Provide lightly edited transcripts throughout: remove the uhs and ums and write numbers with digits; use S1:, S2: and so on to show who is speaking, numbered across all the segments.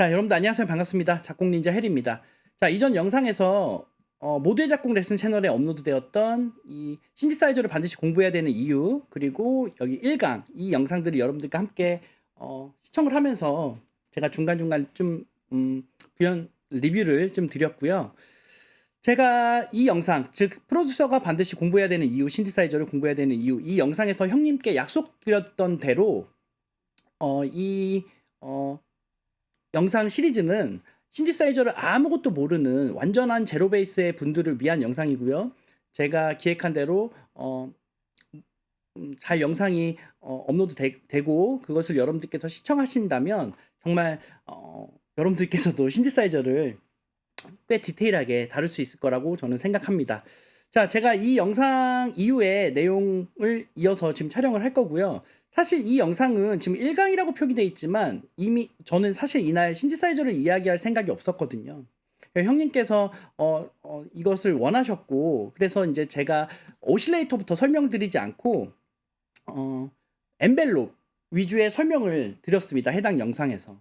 S1: 자, 여러분들 안녕하세요. 반갑습니다. 작곡 닌자 헬입니다. 자, 이전 영상에서 모두의 작곡 레슨 채널에 업로드되었던 이 신디사이저를 반드시 공부해야 되는 이유, 그리고 여기 1강 이 영상들을 여러분들과 함께 시청을 하면서 제가 중간중간 좀 부연 리뷰를 좀 드렸고요. 제가 이 영상, 즉 프로듀서가 반드시 공부해야 되는 이유, 신디사이저를 공부해야 되는 이유, 이 영상에서 형님께 약속드렸던 대로 이 영상 시리즈는 신디사이저를 아무것도 모르는 완전한 제로 베이스의 분들을 위한 영상이고요. 제가 기획한 대로 잘 영상이 업로드 되고 그것을 여러분들께서 시청하신다면 정말 여러분들께서도 신디사이저를 꽤 디테일하게 다룰 수 있을 거라고 저는 생각합니다. 자, 제가 이 영상 이후에 내용을 이어서 지금 촬영을 할 거고요. 사실 이 영상은 지금 1강이라고 표기되어 있지만 이미 저는 사실 이날 신디사이저를 이야기할 생각이 없었거든요. 형님께서 이것을 원하셨고, 그래서 이제 제가 오실레이터부터 설명드리지 않고 엔벨롭 위주의 설명을 드렸습니다. 해당 영상에서.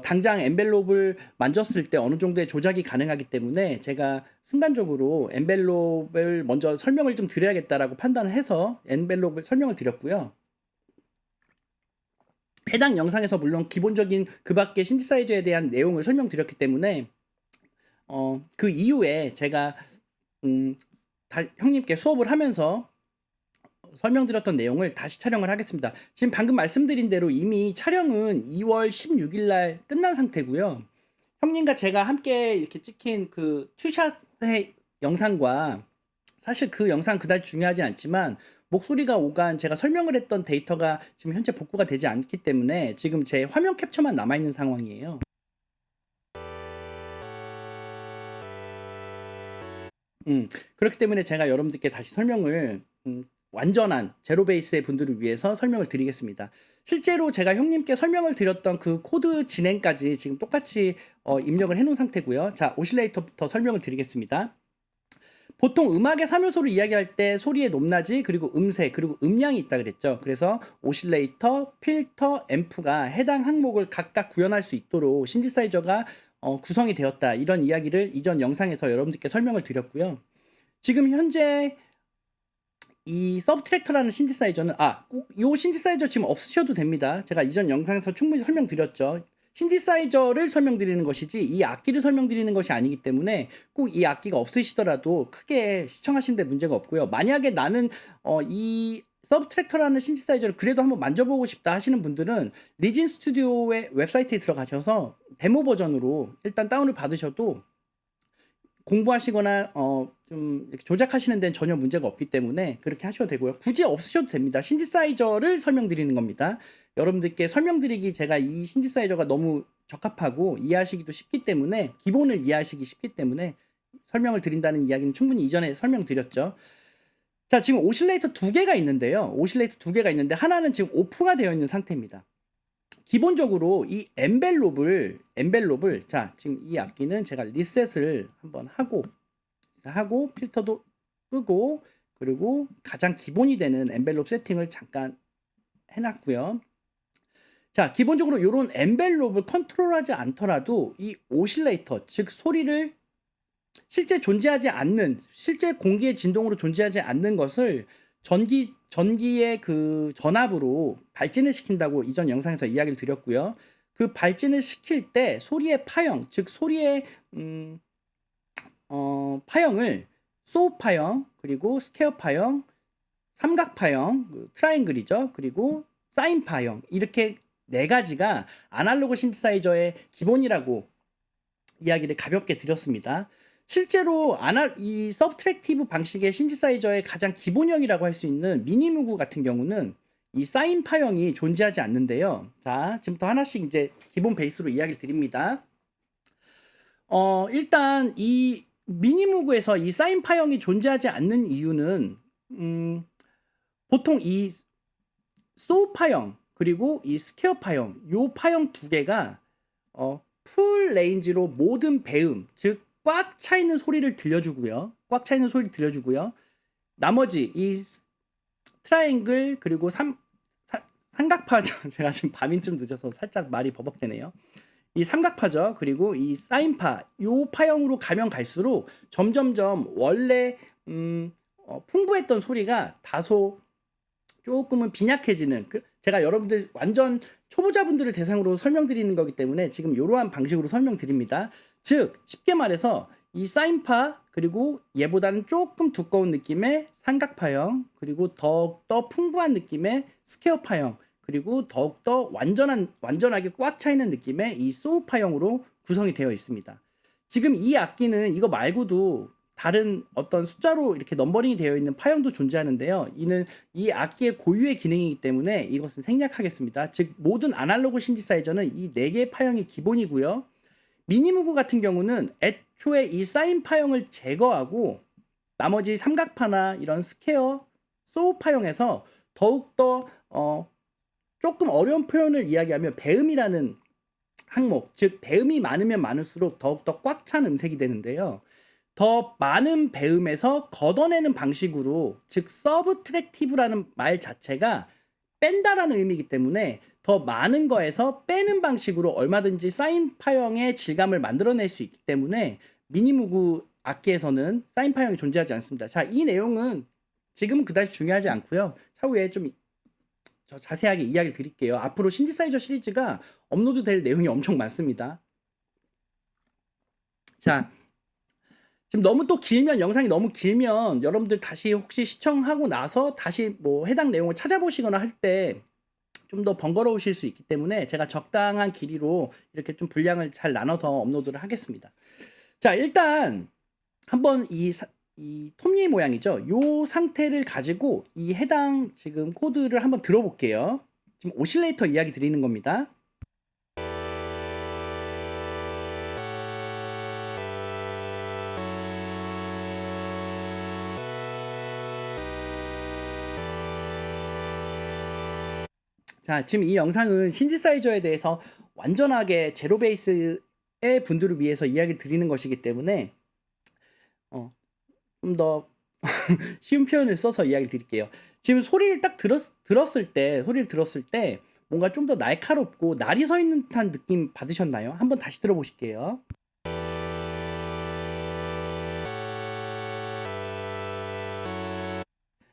S1: 당장 엔벨롭을 만졌을 때 어느 정도의 조작이 가능하기 때문에 제가 순간적으로 엔벨롭을 먼저 설명을 좀 드려야겠다라고 판단을 해서 엔벨롭을 설명을 드렸고요. 해당 영상에서 물론 기본적인 그 밖의 신디사이저에 대한 내용을 설명드렸기 때문에 그 이후에 제가 형님께 수업을 하면서 설명드렸던 내용을 다시 촬영을 하겠습니다. 지금 방금 말씀드린 대로 이미 촬영은 2월 16일 날 끝난 상태고요. 형님과 제가 함께 이렇게 찍힌 그 투샷의 영상과 사실 그 영상 그다지 중요하지 않지만 목소리가 오간 제가 설명을 했던 데이터가 지금 현재 복구가 되지 않기 때문에 지금 제 화면 캡처만 남아있는 상황이에요. 그렇기 때문에 제가 여러분들께 다시 설명을 완전한 제로 베이스의 분들을 위해서 설명을 드리겠습니다. 실제로 제가 형님께 설명을 드렸던 그 코드 진행까지 지금 똑같이 입력을 해놓은 상태고요. 자, 오실레이터부터 설명을 드리겠습니다. 보통 음악의 3요소를 이야기할 때 소리의 높낮이, 그리고 음색, 그리고 음량이 있다 그랬죠. 그래서 오실레이터, 필터, 앰프가 해당 항목을 각각 구현할 수 있도록 신디사이저가 구성이 되었다. 이런 이야기를 이전 영상에서 여러분들께 설명을 드렸고요. 지금 현재 이 서브트랙터라는 신디사이저는 꼭 이 신디사이저 지금 없으셔도 됩니다. 제가 이전 영상에서 충분히 설명드렸죠. 신디사이저를 설명드리는 것이지 이 악기를 설명드리는 것이 아니기 때문에 꼭 이 악기가 없으시더라도 크게 시청하시는 데 문제가 없고요. 만약에 나는 이 서브트랙터라는 신디사이저를 그래도 한번 만져보고 싶다 하시는 분들은 리진 스튜디오의 웹사이트에 들어가셔서 데모 버전으로 일단 다운을 받으셔도 공부하시거나 좀 이렇게 조작하시는 데는 전혀 문제가 없기 때문에 그렇게 하셔도 되고요. 굳이 없으셔도 됩니다. 신디사이저를 설명드리는 겁니다. 여러분들께 설명드리기 제가 이 신디사이저가 너무 적합하고 이해하시기도 쉽기 때문에 기본을 이해하시기 쉽기 때문에 설명을 드린다는 이야기는 충분히 이전에 설명드렸죠. 자, 지금 오실레이터 2개가 있는데요. 오실레이터 2개가 있는데 하나는 지금 오프가 되어 있는 상태입니다. 기본적으로 이 엔벨롭을 자, 지금 이 악기는 제가 리셋을 한번 하고 필터도 끄고 그리고 가장 기본이 되는 엔벨롭 세팅을 잠깐 해놨고요. 자, 기본적으로 이런 엔벨롭을 컨트롤하지 않더라도 이 오실레이터, 즉 소리를 실제 존재하지 않는, 실제 공기의 진동으로 존재하지 않는 것을 전기의 그 전압으로 발진을 시킨다고 이전 영상에서 이야기를 드렸고요. 그 발진을 시킬 때 소리의 파형, 즉 소리의 파형을 소우 파형, 그리고 스퀘어 파형, 삼각 파형, 트라이앵글이죠. 그리고 사인 파형, 이렇게 4가지가 아날로그 신디사이저의 기본이라고 이야기를 가볍게 드렸습니다. 실제로 이 서브트랙티브 방식의 신디사이저의 가장 기본형이라고 할 수 있는 미니무그 같은 경우는 이 사인 파형이 존재하지 않는데요. 자, 지금부터 하나씩 이제 기본 베이스로 이야기를 드립니다. 일단 이 미니무그에서 이 사인 파형이 존재하지 않는 이유는 보통 이 소우 파형 그리고 이 스퀘어 파형, 요 파형 2개가 풀 레인지로 모든 배음, 즉 꽉 차 있는 소리를 들려주고요. 꽉 차 있는 소리를 들려주고요. 나머지 이 트라이앵글 그리고 삼각파 제가 지금 밤인 좀 늦어서 살짝 말이 버벅대네요. 이 삼각파죠. 그리고 이 사인파, 요 파형으로 가면 갈수록 점점점 원래 풍부했던 소리가 다소 조금은 빈약해지는, 제가 여러분들 완전 초보자분들을 대상으로 설명드리는 거기 때문에 지금 이러한 방식으로 설명드립니다. 즉 쉽게 말해서 이 사인파, 그리고 얘보다는 조금 두꺼운 느낌의 삼각파형, 그리고 더욱더 풍부한 느낌의 스퀘어파형, 그리고 더욱더 완전하게 꽉 차있는 느낌의 이 소우파형으로 구성이 되어 있습니다. 지금 이 악기는 이거 말고도 다른 어떤 숫자로 이렇게 넘버링이 되어 있는 파형도 존재하는데요. 이는 이 악기의 고유의 기능이기 때문에 이것은 생략하겠습니다. 즉 모든 아날로그 신디사이저는 이 4개의 파형이 기본이고요. 미니무그 같은 경우는 애초에 이 사인 파형을 제거하고 나머지 삼각파나 이런 스퀘어, 소우 파형에서 더욱더 조금 어려운 표현을 이야기하면 배음이라는 항목, 즉 배음이 많으면 많을수록 더욱더 꽉 찬 음색이 되는데요. 더 많은 배음에서 걷어내는 방식으로, 즉 서브트랙티브라는 말 자체가 뺀다라는 의미이기 때문에 더 많은 거에서 빼는 방식으로 얼마든지 사인 파형의 질감을 만들어낼 수 있기 때문에 미니무그 악기에서는 사인 파형이 존재하지 않습니다. 자, 이 내용은 지금은 그다지 중요하지 않고요. 차후에 좀 자세하게 이야기를 드릴게요. 앞으로 신디사이저 시리즈가 업로드될 내용이 엄청 많습니다. 자, 지금 너무 또 길면, 영상이 너무 길면 여러분들 다시 혹시 시청하고 나서 다시 뭐 해당 내용을 찾아보시거나 할 때 좀 더 번거로우실 수 있기 때문에 제가 적당한 길이로 이렇게 좀 분량을 잘 나눠서 업로드를 하겠습니다. 자, 일단 한번 이 톱니 모양이죠. 요 상태를 가지고 이 해당 지금 코드를 한번 들어볼게요. 지금 오실레이터 이야기 드리는 겁니다. 자, 지금 이 영상은 신디사이저에 대해서 완전하게 제로 베이스의 분들을 위해서 이야기 드리는 것이기 때문에 좀 더 쉬운 표현을 써서 이야기 드릴게요. 지금 소리를 딱 들었을 때 뭔가 좀 더 날카롭고 날이 서 있는 듯한 느낌 받으셨나요? 한번 다시 들어보실게요.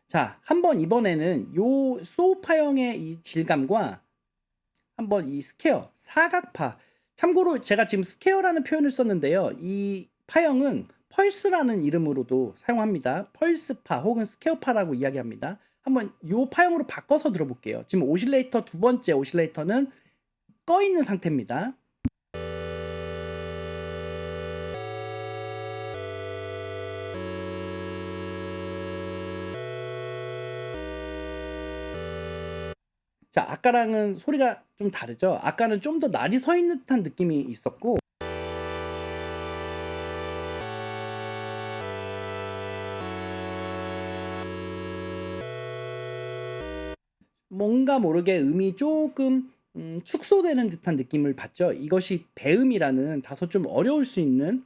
S1: 자, 한번 이번에는 요 소우파형의 이 질감과 한번 이 스퀘어, 사각파. 참고로 제가 지금 스퀘어라는 표현을 썼는데요. 이 파형은 펄스라는 이름으로도 사용합니다. 펄스파 혹은 스퀘어파라고 이야기합니다. 한번 요 파형으로 바꿔서 들어볼게요. 지금 오실레이터 두 번째 오실레이터는 꺼 있는 상태입니다. 자, 아까랑은 소리가 좀 다르죠? 아까는 좀 더 날이 서 있는 듯한 느낌이 있었고, 뭔가 모르게 음이 조금 축소되는 듯한 느낌을 받죠. 이것이 배음이라는 다소 좀 어려울 수 있는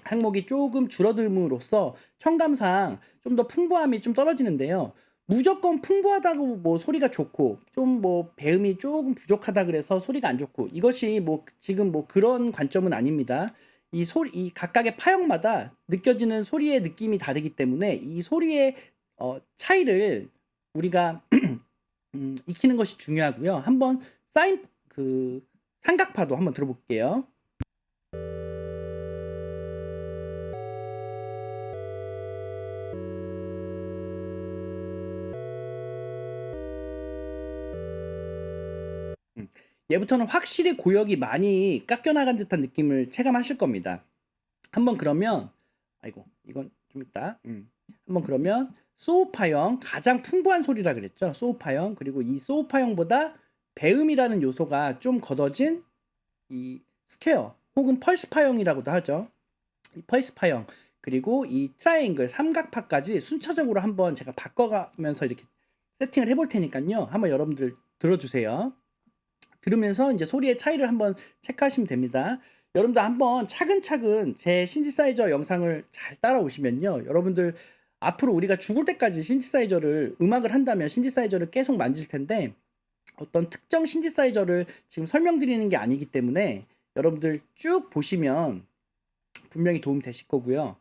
S1: 항목이 조금 줄어듦으로써 청감상 좀 더 풍부함이 좀 떨어지는데요. 무조건 풍부하다고 뭐 소리가 좋고 좀 뭐 배음이 조금 부족하다 그래서 소리가 안 좋고, 이것이 뭐 지금 뭐 그런 관점은 아닙니다. 이 각각의 파형마다 느껴지는 소리의 느낌이 다르기 때문에 이 소리의 차이를 우리가 익히는 것이 중요하고요. 한번 삼각파도 한번 들어볼게요. 얘부터는 확실히 고역이 많이 깎여나간 듯한 느낌을 체감하실 겁니다. 한번 그러면, 아이고 이건 좀 있다. 한번 그러면 소우파형, 가장 풍부한 소리라 그랬죠. 소우파형, 그리고 이 소우파형보다 배음이라는 요소가 좀 걷어진 이 스퀘어 혹은 펄스파형이라고도 하죠. 이 펄스파형, 그리고 이 트라이앵글, 삼각파까지 순차적으로 한번 제가 바꿔가면서 이렇게 세팅을 해볼 테니까요. 한번 여러분들 들어주세요. 들으면서 이제 소리의 차이를 한번 체크하시면 됩니다. 여러분들 한번 차근차근 제 신디사이저 영상을 잘 따라오시면요. 여러분들 앞으로 우리가 죽을 때까지 음악을 한다면 신디사이저를 계속 만질 텐데, 어떤 특정 신디사이저를 지금 설명드리는 게 아니기 때문에 여러분들 쭉 보시면 분명히 도움 되실 거고요.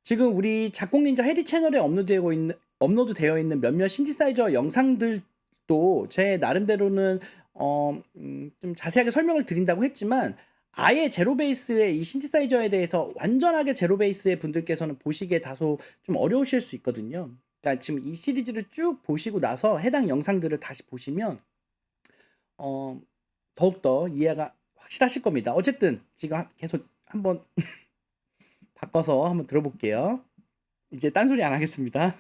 S1: 지금 우리 작곡 닌자 해리 채널에 업로드되어 있는 몇몇 신디사이저 영상들도 제 나름대로는 좀 자세하게 설명을 드린다고 했지만 아예 제로 베이스의 이 신디사이저에 대해서 완전하게 제로 베이스의 분들께서는 보시기에 다소 좀 어려우실 수 있거든요. 그러니까 지금 이 시리즈를 쭉 보시고 나서 해당 영상들을 다시 보시면 더욱더 이해가 확실하실 겁니다. 어쨌든 지금 계속 한번 바꿔서 한번 들어볼게요. 이제 딴소리 안 하겠습니다.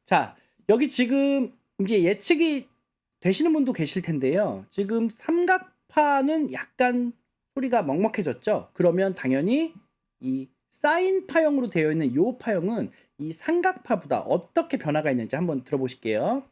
S1: 자, 여기 지금 이제 예측이 되시는 분도 계실 텐데요. 지금 삼각파는 약간 소리가 먹먹해졌죠. 그러면 당연히 이 사인 파형으로 되어 있는 요 파형은 이 삼각파보다 어떻게 변화가 있는지 한번 들어보실게요.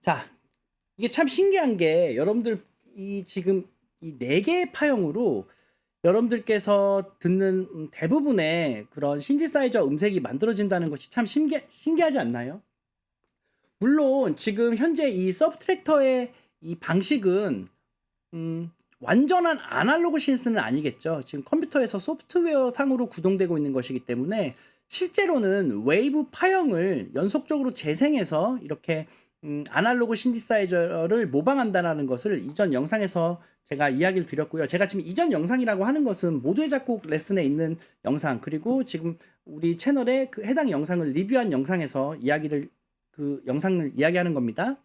S1: 자, 이게 참 신기한 게 여러분들 이 지금 이 네 개의 파형으로 여러분들께서 듣는 대부분의 그런 신디사이저 음색이 만들어진다는 것이 참 신기하지 않나요? 물론 지금 현재 이 서브트랙터의 이 방식은 완전한 아날로그 신스는 아니겠죠. 지금 컴퓨터에서 소프트웨어 상으로 구동되고 있는 것이기 때문에 실제로는 웨이브 파형을 연속적으로 재생해서 이렇게 아날로그 신디사이저를 모방한다는 것을 이전 영상에서 제가 이야기를 드렸고요. 제가 지금 이전 영상이라고 하는 것은 모두의 작곡 레슨에 있는 영상, 그리고 지금 우리 채널에 그 해당 영상을 리뷰한 영상에서 그 영상을 이야기하는 겁니다.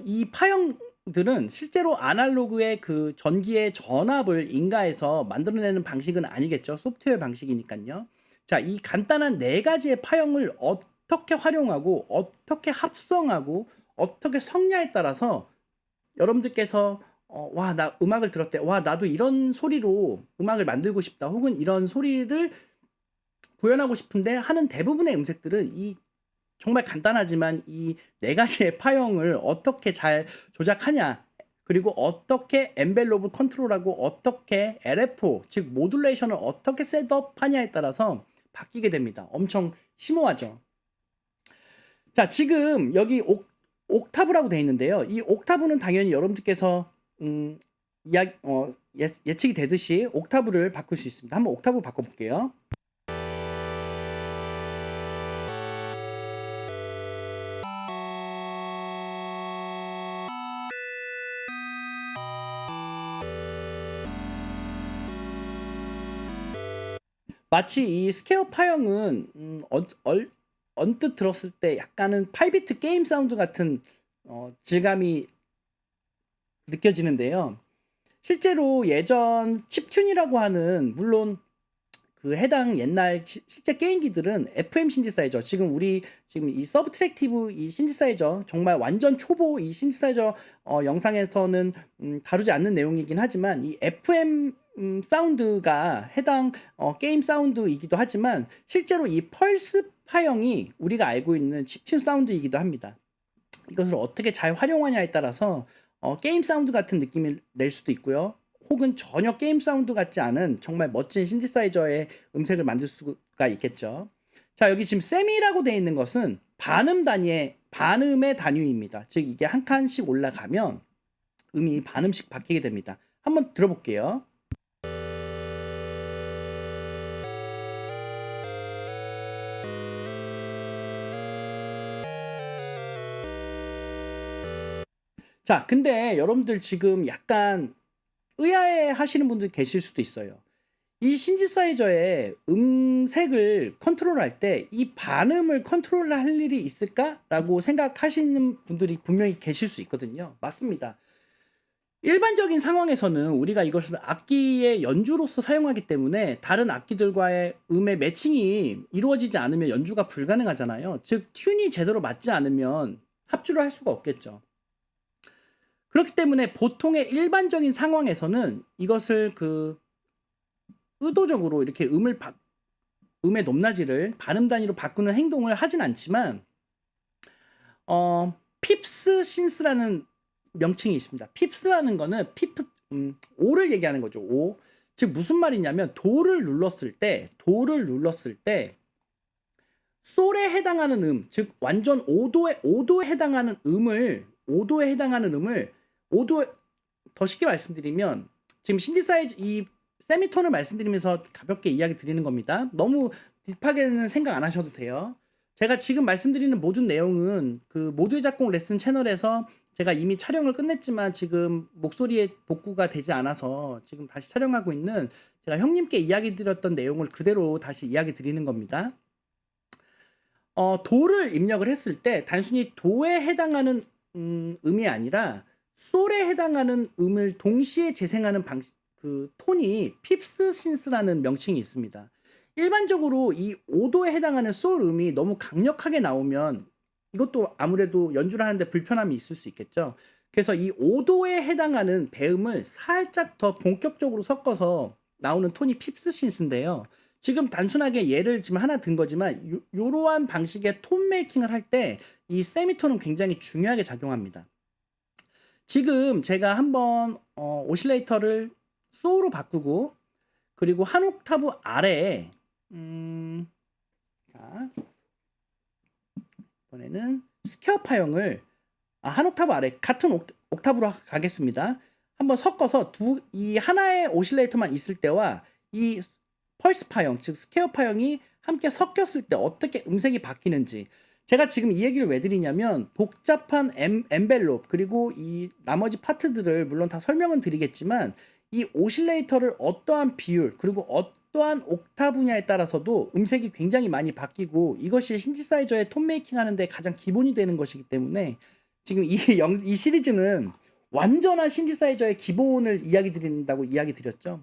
S1: 이 파형들은 실제로 아날로그의 그 전기의 전압을 인가해서 만들어내는 방식은 아니겠죠. 소프트웨어 방식이니까요. 자, 이 간단한 네 가지의 파형을 어떻게 활용하고 어떻게 합성하고 어떻게 섞냐에 따라서 여러분들께서 와, 나 음악을 들었대. 와, 나도 이런 소리로 음악을 만들고 싶다. 혹은 이런 소리를 구현하고 싶은데 하는 대부분의 음색들은 이 정말 간단하지만 이 네 가지의 파형을 어떻게 잘 조작하냐, 그리고 어떻게 엔벨롭을 컨트롤하고 어떻게 LFO 즉 모듈레이션을 어떻게 셋업하냐에 따라서 바뀌게 됩니다. 엄청 심오하죠. 자, 지금 여기 옥타브라고 되어 있는데요. 이 옥타브는 당연히 여러분들께서 예측이 되듯이 옥타브를 바꿀 수 있습니다. 한번 옥타브 바꿔볼게요. 마치 이 스퀘어 파형은 언뜻 들었을 때 약간은 8비트 게임 사운드 같은 질감이 느껴지는데요. 실제로 예전 칩튠이라고 하는, 물론 그 해당 옛날 실제 게임기들은 FM 신디사이저, 지금 이 서브트랙티브 이 신디사이저 정말 완전 초보 이 신디사이저 영상에서는 다루지 않는 내용이긴 하지만 이 FM 사운드가 해당 게임 사운드이기도 하지만 실제로 이 펄스 파형이 우리가 알고 있는 칩튠 사운드이기도 합니다. 이것을 어떻게 잘 활용하냐에 따라서 게임 사운드 같은 느낌을 낼 수도 있고요. 혹은 전혀 게임 사운드 같지 않은 정말 멋진 신디사이저의 음색을 만들 수가 있겠죠. 자, 여기 지금 세미라고 되어 있는 것은 반음의 단위입니다. 즉 이게 한 칸씩 올라가면 음이 반음씩 바뀌게 됩니다. 한번 들어볼게요. 자, 근데 여러분들 지금 약간 의아해 하시는 분들 계실 수도 있어요. 이 신지사이저의 음색을 컨트롤할 때 이 반음을 컨트롤할 일이 있을까라고 생각하시는 분들이 분명히 계실 수 있거든요. 맞습니다. 일반적인 상황에서는 우리가 이것을 악기의 연주로서 사용하기 때문에 다른 악기들과의 음의 매칭이 이루어지지 않으면 연주가 불가능하잖아요. 즉 튠이 제대로 맞지 않으면 합주를 할 수가 없겠죠. 그렇기 때문에 보통의 일반적인 상황에서는 이것을 의도적으로 이렇게 음의 높낮이를 반음 단위로 바꾸는 행동을 하진 않지만 핍스 신스라는 명칭이 있습니다. 핍스라는 거는 오를 얘기하는 거죠. 오. 즉 무슨 말이냐면 도를 눌렀을 때 솔에 해당하는 즉 완전 5도에 해당하는 음을 더 쉽게 말씀드리면 지금 신디사이저 이 세미톤을 말씀드리면서 가볍게 이야기 드리는 겁니다. 너무 딥하게는 생각 안 하셔도 돼요. 제가 지금 말씀드리는 모든 내용은 그 모두의 작곡 레슨 채널에서 제가 이미 촬영을 끝냈지만 지금 목소리에 복구가 되지 않아서 지금 다시 촬영하고 있는 제가 형님께 이야기 드렸던 내용을 그대로 다시 이야기 드리는 겁니다. 도를 입력을 했을 때 단순히 도에 해당하는 음이 아니라 솔에 해당하는 음을 동시에 재생하는 방식, 그 톤이 핍스 신스라는 명칭이 있습니다. 일반적으로 이 5도에 해당하는 솔 음이 너무 강력하게 나오면 이것도 아무래도 연주를 하는데 불편함이 있을 수 있겠죠. 그래서 이 5도에 해당하는 배음을 살짝 더 본격적으로 섞어서 나오는 톤이 핍스 신스인데요. 지금 단순하게 예를 지금 하나 든 거지만 요러한 방식의 톤 메이킹을 할 때 이 세미톤은 굉장히 중요하게 작용합니다. 지금 제가 한번 오실레이터를 소로 바꾸고 그리고 한 옥타브 아래에 자 이번에는 스퀘어 파형을 한 옥타브 아래 같은 옥타브로 가겠습니다. 한번 섞어서 이 하나의 오실레이터만 있을 때와 이 펄스 파형 즉 스퀘어 파형이 함께 섞였을 때 어떻게 음색이 바뀌는지 제가 지금 이 얘기를 왜 드리냐면 복잡한 엔벨롭 그리고 이 나머지 파트들을 물론 다 설명은 드리겠지만 이 오실레이터를 어떠한 비율 그리고 어떠한 옥타브냐에 따라서도 음색이 굉장히 많이 바뀌고 이것이 신디사이저의 톤 메이킹 하는데 가장 기본이 되는 것이기 때문에 지금 이 시리즈는 완전한 신디사이저의 기본을 이야기 드린다고 이야기 드렸죠.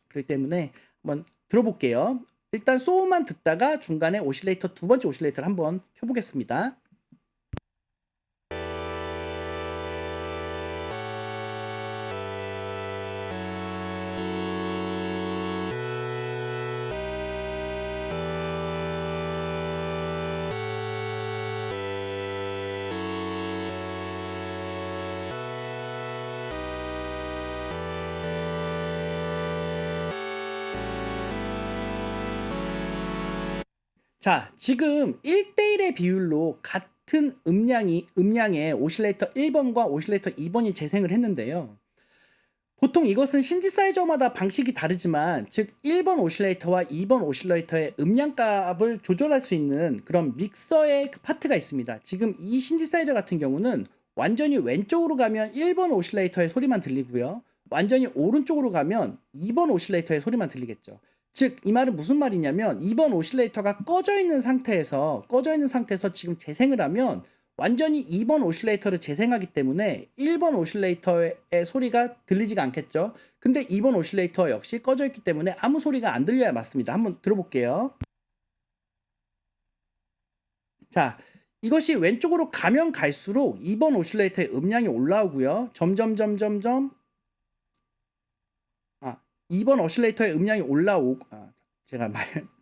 S1: 그렇기 때문에 한번 들어볼게요. 일단 소음만 듣다가 중간에 오실레이터 두 번째 오실레이터를 한번 켜보겠습니다. 자, 지금 1대1의 비율로 같은 음량의 오실레이터 1번과 오실레이터 2번이 재생을 했는데요. 보통 이것은 신디사이저마다 방식이 다르지만 즉 1번 오실레이터와 2번 오실레이터의 음량값을 조절할 수 있는 그런 믹서의 파트가 있습니다. 지금 이 신디사이저 같은 경우는 완전히 왼쪽으로 가면 1번 오실레이터의 소리만 들리고요. 완전히 오른쪽으로 가면 2번 오실레이터의 소리만 들리겠죠. 즉 이 말은 무슨 말이냐면 2번 오실레이터가 꺼져 있는 상태에서 지금 재생을 하면 완전히 2번 오실레이터를 재생하기 때문에 1번 오실레이터의 소리가 들리지가 않겠죠. 근데 2번 오실레이터 역시 꺼져 있기 때문에 아무 소리가 안 들려야 맞습니다. 한번 들어볼게요. 자, 이것이 왼쪽으로 가면 갈수록 2번 오실레이터의 음량이 올라오고요. 2번 오실레이터의 음량이 제가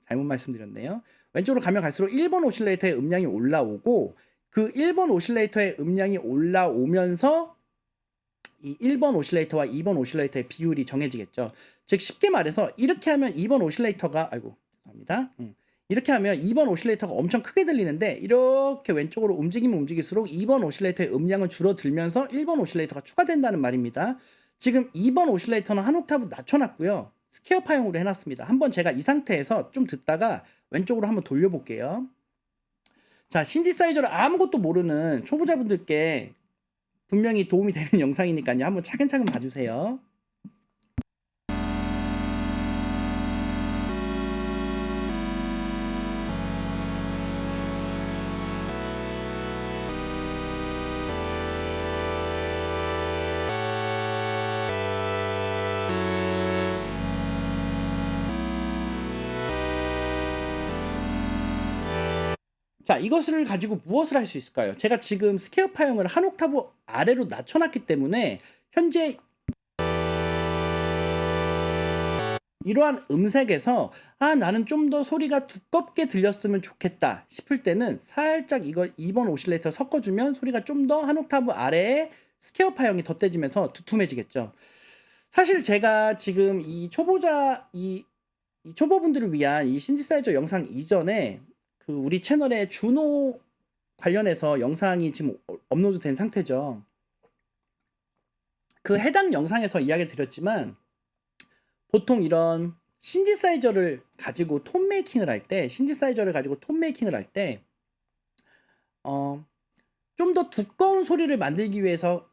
S1: 잘못 말씀드렸네요. 왼쪽으로 가면 갈수록 1번 오실레이터의 음량이 올라오고 그 1번 오실레이터의 음량이 올라오면서 이 1번 오실레이터와 2번 오실레이터의 비율이 정해지겠죠. 즉 쉽게 말해서 이렇게 하면 2번 오실레이터가 죄송합니다. 이렇게 하면 2번 오실레이터가 엄청 크게 들리는데 이렇게 왼쪽으로 움직이면 움직일수록 2번 오실레이터의 음량은 줄어들면서 1번 오실레이터가 추가된다는 말입니다. 지금 2번 오실레이터는 한 옥타브 낮춰놨고요. 스퀘어 파형으로 해놨습니다. 한번 제가 이 상태에서 좀 듣다가 왼쪽으로 한번 돌려볼게요. 자, 신디사이저를 아무것도 모르는 초보자분들께 분명히 도움이 되는 영상이니까요. 한번 차근차근 봐주세요. 자, 이것을 가지고 무엇을 할 수 있을까요? 제가 지금 스퀘어 파형을 한 옥타브 아래로 낮춰놨기 때문에 현재 이러한 음색에서 나는 좀 더 소리가 두껍게 들렸으면 좋겠다 싶을 때는 살짝 이거 2번 오실레이터 섞어주면 소리가 좀 더 한 옥타브 아래에 스퀘어 파형이 덧대지면서 두툼해지겠죠. 사실 제가 지금 이 초보분들을 위한 이 신디사이저 영상 이전에 그 우리 채널에 주노 관련해서 영상이 지금 업로드 된 상태죠. 그 해당 영상에서 이야기를 드렸지만 보통 이런 신디사이저를 가지고 톤 메이킹을 할 때, 좀 더 두꺼운 소리를 만들기 위해서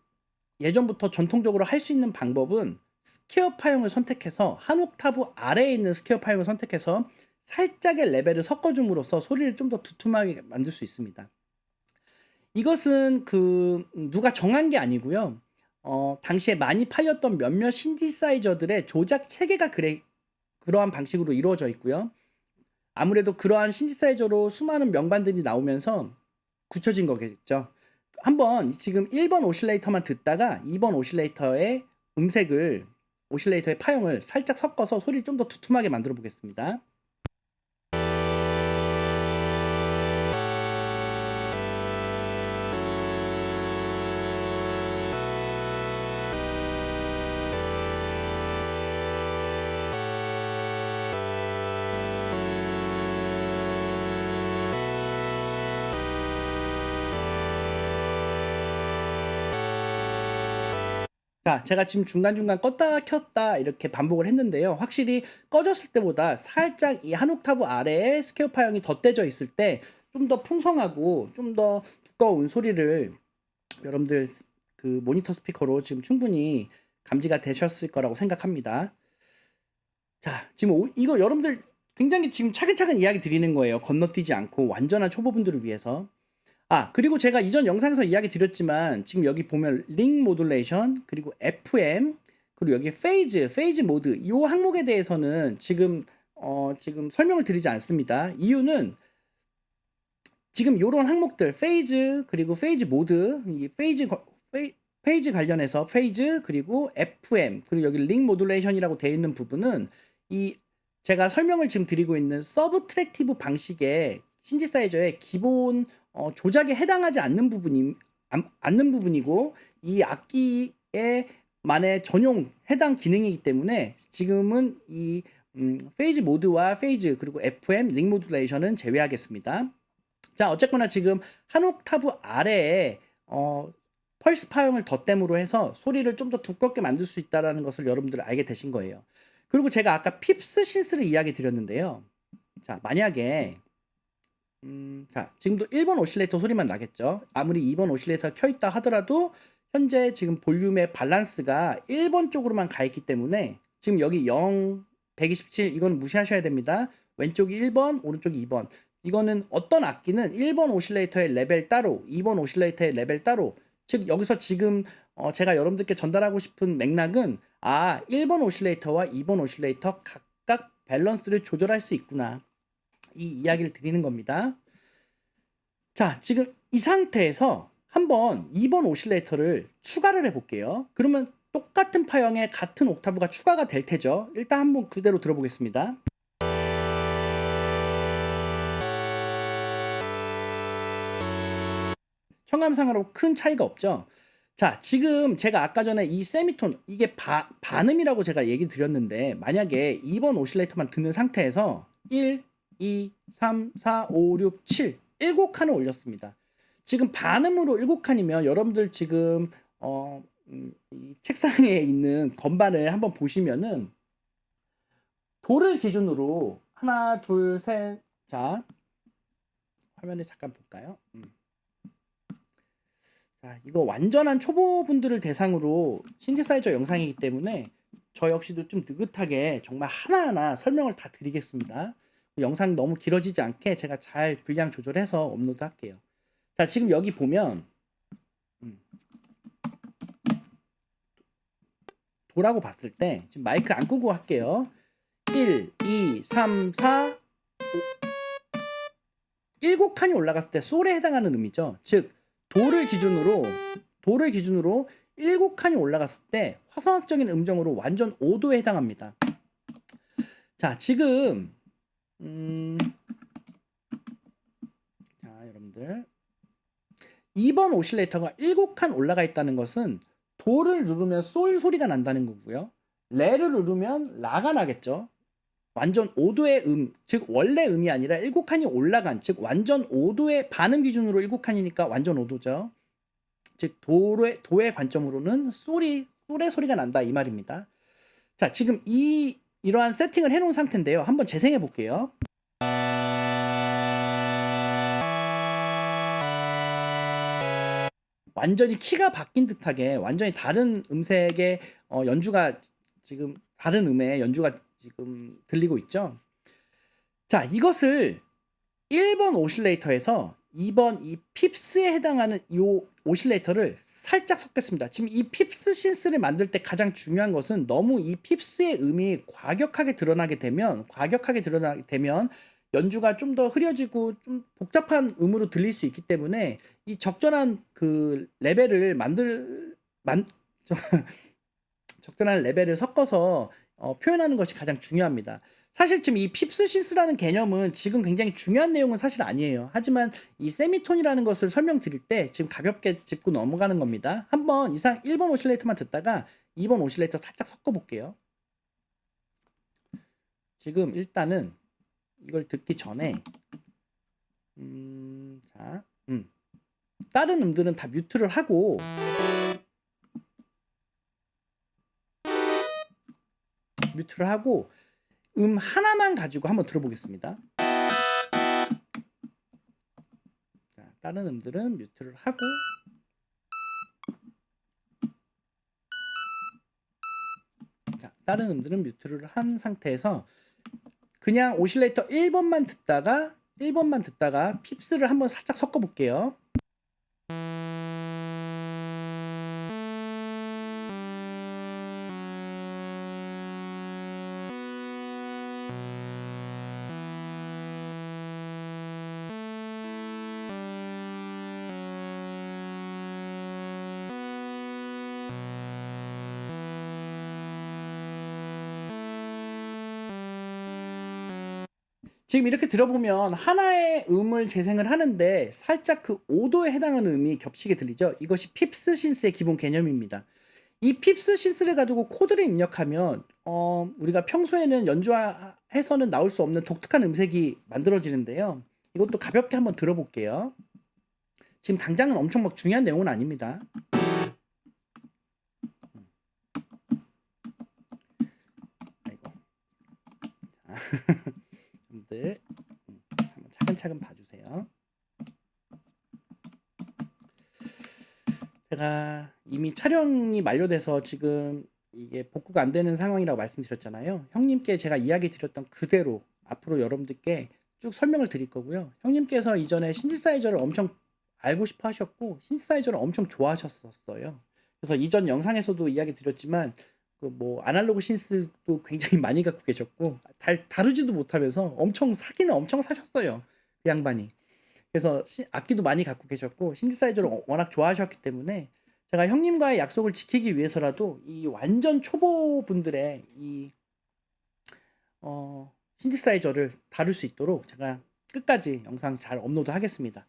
S1: 예전부터 전통적으로 할 수 있는 방법은 스퀘어 파형을 선택해서 한 옥타브 아래에 있는 스퀘어 파형을 선택해서 살짝의 레벨을 섞어줌으로써 소리를 좀 더 두툼하게 만들 수 있습니다. 이것은 누가 정한 게 아니고요. 당시에 많이 팔렸던 몇몇 신디사이저들의 조작 체계가 그러한 방식으로 이루어져 있고요. 아무래도 그러한 신디사이저로 수많은 명반들이 나오면서 굳혀진 거겠죠. 한번 지금 1번 오실레이터만 듣다가 2번 오실레이터의 오실레이터의 파형을 살짝 섞어서 소리를 좀 더 두툼하게 만들어 보겠습니다. 자, 제가 지금 중간중간 껐다 켰다 이렇게 반복을 했는데요. 확실히 꺼졌을 때보다 살짝 이 한 옥타브 아래에 스퀘어 파형이 덧대져 있을 때 좀 더 풍성하고 좀 더 두꺼운 소리를 여러분들 그 모니터 스피커로 지금 충분히 감지가 되셨을 거라고 생각합니다. 자, 지금 이거 여러분들 굉장히 지금 차근차근 이야기 드리는 거예요. 건너뛰지 않고 완전한 초보분들을 위해서. 그리고 제가 이전 영상에서 이야기 드렸지만 지금 여기 보면 링 모듈레이션 그리고 FM 그리고 여기 페이즈 모드 이 항목에 대해서는 지금 설명을 드리지 않습니다. 이유는 지금 이런 항목들 페이즈 그리고 페이즈 모드 이 페이즈 관련해서 페이즈 그리고 FM 그리고 여기 링 모듈레이션이라고 되어 있는 부분은 이 제가 설명을 지금 드리고 있는 서브트랙티브 방식의 신디사이저의 기본 조작에 해당하지 않는 부분이고 이 악기에 만의 전용 해당 기능이기 때문에 지금은 이 페이즈 모드와 페이즈 그리고 FM 링 모듈레이션은 제외하겠습니다. 자, 어쨌거나 지금 한 옥타브 아래에 펄스 파형을 덧댐으로 해서 소리를 좀 더 두껍게 만들 수 있다는 것을 여러분들 알게 되신 거예요. 그리고 제가 아까 핍스 신스를 이야기 드렸는데요. 자, 만약에 자, 지금도 1번 오실레이터 소리만 나겠죠. 아무리 2번 오실레이터가 켜있다 하더라도 현재 지금 볼륨의 밸런스가 1번 쪽으로만 가 있기 때문에 지금 여기 0, 127 이건 무시하셔야 됩니다. 왼쪽이 1번, 오른쪽이 2번. 이거는 어떤 악기는 1번 오실레이터의 레벨 따로, 2번 오실레이터의 레벨 따로. 즉 여기서 지금 제가 여러분들께 전달하고 싶은 맥락은 1번 오실레이터와 2번 오실레이터 각각 밸런스를 조절할 수 있구나. 이 이야기를 드리는 겁니다. 자, 지금 이 상태에서 한번 2번 오실레이터를 추가를 해볼게요. 그러면 똑같은 파형에 같은 옥타브가 추가가 될 테죠. 일단 한번 그대로 들어보겠습니다. 청감상으로 큰 차이가 없죠. 자, 지금 제가 아까 전에 이 세미톤 이게 반음이라고 제가 얘기 드렸는데 만약에 2번 오실레이터만 듣는 상태에서 1, 2, 3, 4, 5, 6, 7 7칸을 올렸습니다. 지금 반음으로 7칸이면 여러분들 지금 이 책상에 있는 건반을 한번 보시면은 도를 기준으로 하나, 둘, 셋. 자, 화면을 잠깐 볼까요? 자, 이거 완전한 초보분들을 대상으로 신디사이저 영상이기 때문에 저 역시도 좀 느긋하게 정말 하나하나 설명을 다 드리겠습니다. 영상 너무 길어지지 않게 제가 잘 분량 조절해서 업로드 할게요. 자, 지금 여기 보면 도라고 봤을 때 지금 마이크 안 끄고 할게요. 1, 2, 3, 4, 일곱 칸이 올라갔을 때 솔에 해당하는 음이죠. 즉 도를 기준으로 일곱 칸이 올라갔을 때 화성학적인 음정으로 완전 5도에 해당합니다. 자, 지금 자, 여러분들 2번 오실레이터가 7칸 올라가 있다는 것은 도를 누르면 솔 소리가 난다는 거고요. 레를 누르면 라가 나겠죠. 완전 5도의 즉 원래 음이 아니라 7칸이 올라간, 즉 완전 5도의 반음 기준으로 7칸이니까 완전 5도죠. 즉 도의 관점으로는 솔의 소리가 난다 이 말입니다. 자, 지금 이러한 세팅을 해놓은 상태인데요. 한번 재생해 볼게요. 완전히 키가 바뀐 듯하게 완전히 다른 음색의 연주가 지금 다른 음의 연주가 지금 들리고 있죠. 자, 이것을 1번 오실레이터에서 2번 이 핍스에 해당하는 이 오실레이터를 살짝 섞겠습니다. 지금 이 핍스 신스를 만들 때 가장 중요한 것은 너무 이 핍스의 음이 과격하게 드러나게 되면 연주가 좀 더 흐려지고 좀 복잡한 음으로 들릴 수 있기 때문에 이 적절한 그 레벨을 적절한 레벨을 섞어서 표현하는 것이 가장 중요합니다. 사실 지금 이 핍스 신스라는 개념은 지금 굉장히 중요한 내용은 사실 아니에요. 하지만 이 세미톤이라는 것을 설명드릴 때 지금 가볍게 짚고 넘어가는 겁니다. 한번 이상 1번 오실레이터만 듣다가 2번 오실레이터 살짝 섞어 볼게요. 지금 일단은 이걸 듣기 전에 다른 음들은 다 뮤트를 하고 음 하나만 가지고 한번 들어보겠습니다. 자, 다른 음들은 뮤트를 하고 다른 음들은 뮤트를 한 상태에서 그냥 오실레이터 1번만 듣다가 핍스를 한번 살짝 섞어 볼게요. 지금 이렇게 들어보면 하나의 음을 재생을 하는데 살짝 그 5도에 해당하는 음이 겹치게 들리죠. 이것이 핍스 신스의 기본 개념입니다. 이 핍스 신스를 가지고 코드를 입력하면 우리가 평소에는 연주해서는 나올 수 없는 독특한 음색이 만들어지는데요. 이것도 가볍게 한번 들어볼게요. 지금 당장은 엄청 막 중요한 내용은 아닙니다. 아이고. 여러분들 한번 차근차근 봐주세요. 제가 이미 촬영이 만료돼서 지금 이게 복구가 안 되는 상황이라고 말씀드렸잖아요. 형님께 제가 이야기 드렸던 그대로 앞으로 여러분들께 쭉 설명을 드릴 거고요. 형님께서 이전에 신디사이저를 엄청 알고 싶어 하셨고 신디사이저를 엄청 좋아하셨었어요. 그래서 이전 영상에서도 이야기 드렸지만 그 뭐 아날로그 신스도 굉장히 많이 갖고 계셨고 다루지도 못하면서 사기는 엄청 사셨어요. 그 양반이. 그래서 악기도 많이 갖고 계셨고 신디사이저를 워낙 좋아하셨기 때문에 제가 형님과의 약속을 지키기 위해서라도 이 완전 초보분들의 이 신디사이저를 다룰 수 있도록 제가 끝까지 영상 잘 업로드 하겠습니다.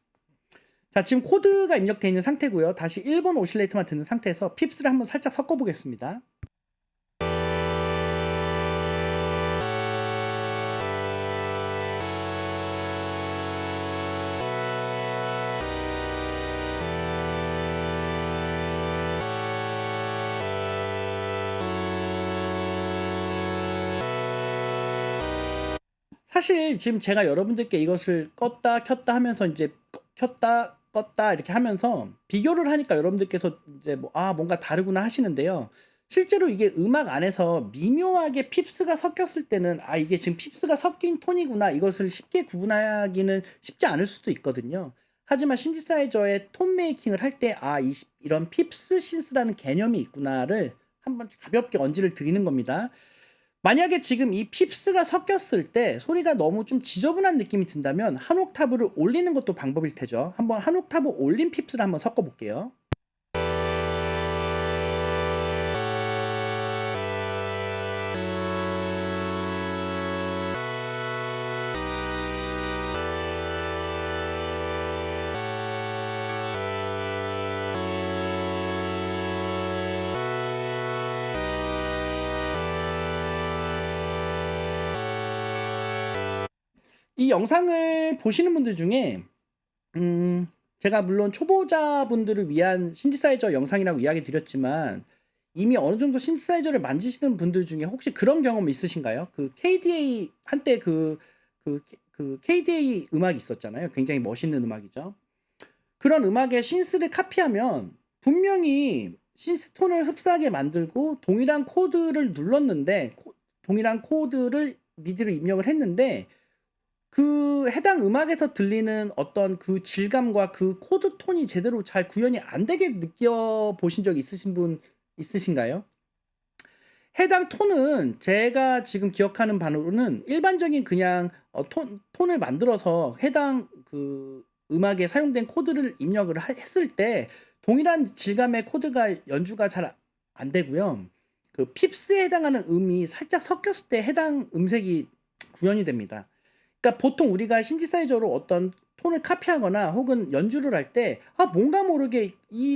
S1: 자, 지금 코드가 입력되어 있는 상태고요. 다시 1번 오실레이터만 듣는 상태에서 핍스를 한번 살짝 섞어 보겠습니다. 사실 지금 제가 여러분들께 이것을 껐다 켰다 하면서 이제 켰다 껐다 이렇게 하면서 비교를 하니까 여러분들께서 이제 뭔가 다르구나 하시는데요. 실제로 이게 음악 안에서 미묘하게 핍스가 섞였을 때는 이게 지금 핍스가 섞인 톤이구나, 이것을 쉽게 구분하기는 쉽지 않을 수도 있거든요. 하지만 신디사이저의 톤 메이킹을 할 때 이런 핍스 신스라는 개념이 있구나를 한번 가볍게 언지를 드리는 겁니다. 만약에 지금 이 핍스가 섞였을 때 소리가 너무 좀 지저분한 느낌이 든다면 한 옥타브를 올리는 것도 방법일 테죠. 한번 한 옥타브 올린 핍스를 한번 섞어 볼게요. 이 영상을 보시는 분들 중에 제가 물론 초보자분들을 위한 신디사이저 영상이라고 이야기 드렸지만 이미 어느 정도 신디사이저를 만지시는 분들 중에 혹시 그런 경험 있으신가요? 그 KDA 한때 그 KDA 음악이 있었잖아요. 굉장히 멋있는 음악이죠. 그런 음악의 신스를 카피하면 분명히 신스 톤을 흡사하게 만들고 동일한 코드를 눌렀는데 동일한 코드를 미디로 입력을 했는데 그 해당 음악에서 들리는 어떤 그 질감과 그 코드 톤이 제대로 잘 구현이 안 되게 느껴보신 적 있으신 분 있으신가요? 해당 톤은 제가 지금 기억하는 바로는 일반적인 그냥 톤을 만들어서 해당 그 음악에 사용된 코드를 입력을 했을 때 동일한 질감의 코드가 연주가 잘 안 되고요. 그 핍스에 해당하는 음이 살짝 섞였을 때 해당 음색이 구현이 됩니다. 그러니까 보통 우리가 신디사이저로 어떤 톤을 카피하거나 혹은 연주를 할 때 뭔가 모르게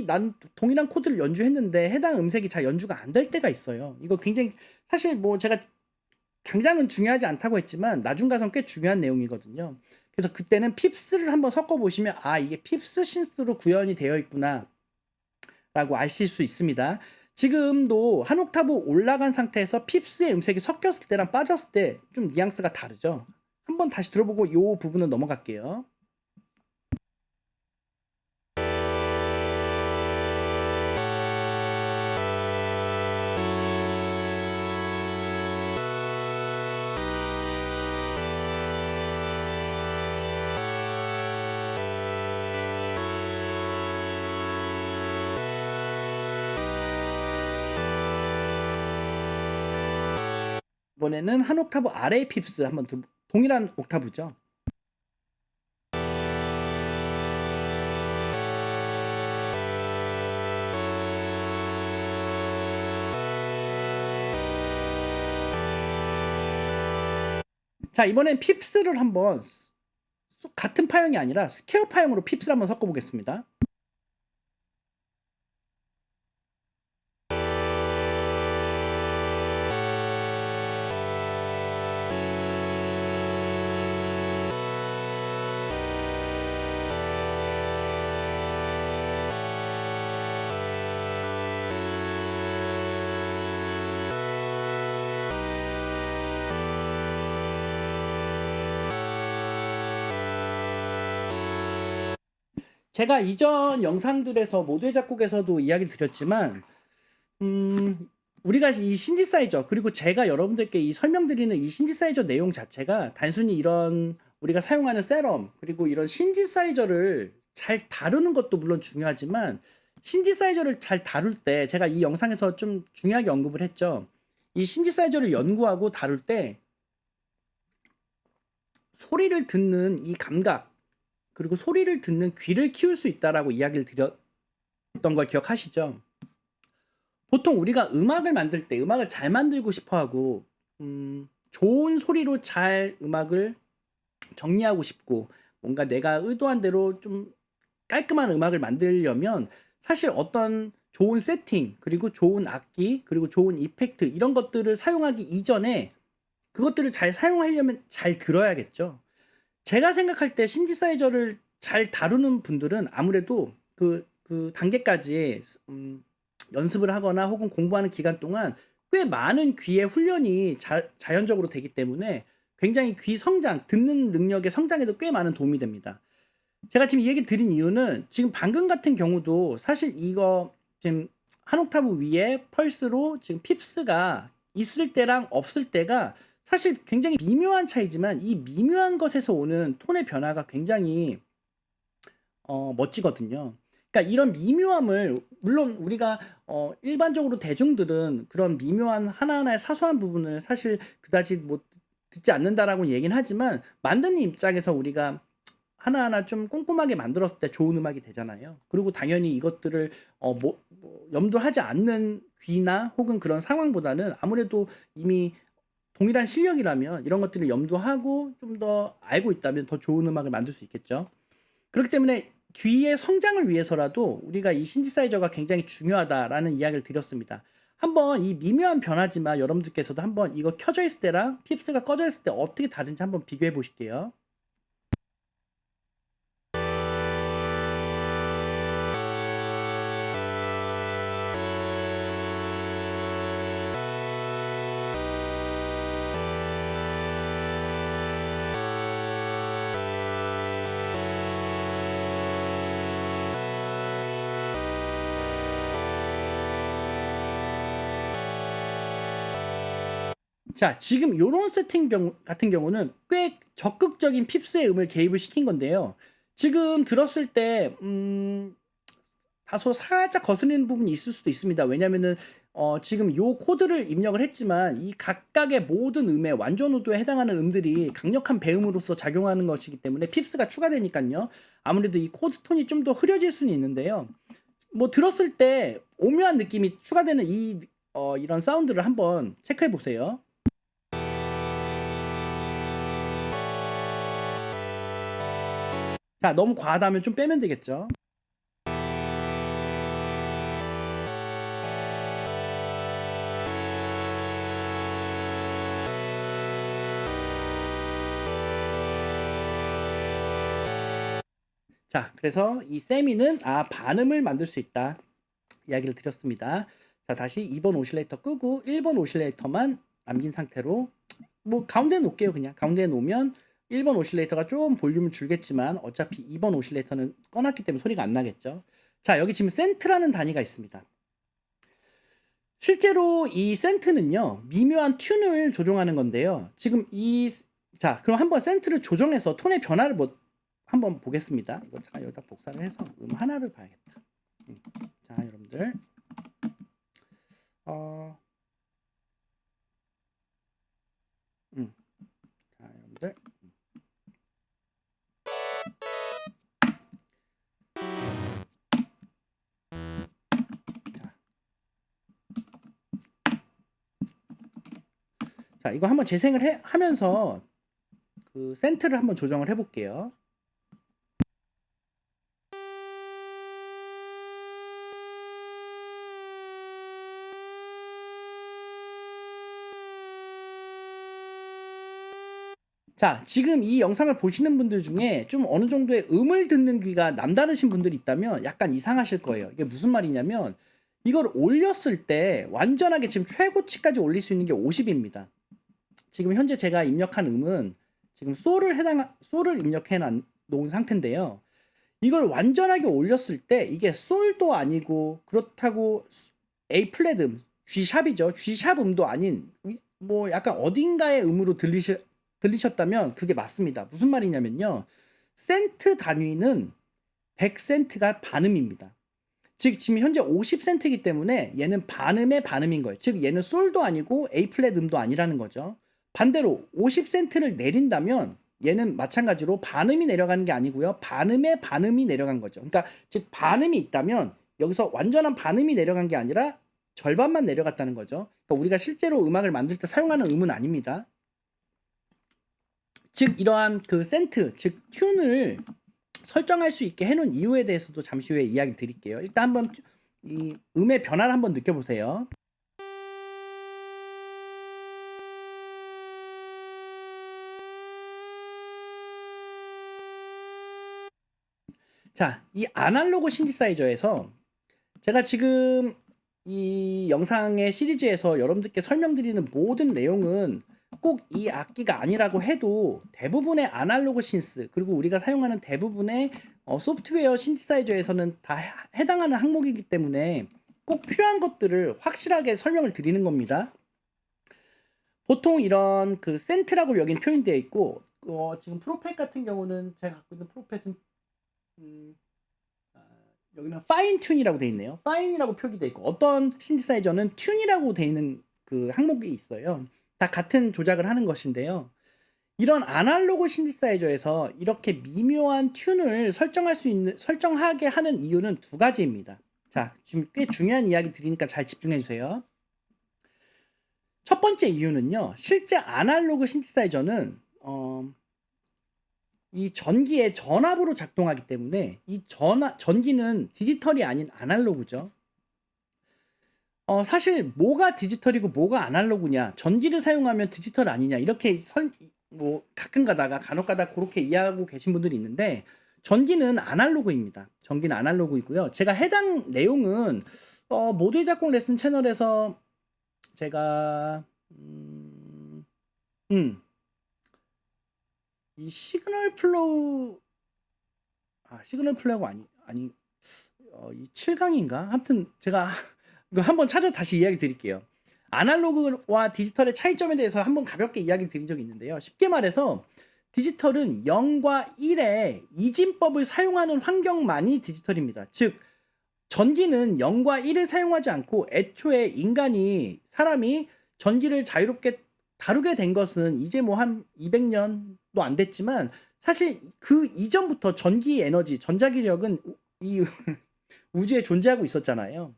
S1: 난 동일한 코드를 연주했는데 해당 음색이 잘 연주가 안 될 때가 있어요. 이거 굉장히 사실 뭐 제가 당장은 중요하지 않다고 했지만 나중 가선 꽤 중요한 내용이거든요. 그래서 그때는 핍스를 한번 섞어 보시면 이게 핍스 신스로 구현이 되어 있구나 라고 아실 수 있습니다. 지금도 한 옥타브 올라간 상태에서 핍스의 음색이 섞였을 때랑 빠졌을 때 좀 뉘앙스가 다르죠. 한번 다시 들어보고 이 부분은 넘어갈게요. 이번에는 한 옥타브 아래의 핍스 한번 동일한 옥타브죠. 자, 이번엔 핍스를 한번 같은 파형이 아니라 스퀘어 파형으로 핍스를 한번 섞어 보겠습니다. 제가 이전 영상들에서 모두의 작곡에서도 이야기 드렸지만 우리가 이 신디사이저 그리고 제가 여러분들께 이 설명드리는 이 신디사이저 내용 자체가 단순히 이런 우리가 사용하는 셋럼 그리고 이런 신디사이저를 잘 다루는 것도 물론 중요하지만 신디사이저를 잘 다룰 때 제가 이 영상에서 좀 중요하게 언급을 했죠. 이 신디사이저를 연구하고 다룰 때 소리를 듣는 이 감각 그리고 소리를 듣는 귀를 키울 수 있다라고 이야기를 드렸던 걸 기억하시죠? 보통 우리가 음악을 만들 때 음악을 잘 만들고 싶어 하고 좋은 소리로 잘 음악을 정리하고 싶고 뭔가 내가 의도한 대로 좀 깔끔한 음악을 만들려면 사실 어떤 좋은 세팅 그리고 좋은 악기 그리고 좋은 이펙트 이런 것들을 사용하기 이전에 그것들을 잘 사용하려면 잘 들어야겠죠. 제가 생각할 때 신디사이저를 잘 다루는 분들은 아무래도 그 단계까지 연습을 하거나 혹은 공부하는 기간 동안 꽤 많은 귀의 훈련이 자연적으로 되기 때문에 굉장히 귀 성장, 듣는 능력의 성장에도 꽤 많은 도움이 됩니다. 제가 지금 이 얘기 드린 이유는 지금 방금 같은 경우도 사실 이거 지금 한 옥타브 위에 펄스로 지금 핍스가 있을 때랑 없을 때가 사실 굉장히 미묘한 차이지만 이 미묘한 것에서 오는 톤의 변화가 굉장히 멋지거든요. 그러니까 이런 미묘함을 물론 우리가 일반적으로 대중들은 그런 미묘한 하나하나의 사소한 부분을 사실 그다지 뭐 듣지 않는다라고 얘기는 하지만 만드는 입장에서 우리가 하나하나 좀 꼼꼼하게 만들었을 때 좋은 음악이 되잖아요. 그리고 당연히 이것들을 염두하지 않는 귀나 혹은 그런 상황보다는 아무래도 이미 동일한 실력이라면 이런 것들을 염두하고 좀 더 알고 있다면 더 좋은 음악을 만들 수 있겠죠. 그렇기 때문에 귀의 성장을 위해서라도 우리가 이 신디사이저가 굉장히 중요하다라는 이야기를 드렸습니다. 한번 이 미묘한 변화지만 여러분들께서도 한번 이거 켜져 있을 때랑 핍스가 꺼져 있을 때 어떻게 다른지 한번 비교해 보실게요. 자, 지금 요런 세팅 같은 경우는 꽤 적극적인 핍스의 음을 개입을 시킨 건데요. 지금 들었을 때 다소 살짝 거슬리는 부분이 있을 수도 있습니다. 왜냐면은 지금 요 코드를 입력을 했지만 이 각각의 모든 음의 완전 오도에 해당하는 음들이 강력한 배음으로서 작용하는 것이기 때문에 핍스가 추가되니까요. 아무래도 이 코드 톤이 좀 더 흐려질 수는 있는데요. 뭐 들었을 때 오묘한 느낌이 추가되는 이런 사운드를 한번 체크해 보세요. 자, 너무 과하다면 좀 빼면 되겠죠. 자, 그래서 이 세미는 반음을 만들 수 있다 이야기를 드렸습니다. 자, 다시 2번 오실레이터 끄고 1번 오실레이터만 남긴 상태로 뭐 가운데 놓을게요. 그냥 가운데 놓으면 1번 오실레이터가 좀 볼륨을 줄겠지만 어차피 2번 오실레이터는 꺼놨기 때문에 소리가 안 나겠죠. 자, 여기 지금 센트라는 단위가 있습니다. 실제로 이 센트는요, 미묘한 튠을 조종하는 건데요. 지금 자, 그럼 한번 센트를 조정해서 톤의 변화를 한번 보겠습니다. 이거 잠깐 여기다 복사를 해서 하나를 봐야겠다. 자, 여러분들. 자, 여러분들. 자, 이거 한번 재생을 하면서 그 센트를 한번 조정을 해볼게요. 자, 지금 이 영상을 보시는 분들 중에 좀 어느 정도의 음을 듣는 귀가 남다르신 분들이 있다면 약간 이상하실 거예요. 이게 무슨 말이냐면 이걸 올렸을 때 완전하게 지금 최고치까지 올릴 수 있는 게 50입니다. 지금 현재 제가 입력한 음은 지금 솔을 입력해 놓은 상태인데요. 이걸 완전하게 올렸을 때 이게 솔도 아니고 그렇다고 A 플랫 음, G 샵이죠. G 샵 음도 아닌 뭐 약간 어딘가의 음으로 들리셨다면 그게 맞습니다. 무슨 말이냐면요. 센트 단위는 100센트가 반음입니다. 즉 지금 현재 50센트이기 때문에 얘는 반음의 반음인 거예요. 즉 얘는 솔도 아니고 A 플랫 음도 아니라는 거죠. 반대로 50센트를 내린다면 얘는 마찬가지로 반음이 내려가는 게 아니고요. 반음의 반음이 내려간 거죠. 그러니까 즉 반음이 있다면 여기서 완전한 반음이 내려간 게 아니라 절반만 내려갔다는 거죠. 그러니까 우리가 실제로 음악을 만들 때 사용하는 음은 아닙니다. 즉 이러한 그 센트, 즉 튠을 설정할 수 있게 해놓은 이유에 대해서도 잠시 후에 이야기 드릴게요. 일단 한번 이 음의 변화를 한번 느껴보세요. 자, 이 아날로그 신디사이저에서 제가 지금 이 영상의 시리즈에서 여러분들께 설명드리는 모든 내용은 꼭 이 악기가 아니라고 해도 대부분의 아날로그 신스 그리고 우리가 사용하는 대부분의 소프트웨어 신디사이저에서는 다 해당하는 항목이기 때문에 꼭 필요한 것들을 확실하게 설명을 드리는 겁니다. 보통 이런 그 센트라고 여긴 표현되어 있고 지금 프로펫 같은 경우는 제가 갖고 있는 프로펫은 여기는 파인 튠이라고 돼 있네요. 파인이라고 표기돼 있고 어떤 신디사이저는 튠이라고 돼 있는 그 항목이 있어요. 다 같은 조작을 하는 것인데요. 이런 아날로그 신디사이저에서 이렇게 미묘한 튠을 설정하게 하는 이유는 두 가지입니다. 자, 지금 꽤 중요한 이야기 드리니까 잘 집중해 주세요. 첫 번째 이유는요. 실제 아날로그 신디사이저는 이 전기의 전압으로 작동하기 때문에 이 전기는 디지털이 아닌 아날로그죠. 사실 뭐가 디지털이고 뭐가 아날로그냐, 전기를 사용하면 디지털 아니냐 이렇게 뭐 가끔 가다가 간혹 가다 그렇게 이해하고 계신 분들이 있는데 전기는 아날로그입니다. 전기는 아날로그이고요. 제가 해당 내용은 모두의 작곡 레슨 채널에서 제가 이 시그널 플로우가 아니 이 7강인가? 아무튼 제가 이거 한번 찾아 다시 이야기 드릴게요. 아날로그와 디지털의 차이점에 대해서 한번 가볍게 이야기 드린 적이 있는데요. 쉽게 말해서 디지털은 0과 1의 이진법을 사용하는 환경만이 디지털입니다. 즉 전기는 0과 1을 사용하지 않고 애초에 사람이 전기를 자유롭게 다루게 된 것은 이제 뭐 한 200년도 안 됐지만 사실 그 이전부터 전기 에너지, 전자기력은 이 우주에 존재하고 있었잖아요.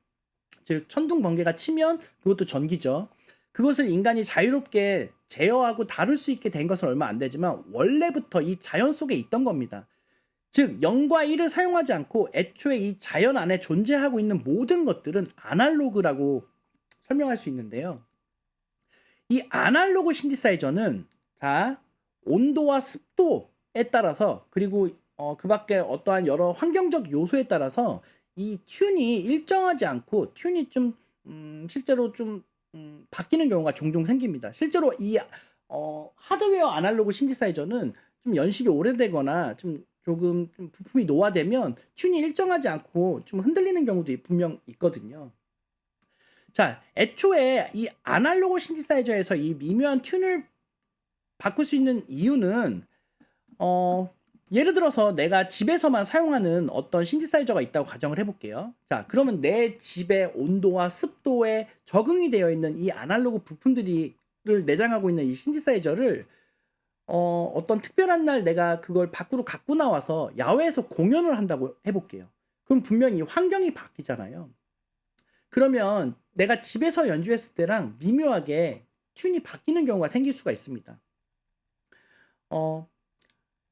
S1: 즉 천둥 번개가 치면 그것도 전기죠. 그것을 인간이 자유롭게 제어하고 다룰 수 있게 된 것은 얼마 안 되지만 원래부터 이 자연 속에 있던 겁니다. 즉 0과 1을 사용하지 않고 애초에 이 자연 안에 존재하고 있는 모든 것들은 아날로그라고 설명할 수 있는데요. 이 아날로그 신디사이저는 온도와 습도에 따라서 그리고 그 밖에 어떠한 여러 환경적 요소에 따라서 이 튠이 일정하지 않고 튠이 좀 실제로 좀 바뀌는 경우가 종종 생깁니다. 실제로 이 하드웨어 아날로그 신디사이저는 좀 연식이 오래되거나 조금 부품이 노화되면 튠이 일정하지 않고 좀 흔들리는 경우도 분명 있거든요. 자, 애초에 이 아날로그 신디사이저에서 이 미묘한 튠을 바꿀 수 있는 이유는 예를 들어서 내가 집에서만 사용하는 어떤 신디사이저가 있다고 가정을 해볼게요. 자, 그러면 내 집의 온도와 습도에 적응이 되어 있는 이 아날로그 부품들을 내장하고 있는 이 신디사이저를 어떤 특별한 날 내가 그걸 밖으로 갖고 나와서 야외에서 공연을 한다고 해볼게요. 그럼 분명히 환경이 바뀌잖아요. 그러면 내가 집에서 연주했을 때랑 미묘하게 튠이 바뀌는 경우가 생길 수가 있습니다.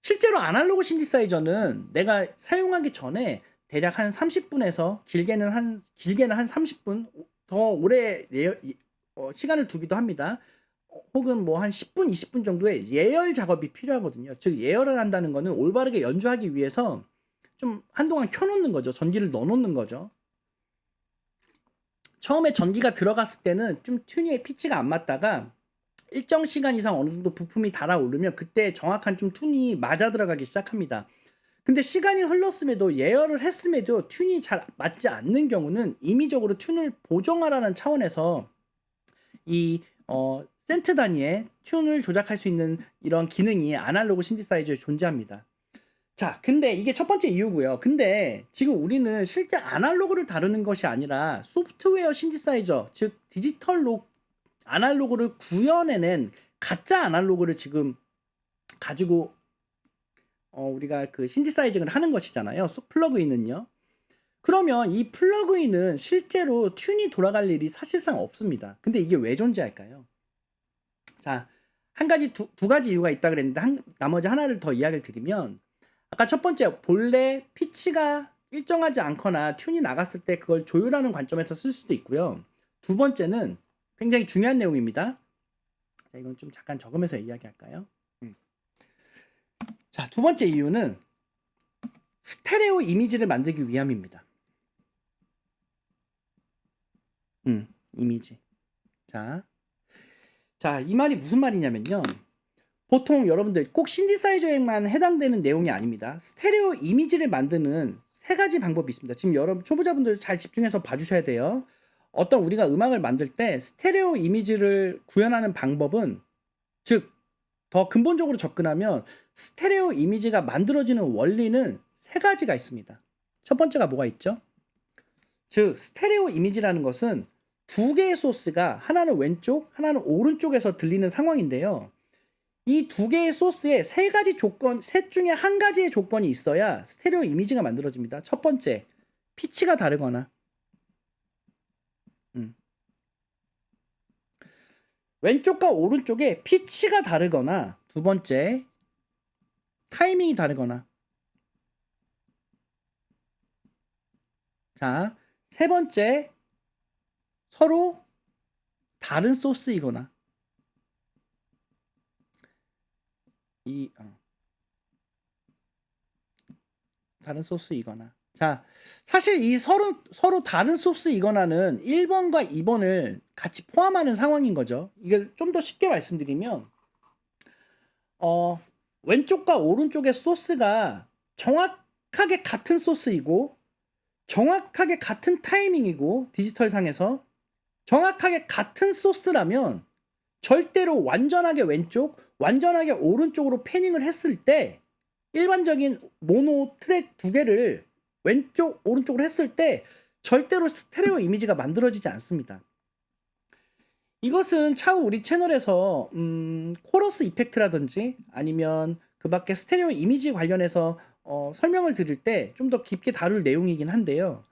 S1: 실제로 아날로그 신디사이저는 내가 사용하기 전에 대략 한 30분에서 길게는 한 30분 더 오래 시간을 두기도 합니다. 혹은 뭐 한 10분, 20분 정도의 예열 작업이 필요하거든요. 즉 예열을 한다는 거는 올바르게 연주하기 위해서 좀 한동안 켜놓는 거죠. 전기를 넣어놓는 거죠. 처음에 전기가 들어갔을 때는 좀 튠의 피치가 안 맞다가 일정 시간 이상 어느 정도 부품이 달아오르면 그때 정확한 좀 튠이 맞아 들어가기 시작합니다. 근데 시간이 흘렀음에도 예열을 했음에도 튠이 잘 맞지 않는 경우는 임의적으로 튠을 보정하라는 차원에서 이 센트 단위의 튠을 조작할 수 있는 이런 기능이 아날로그 신디사이저에 존재합니다. 자, 근데 이게 첫 번째 이유고요. 근데 지금 우리는 실제 아날로그를 다루는 것이 아니라 소프트웨어 신디사이저, 즉 디지털로 아날로그를 구현해낸 가짜 아날로그를 지금 가지고 우리가 그 신디사이징을 하는 것이잖아요. 플러그인은요. 그러면 이 플러그인은 실제로 튠이 돌아갈 일이 사실상 없습니다. 근데 이게 왜 존재할까요? 자, 두 가지 이유가 있다 그랬는데 나머지 하나를 더 이야기를 드리면 아까 첫 번째 본래 피치가 일정하지 않거나 튠이 나갔을 때 그걸 조율하는 관점에서 쓸 수도 있고요. 두 번째는 굉장히 중요한 내용입니다. 자, 이건 좀 잠깐 적으면서 이야기할까요? 자, 두 번째 이유는 스테레오 이미지를 만들기 위함입니다. 이미지. 자, 이 말이 무슨 말이냐면요. 보통 여러분들 꼭 신디사이저에만 해당되는 내용이 아닙니다. 스테레오 이미지를 만드는 세 가지 방법이 있습니다. 지금 여러분 초보자분들 잘 집중해서 봐주셔야 돼요. 어떤 우리가 음악을 만들 때 스테레오 이미지를 구현하는 방법은 즉 더 근본적으로 접근하면 스테레오 이미지가 만들어지는 원리는 세 가지가 있습니다. 첫 번째가 뭐가 있죠? 즉 스테레오 이미지라는 것은 두 개의 소스가 하나는 왼쪽, 하나는 오른쪽에서 들리는 상황인데요. 이 두 개의 소스에 세 가지 조건, 셋 중에 한 가지의 조건이 있어야 스테레오 이미지가 만들어집니다. 첫 번째, 피치가 다르거나, 왼쪽과 오른쪽에 피치가 다르거나, 두 번째, 타이밍이 다르거나, 자, 세 번째, 서로 다른 소스이거나, 다른 소스이거나. 자, 사실 이 서로 다른 소스이거나는 1번과 2번을 같이 포함하는 상황인 거죠. 이걸 좀 더 쉽게 말씀드리면, 왼쪽과 오른쪽의 소스가 정확하게 같은 소스이고, 정확하게 같은 타이밍이고, 디지털 상에서 정확하게 같은 소스라면 절대로 완전하게 왼쪽, 완전하게 오른쪽으로 패닝을 했을 때 일반적인 모노 트랙 두 개를 왼쪽, 오른쪽으로 했을 때 절대로 스테레오 이미지가 만들어지지 않습니다. 이것은 차후 우리 채널에서 코러스 이펙트라든지 아니면 그 밖에 스테레오 이미지 관련해서 설명을 드릴 때 좀 더 깊게 다룰 내용이긴 한데요.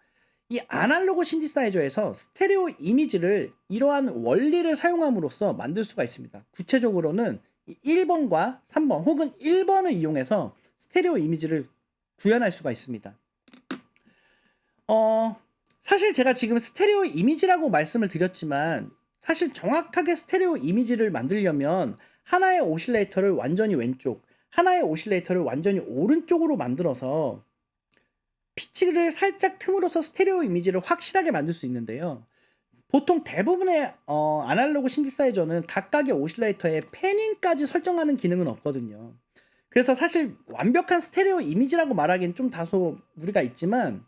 S1: 이 아날로그 신디사이저에서 스테레오 이미지를 이러한 원리를 사용함으로써 만들 수가 있습니다. 구체적으로는 1번과 3번 혹은 1번을 이용해서 스테레오 이미지를 구현할 수가 있습니다. 사실 제가 지금 스테레오 이미지라고 말씀을 드렸지만 사실 정확하게 스테레오 이미지를 만들려면 하나의 오실레이터를 완전히 왼쪽, 하나의 오실레이터를 완전히 오른쪽으로 만들어서 피치를 살짝 틈으로써 스테레오 이미지를 확실하게 만들 수 있는데요. 보통 대부분의 아날로그 신디사이저는 각각의 오실레이터에 패닝까지 설정하는 기능은 없거든요. 그래서 사실 완벽한 스테레오 이미지라고 말하기엔 좀 다소 무리가 있지만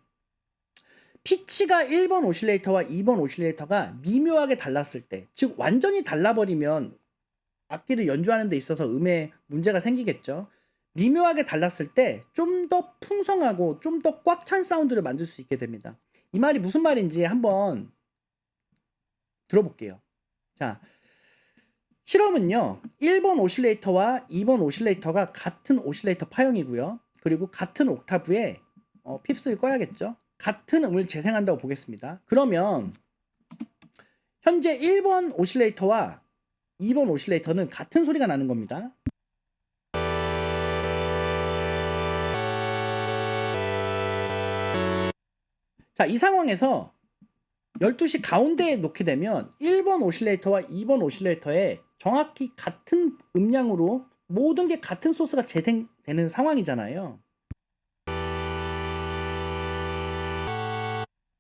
S1: 피치가 1번 오실레이터와 2번 오실레이터가 미묘하게 달랐을 때, 즉 완전히 달라버리면 악기를 연주하는 데 있어서 음에 문제가 생기겠죠. 미묘하게 달랐을 때 좀 더 풍성하고 좀 더 꽉 찬 사운드를 만들 수 있게 됩니다. 이 말이 무슨 말인지 한번 들어볼게요. 자, 실험은요. 1번 오실레이터와 2번 오실레이터가 같은 오실레이터 파형이고요. 그리고 같은 옥타브에 핍스를 꺼야겠죠. 같은 음을 재생한다고 보겠습니다. 그러면 현재 1번 오실레이터와 2번 오실레이터는 같은 소리가 나는 겁니다. 자, 이 상황에서 12시 가운데에 놓게 되면 1번 오실레이터와 2번 오실레이터에 정확히 같은 음량으로 모든 게 같은 소스가 재생되는 상황이잖아요.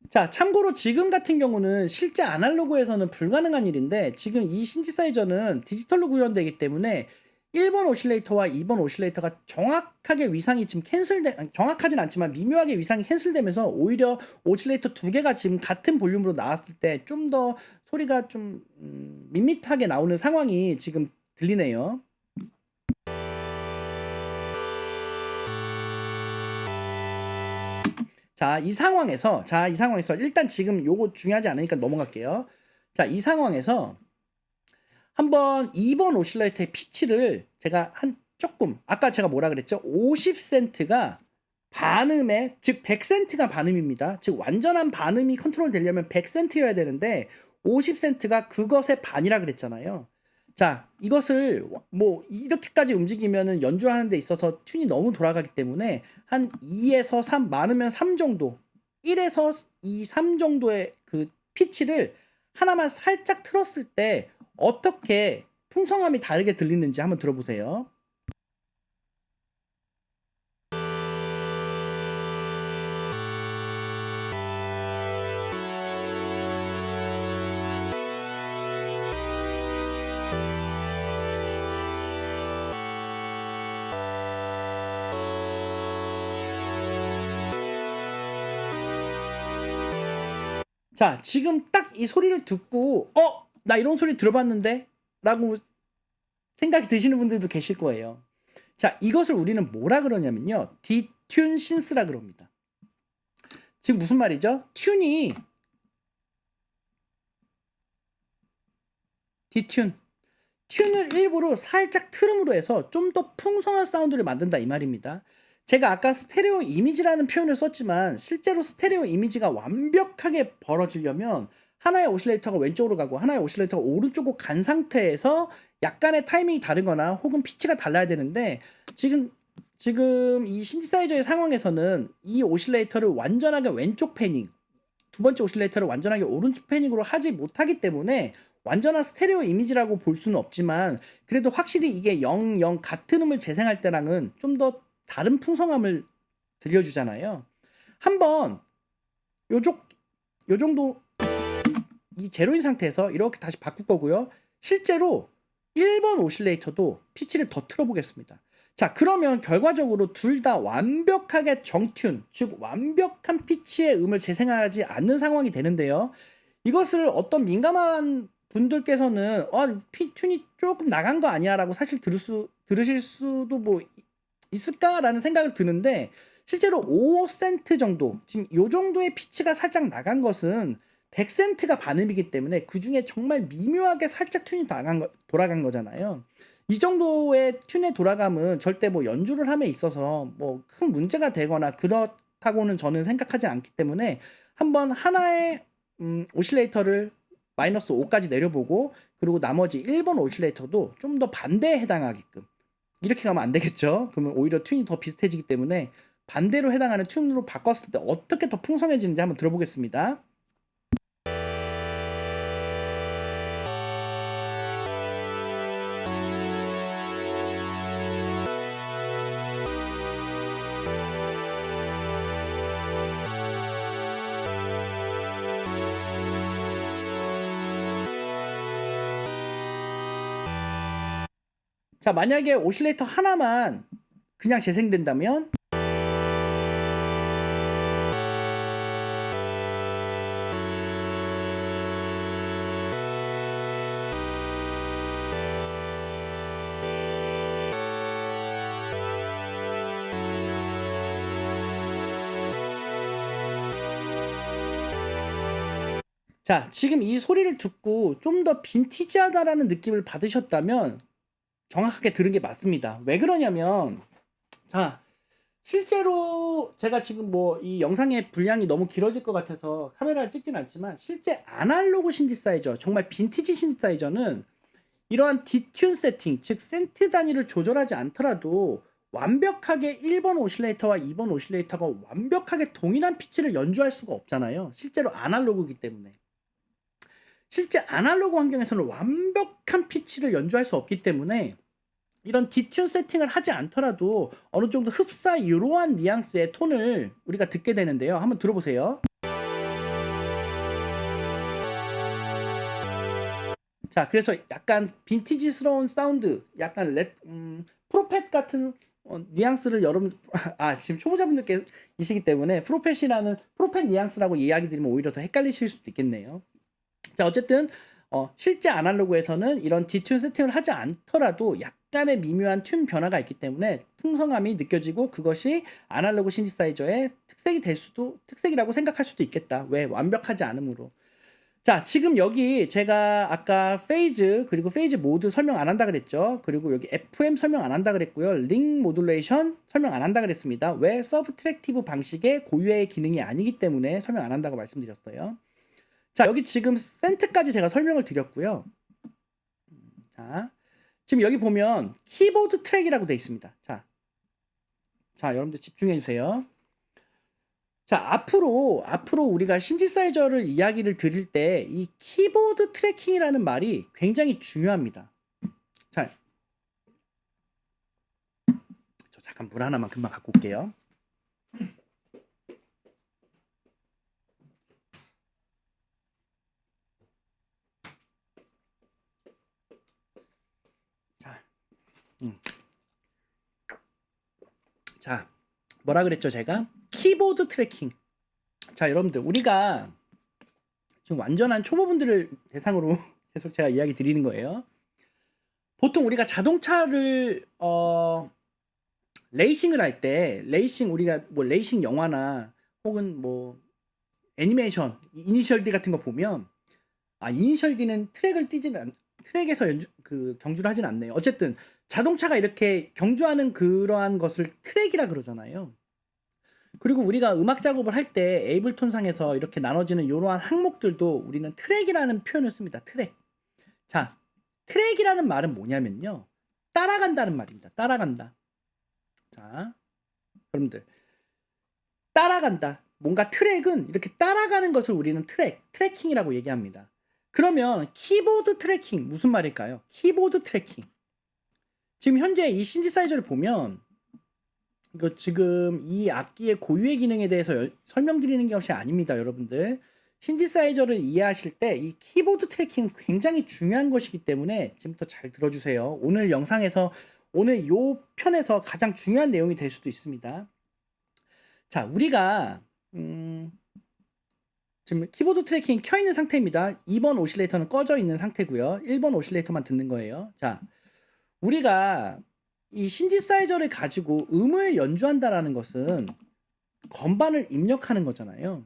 S1: 자, 참고로 지금 같은 경우는 실제 아날로그에서는 불가능한 일인데 지금 이 신디사이저는 디지털로 구현되기 때문에 1번 오실레이터와 2번 오실레이터가 정확하게 위상이 지금 정확하진 않지만 미묘하게 위상이 캔슬되면서 오히려 오실레이터 두 개가 지금 같은 볼륨으로 나왔을 때 좀 더 소리가 좀 밋밋하게 나오는 상황이 지금 들리네요. 자, 이 상황에서 일단 지금 요거 중요하지 않으니까 넘어갈게요. 자, 이 상황에서 한번 2번 오실레이터의 피치를 제가 조금 아까 제가 뭐라 그랬죠? 50센트가 반음에, 즉 100센트가 반음입니다. 즉 완전한 반음이 컨트롤 되려면 100센트여야 되는데 50센트가 그것의 반이라 그랬잖아요. 자, 이것을 뭐 이렇게까지 움직이면은 연주하는 데 있어서 튠이 너무 돌아가기 때문에 한 2에서 3, 많으면 3 정도, 1에서 2, 3 정도의 그 피치를 하나만 살짝 틀었을 때 어떻게 풍성함이 다르게 들리는지 한번 들어보세요. 자, 지금 딱 이 소리를 듣고 나 이런 소리 들어봤는데? 라고 생각이 드시는 분들도 계실 거예요. 자, 이것을 우리는 뭐라 그러냐면요. 디튠 신스라 그럽니다. 지금 무슨 말이죠? 튠을 일부러 살짝 트름으로 해서 좀 더 풍성한 사운드를 만든다 이 말입니다. 제가 아까 스테레오 이미지라는 표현을 썼지만 실제로 스테레오 이미지가 완벽하게 벌어지려면 하나의 오실레이터가 왼쪽으로 가고 하나의 오실레이터가 오른쪽으로 간 상태에서 약간의 타이밍이 다르거나 혹은 피치가 달라야 되는데 지금 이 신디사이저의 상황에서는 이 오실레이터를 완전하게 왼쪽 패닝, 두 번째 오실레이터를 완전하게 오른쪽 패닝으로 하지 못하기 때문에 완전한 스테레오 이미지라고 볼 수는 없지만 그래도 확실히 이게 0, 0 같은 음을 재생할 때랑은 좀 더 다른 풍성함을 들려주잖아요. 한번 요 정도 이 제로인 상태에서 이렇게 다시 바꿀 거고요. 실제로 1번 오실레이터도 피치를 더 틀어보겠습니다. 자, 그러면 결과적으로 둘 다 완벽하게 정튠, 즉 완벽한 피치의 음을 재생하지 않는 상황이 되는데요. 이것을 어떤 민감한 분들께서는 튠이 조금 나간 거 아니야 라고 사실 들으실 수도 뭐 있을까라는 생각을 드는데 실제로 5센트 정도, 지금 요 정도의 피치가 살짝 나간 것은 100센트가 반음이기 때문에 그 중에 정말 미묘하게 살짝 튠이 돌아간 거잖아요. 이 정도의 튠의 돌아감은 절대 뭐 연주를 함에 있어서 뭐 큰 문제가 되거나 그렇다고는 저는 생각하지 않기 때문에 한번 하나의 오실레이터를 마이너스 5까지 내려보고 그리고 나머지 1번 오실레이터도 좀 더 반대에 해당하게끔 이렇게 가면 안 되겠죠. 그러면 오히려 튠이 더 비슷해지기 때문에 반대로 해당하는 튠으로 바꿨을 때 어떻게 더 풍성해지는지 한번 들어보겠습니다. 자, 만약에 오실레이터 하나만 그냥 재생된다면 자, 지금 이 소리를 듣고 좀 더 빈티지하다라는 느낌을 받으셨다면 정확하게 들은 게 맞습니다. 왜 그러냐면 자, 실제로 제가 지금 뭐 이 영상의 분량이 너무 길어질 것 같아서 카메라를 찍진 않지만 실제 아날로그 신디사이저, 정말 빈티지 신디사이저는 이러한 디튠 세팅, 즉 센트 단위를 조절하지 않더라도 완벽하게 1번 오실레이터와 2번 오실레이터가 완벽하게 동일한 피치를 연주할 수가 없잖아요. 실제로 아날로그이기 때문에. 실제 아날로그 환경에서는 완벽한 피치를 연주할 수 없기 때문에 이런 디튠 세팅을 하지 않더라도 어느 정도 흡사 이러한 뉘앙스의 톤을 우리가 듣게 되는데요. 한번 들어보세요. 자, 그래서 약간 빈티지스러운 사운드, 약간 프로펫 같은 뉘앙스를 여러분 지금 초보자분들께이시기 때문에 프로펫 뉘앙스라고 이야기 드리면 오히려 더 헷갈리실 수도 있겠네요. 자, 어쨌든 실제 아날로그에서는 이런 디튠 세팅을 하지 않더라도 약간의 미묘한 튠 변화가 있기 때문에 풍성함이 느껴지고 그것이 아날로그 신디사이저의 특색이라고 생각할 수도 있겠다. 왜? 완벽하지 않으므로. 자, 지금 여기 제가 아까 페이즈 그리고 페이즈 모드 설명 안 한다 그랬죠. 그리고 여기 FM 설명 안 한다 그랬고요. 링 모듈레이션 설명 안 한다 그랬습니다. 왜? 서브트랙티브 방식의 고유의 기능이 아니기 때문에 설명 안 한다고 말씀드렸어요. 자, 여기 지금 센트까지 제가 설명을 드렸고요. 자, 지금 여기 보면 키보드 트랙이라고 되어 있습니다. 자, 여러분들 집중해 주세요. 자, 앞으로 우리가 신디사이저를 이야기를 드릴 때 이 키보드 트래킹이라는 말이 굉장히 중요합니다. 자, 저 잠깐 물 하나만 금방 갖고 올게요. 자, 뭐라 그랬죠, 제가? 키보드 트래킹. 자, 여러분들, 우리가 지금 완전한 초보분들을 대상으로 계속 제가 이야기 드리는 거예요. 보통 우리가 자동차를 레이싱을 할 때 우리가 뭐 레이싱 영화나 혹은 뭐 애니메이션 이니셜 D 같은 거 보면 이니셜 D는 트랙에서 경주를 하진 않네요. 어쨌든 자동차가 이렇게 경주하는 그러한 것을 트랙이라 그러잖아요. 그리고 우리가 음악 작업을 할 때 에이블톤상에서 이렇게 나눠지는 이러한 항목들도 우리는 트랙이라는 표현을 씁니다. 트랙. 자, 트랙이라는 말은 뭐냐면요. 따라간다는 말입니다. 따라간다. 자, 여러분들. 따라간다. 뭔가 트랙은 이렇게 따라가는 것을 우리는 트래킹이라고 얘기합니다. 그러면 키보드 트래킹 무슨 말일까요? 키보드 트래킹. 지금 현재 이 신디사이저를 보면 이거 지금 이 악기의 고유의 기능에 대해서 설명드리는 것이 아닙니다, 여러분들. 신디사이저를 이해하실 때 이 키보드 트래킹은 굉장히 중요한 것이기 때문에 지금부터 잘 들어주세요. 오늘 영상에서 오늘 요 편에서 가장 중요한 내용이 될 수도 있습니다. 자, 우리가 지금 키보드 트래킹 켜 있는 상태입니다. 2번 오실레이터는 꺼져 있는 상태고요. 1번 오실레이터만 듣는 거예요. 자, 우리가 이 신디사이저를 가지고 음을 연주한다라는 것은 건반을 입력하는 거잖아요.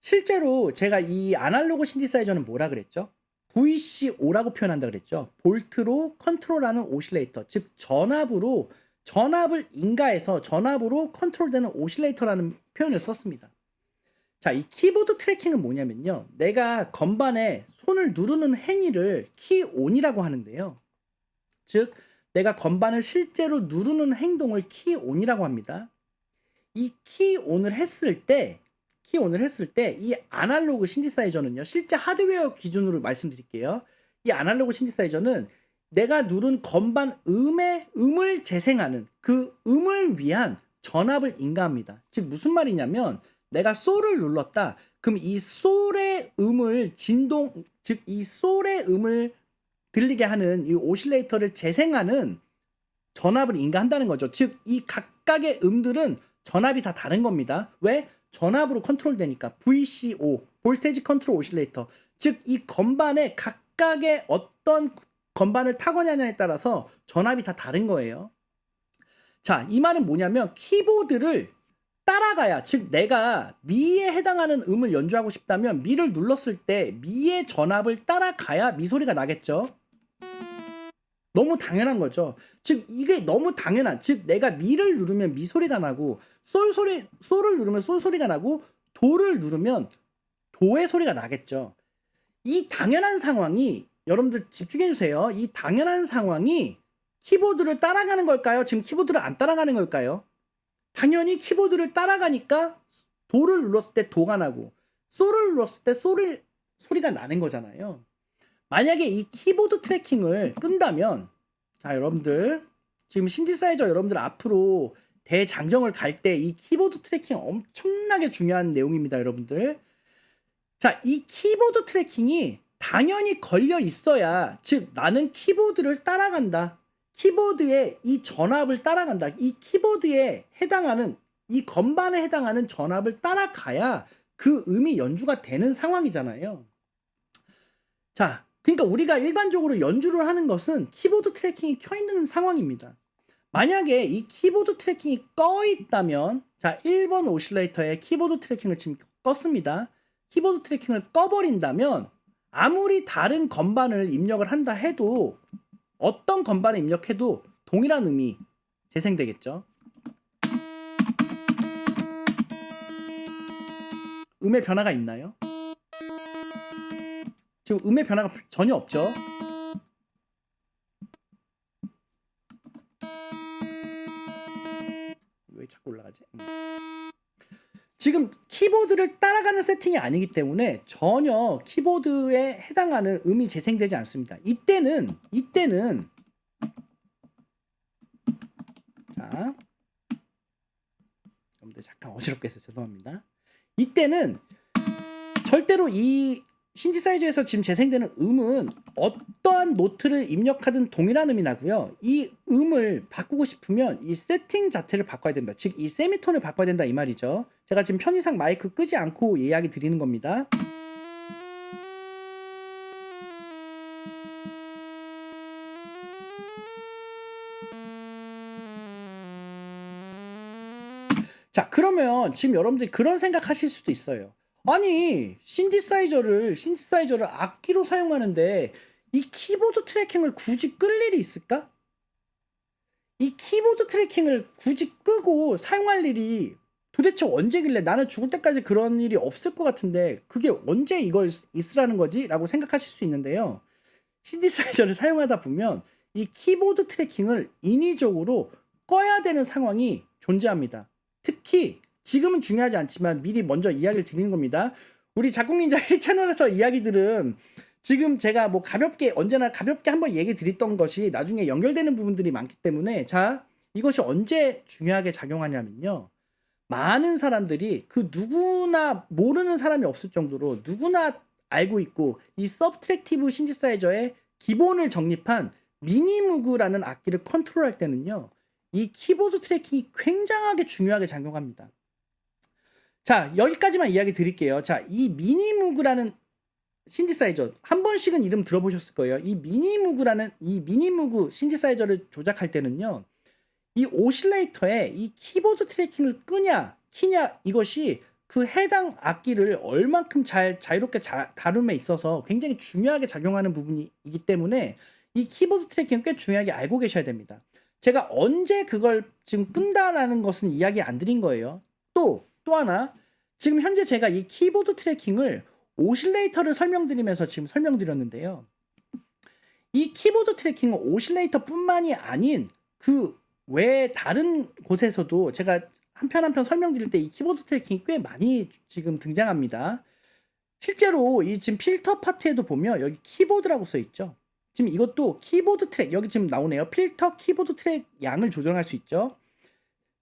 S1: 실제로 제가 이 아날로그 신디사이저는 뭐라 그랬죠? VCO라고 표현한다 그랬죠. 볼트로 컨트롤하는 오실레이터, 즉 전압을 인가해서 전압으로 컨트롤되는 오실레이터라는 표현을 썼습니다. 자, 이 키보드 트래킹은 뭐냐면요. 내가 건반에 손을 누르는 행위를 키온이라고 하는데요. 즉, 내가 건반을 실제로 누르는 행동을 키온이라고 합니다. 이 키온을 했을 때 이 아날로그 신디사이저는요. 실제 하드웨어 기준으로 말씀드릴게요. 이 아날로그 신디사이저는 내가 누른 건반 음을 재생하는 그 음을 위한 전압을 인가합니다. 즉 무슨 말이냐면 내가 솔을 눌렀다. 그럼 이 솔의 음을 이 솔의 음을 들리게 하는 이 오실레이터를 재생하는 전압을 인가한다는 거죠. 즉 이 각각의 음들은 전압이 다 다른 겁니다. 왜? 전압으로 컨트롤되니까. VCO, 볼테지 컨트롤 오실레이터. 즉 이 건반에 각각의 어떤 건반을 타거냐에 따라서 전압이 다 다른 거예요. 자, 이 말은 뭐냐면 키보드를 따라가야, 즉 내가 미에 해당하는 음을 연주하고 싶다면 미를 눌렀을 때 미의 전압을 따라가야 미 소리가 나겠죠. 너무 당연한 거죠. 즉 이게 너무 당연한, 즉 내가 미를 누르면 미 소리가 나고 솔을 누르면 솔 소리가 나고 도를 누르면 도의 소리가 나겠죠. 이 당연한 상황이, 여러분들 집중해 주세요. 이 당연한 상황이 키보드를 따라가는 걸까요? 지금 키보드를 안 따라가는 걸까요? 당연히 키보드를 따라가니까 도를 눌렀을 때 도가 나고 솔을 눌렀을 때 소리가 나는 거잖아요. 만약에 이 키보드 트래킹을 끈다면, 자, 여러분들 지금 신디사이저 여러분들 앞으로 대장정을 갈 때 이 키보드 트래킹 엄청나게 중요한 내용입니다, 여러분들. 자, 이 키보드 트래킹이 당연히 걸려 있어야, 즉 나는 키보드를 따라간다. 키보드의 이 전압을 따라간다. 이 키보드에 해당하는, 이 건반에 해당하는 전압을 따라가야 그 음이 연주가 되는 상황이잖아요. 자, 그러니까 우리가 일반적으로 연주를 하는 것은 키보드 트래킹이 켜 있는 상황입니다. 만약에 이 키보드 트래킹이 꺼 있다면, 자, 1번 오실레이터에 키보드 트래킹을 지금 껐습니다. 키보드 트래킹을 꺼버린다면 아무리 다른 건반을 입력을 한다 해도, 어떤 건반을 입력해도 동일한 음이 재생되겠죠. 음의 변화가 있나요? 지금 음의 변화가 전혀 없죠. 왜 자꾸 올라가지? 지금 키보드를 따라가는 세팅이 아니기 때문에 전혀 키보드에 해당하는 음이 재생되지 않습니다. 이때는 자, 여러분들 잠깐 어지럽게 해서 죄송합니다. 이때는 절대로 이 신디사이저에서 지금 재생되는 음은 어떠한 노트를 입력하든 동일한 음이 나고요. 이 음을 바꾸고 싶으면 이 세팅 자체를 바꿔야 된다. 즉 이 세미톤을 바꿔야 된다 이 말이죠. 제가 지금 편의상 마이크 끄지 않고 이야기 드리는 겁니다. 자, 그러면 지금 여러분들이 그런 생각하실 수도 있어요. 아니, 신디사이저를 악기로 사용하는데 이 키보드 트래킹을 굳이 끌 일이 있을까? 이 키보드 트래킹을 굳이 끄고 사용할 일이 도대체 언제길래, 나는 죽을 때까지 그런 일이 없을 것 같은데 그게 언제 이걸 있으라는 거지? 라고 생각하실 수 있는데요. 신디사이저를 사용하다 보면 이 키보드 트래킹을 인위적으로 꺼야 되는 상황이 존재합니다. 특히 지금은 중요하지 않지만 미리 먼저 이야기를 드리는 겁니다. 우리 작곡닌자 1 채널에서 이야기들은 지금 제가 뭐 가볍게, 언제나 가볍게 한번 얘기 드렸던 것이 나중에 연결되는 부분들이 많기 때문에, 자, 이것이 언제 중요하게 작용하냐면요. 많은 사람들이, 그 누구나 모르는 사람이 없을 정도로 누구나 알고 있고, 이 서브트랙티브 신디사이저의 기본을 정립한 미니무그라는 악기를 컨트롤할 때는요, 이 키보드 트래킹이 굉장하게 중요하게 작용합니다. 자, 여기까지만 이야기 드릴게요. 자, 이 미니무그라는 신디사이저, 한 번씩은 이름 들어보셨을 거예요. 이 미니무그 신디사이저를 조작할 때는요, 이 오실레이터에 이 키보드 트래킹을 끄냐 키냐, 이것이 그 해당 악기를 얼만큼 잘 자유롭게 다룸에 있어서 굉장히 중요하게 작용하는 부분이기 때문에 이 키보드 트래킹은 꽤 중요하게 알고 계셔야 됩니다. 제가 언제 그걸 지금 끈다라는 것은 이야기 안 드린 거예요. 또 하나, 지금 현재 제가 이 키보드 트래킹을 오실레이터를 설명드리면서 지금 설명드렸는데요. 이 키보드 트래킹은 오실레이터뿐만이 아닌 그 외 다른 곳에서도 제가 한 편 한 편 설명드릴 때 이 키보드 트래킹이 꽤 많이 지금 등장합니다. 실제로 이 지금 필터 파트에도 보면 여기 키보드라고 써 있죠. 지금 이것도 키보드 트랙, 여기 지금 나오네요. 필터 키보드 트랙 양을 조정할 수 있죠.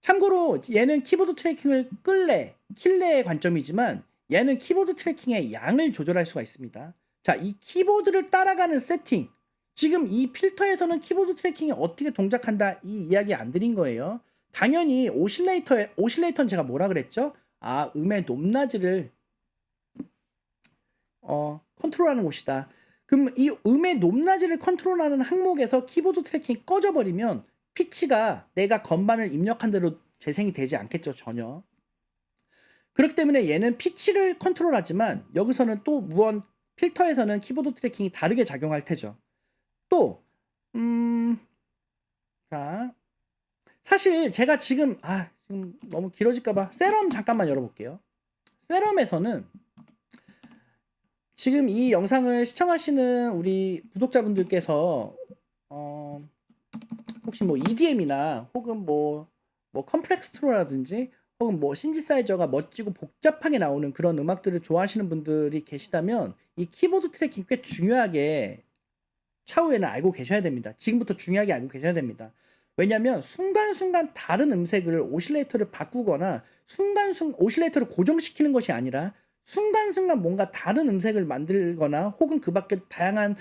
S1: 참고로 얘는 키보드 트래킹을 끌래 킬래의 관점이지만 얘는 키보드 트래킹의 양을 조절할 수가 있습니다. 자, 이 키보드를 따라가는 세팅, 지금 이 필터에서는 키보드 트래킹이 어떻게 동작한다, 이 이야기 안 드린 거예요. 당연히 오실레이터는 제가 뭐라 그랬죠? 아, 음의 높낮이를 컨트롤하는 곳이다. 그럼 이 음의 높낮이를 컨트롤하는 항목에서 키보드 트래킹이 꺼져버리면 피치가 내가 건반을 입력한 대로 재생이 되지 않겠죠, 전혀. 그렇기 때문에 얘는 피치를 컨트롤하지만 여기서는 또 무언 필터에서는 키보드 트래킹이 다르게 작용할 테죠. 또 자, 사실 제가 지금 너무 길어질까봐 세럼 잠깐만 열어볼게요. 세럼에서는 지금 이 영상을 시청하시는 우리 구독자분들께서 혹시 뭐 EDM이나 혹은 뭐 컴플렉스트로라든지 혹은 뭐 신디사이저가 멋지고 복잡하게 나오는 그런 음악들을 좋아하시는 분들이 계시다면 이 키보드 트래킹 꽤 중요하게 차후에는 알고 계셔야 됩니다. 지금부터 중요하게 알고 계셔야 됩니다. 왜냐하면 순간순간 다른 음색을 오실레이터를 바꾸거나 오실레이터를 고정시키는 것이 아니라 순간순간 뭔가 다른 음색을 만들거나 혹은 그 밖에 다양한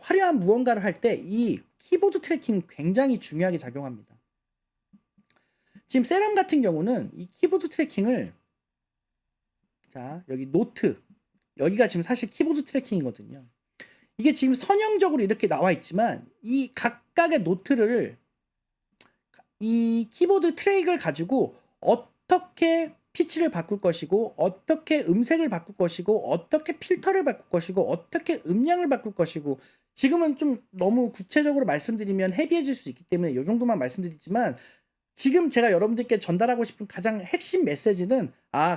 S1: 화려한 무언가를 할 때 이 키보드 트래킹 굉장히 중요하게 작용합니다. 지금 세럼 같은 경우는 이 키보드 트래킹을, 자, 여기 노트, 여기가 지금 사실 키보드 트래킹이거든요. 이게 지금 선형적으로 이렇게 나와 있지만 이 각각의 노트를 이 키보드 트랙을 가지고 어떻게 피치를 바꿀 것이고 어떻게 음색을 바꿀 것이고 어떻게 필터를 바꿀 것이고 어떻게 음량을 바꿀 것이고, 지금은 좀 너무 구체적으로 말씀드리면 헤비해질 수 있기 때문에 이 정도만 말씀드리지만, 지금 제가 여러분들께 전달하고 싶은 가장 핵심 메시지는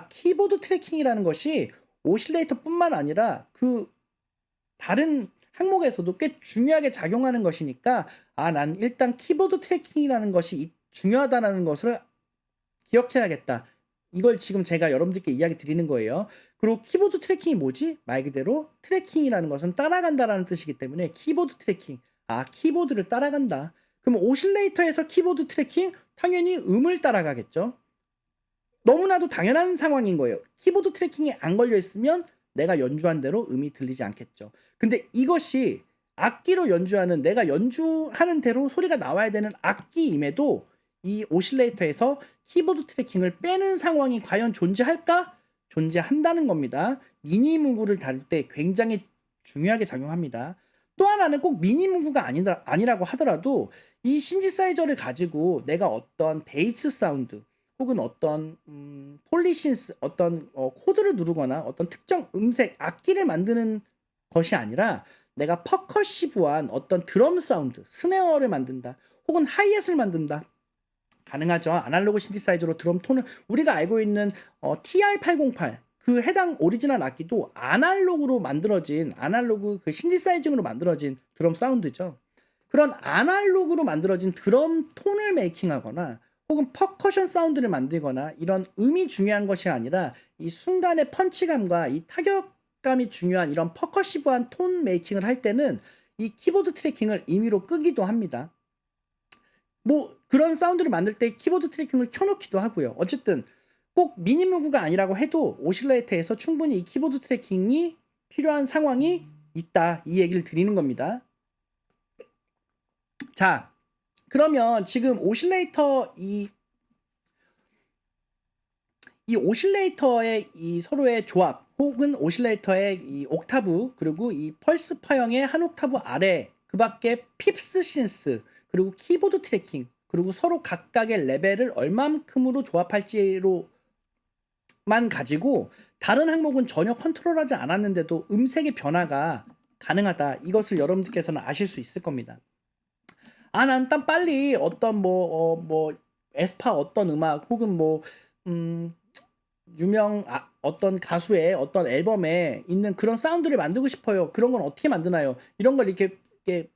S1: 키보드 트래킹이라는 것이 오실레이터뿐만 아니라 그 다른 항목에서도 꽤 중요하게 작용하는 것이니까 난 일단 키보드 트래킹이라는 것이 중요하다는 것을 기억해야겠다. 이걸 지금 제가 여러분들께 이야기 드리는 거예요. 그리고 키보드 트래킹이 뭐지? 말 그대로 트래킹이라는 것은 따라간다라는 뜻이기 때문에 키보드 트래킹, 키보드를 따라간다. 그럼 오실레이터에서 키보드 트래킹, 당연히 음을 따라가겠죠. 너무나도 당연한 상황인 거예요. 키보드 트래킹이 안 걸려 있으면 내가 연주한 대로 음이 들리지 않겠죠. 근데 이것이 악기로 연주하는, 내가 연주하는 대로 소리가 나와야 되는 악기임에도 이 오실레이터에서 키보드 트래킹을 빼는 상황이 과연 존재할까? 존재한다는 겁니다. 미니무그를 다룰 때 굉장히 중요하게 작용합니다. 또 하나는 꼭 미니무그가 아니라고 하더라도 이 신디사이저를 가지고 내가 어떤 베이스 사운드 혹은 어떤 폴리신스 어떤 코드를 누르거나 어떤 특정 음색 악기를 만드는 것이 아니라 내가 퍼커시브한 어떤 드럼 사운드, 스네어를 만든다. 혹은 하이햇을 만든다. 가능하죠. 아날로그 신디사이저로 드럼 톤을 우리가 알고 있는 TR-808 그 해당 오리지널 악기도 아날로그로 만들어진 아날로그 그 신디사이징으로 만들어진 드럼 사운드죠. 그런 아날로그로 만들어진 드럼 톤을 메이킹하거나 혹은 퍼커션 사운드를 만들거나 이런 음이 중요한 것이 아니라 이 순간의 펀치감과 이 타격감이 중요한 이런 퍼커시브한 톤 메이킹을 할 때는 이 키보드 트래킹을 임의로 끄기도 합니다. 뭐 그런 사운드를 만들 때 키보드 트래킹을 켜놓기도 하고요. 어쨌든 꼭 미니무그가 아니라고 해도 오실레이터에서 충분히 이 키보드 트래킹이 필요한 상황이 있다. 이 얘기를 드리는 겁니다. 자, 그러면 지금 오실레이터 이 오실레이터의 이 서로의 조합 혹은 오실레이터의 이 옥타브 그리고 이 펄스 파형의 한 옥타브 아래 그 밖에 핍스 신스 그리고 키보드 트래킹 그리고 서로 각각의 레벨을 얼만큼으로 조합할지로만 가지고 다른 항목은 전혀 컨트롤하지 않았는데도 음색의 변화가 가능하다. 이것을 여러분들께서는 아실 수 있을 겁니다. 난 딴 빨리 어떤 에스파 어떤 음악 혹은 유명 어떤 가수의 어떤 앨범에 있는 그런 사운드를 만들고 싶어요. 그런 건 어떻게 만드나요? 이런 걸 이렇게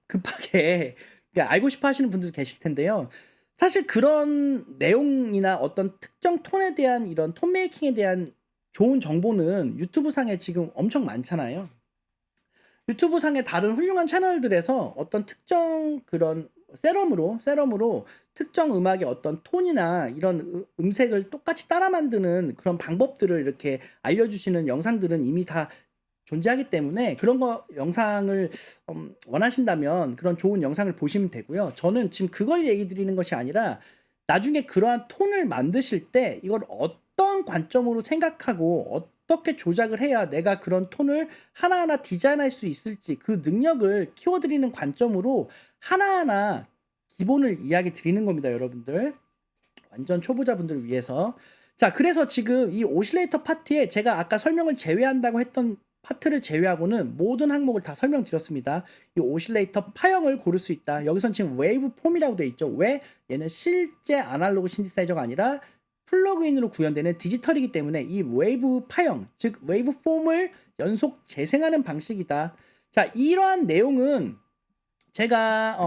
S1: 급하게 알고 싶어 하시는 분들도 계실 텐데요. 사실 그런 내용이나 어떤 특정 톤에 대한 이런 톤 메이킹에 대한 좋은 정보는 유튜브 상에 지금 엄청 많잖아요. 유튜브 상의 다른 훌륭한 채널들에서 어떤 특정 그런 세럼으로 특정 음악의 어떤 톤이나 이런 음색을 똑같이 따라 만드는 그런 방법들을 이렇게 알려주시는 영상들은 이미 다 존재하기 때문에 그런 거 영상을 원하신다면 그런 좋은 영상을 보시면 되고요. 저는 지금 그걸 얘기 드리는 것이 아니라 나중에 그러한 톤을 만드실 때 이걸 어떤 관점으로 생각하고 어떻게 조작을 해야 내가 그런 톤을 하나하나 디자인할 수 있을지 그 능력을 키워드리는 관점으로 하나하나 기본을 이야기 드리는 겁니다, 여러분들. 완전 초보자분들을 위해서. 자, 그래서 지금 이 오실레이터 파트에 제가 아까 설명을 제외한다고 했던 파트를 제외하고는 모든 항목을 다 설명드렸습니다. 이 오실레이터 파형을 고를 수 있다. 여기선 지금 웨이브 폼이라고 되어 있죠. 왜? 얘는 실제 아날로그 신디사이저가 아니라 플러그인으로 구현되는 디지털이기 때문에 이 웨이브 파형, 즉 웨이브 폼을 연속 재생하는 방식이다. 자, 이러한 내용은 제가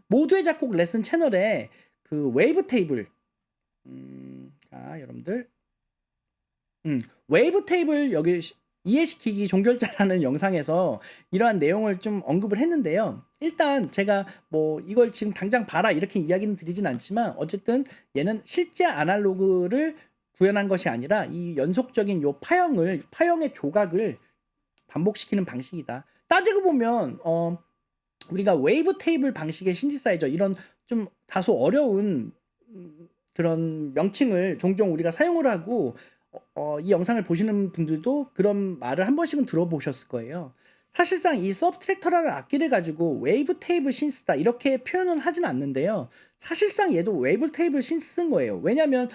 S1: 모두의 작곡 레슨 채널에 그 웨이브 테이블 자, 여러분들 웨이브 테이블 여기 이해시키기 종결자라는 영상에서 이러한 내용을 좀 언급을 했는데요. 일단 제가 이걸 지금 당장 봐라 이렇게 이야기는 드리진 않지만 어쨌든 얘는 실제 아날로그를 구현한 것이 아니라 이 연속적인 요 파형의 조각을 반복시키는 방식이다. 따지고 보면 우리가 웨이브 테이블 방식의 신디사이저 이런 좀 다소 어려운 그런 명칭을 종종 우리가 사용을 하고 이 영상을 보시는 분들도 그런 말을 한 번씩은 들어보셨을 거예요. 사실상 이 서브트랙터라는 악기를 가지고 웨이브 테이블 신스다 이렇게 표현은 하진 않는데요. 사실상 얘도 웨이브 테이블 신스 쓴 거예요. 왜냐하면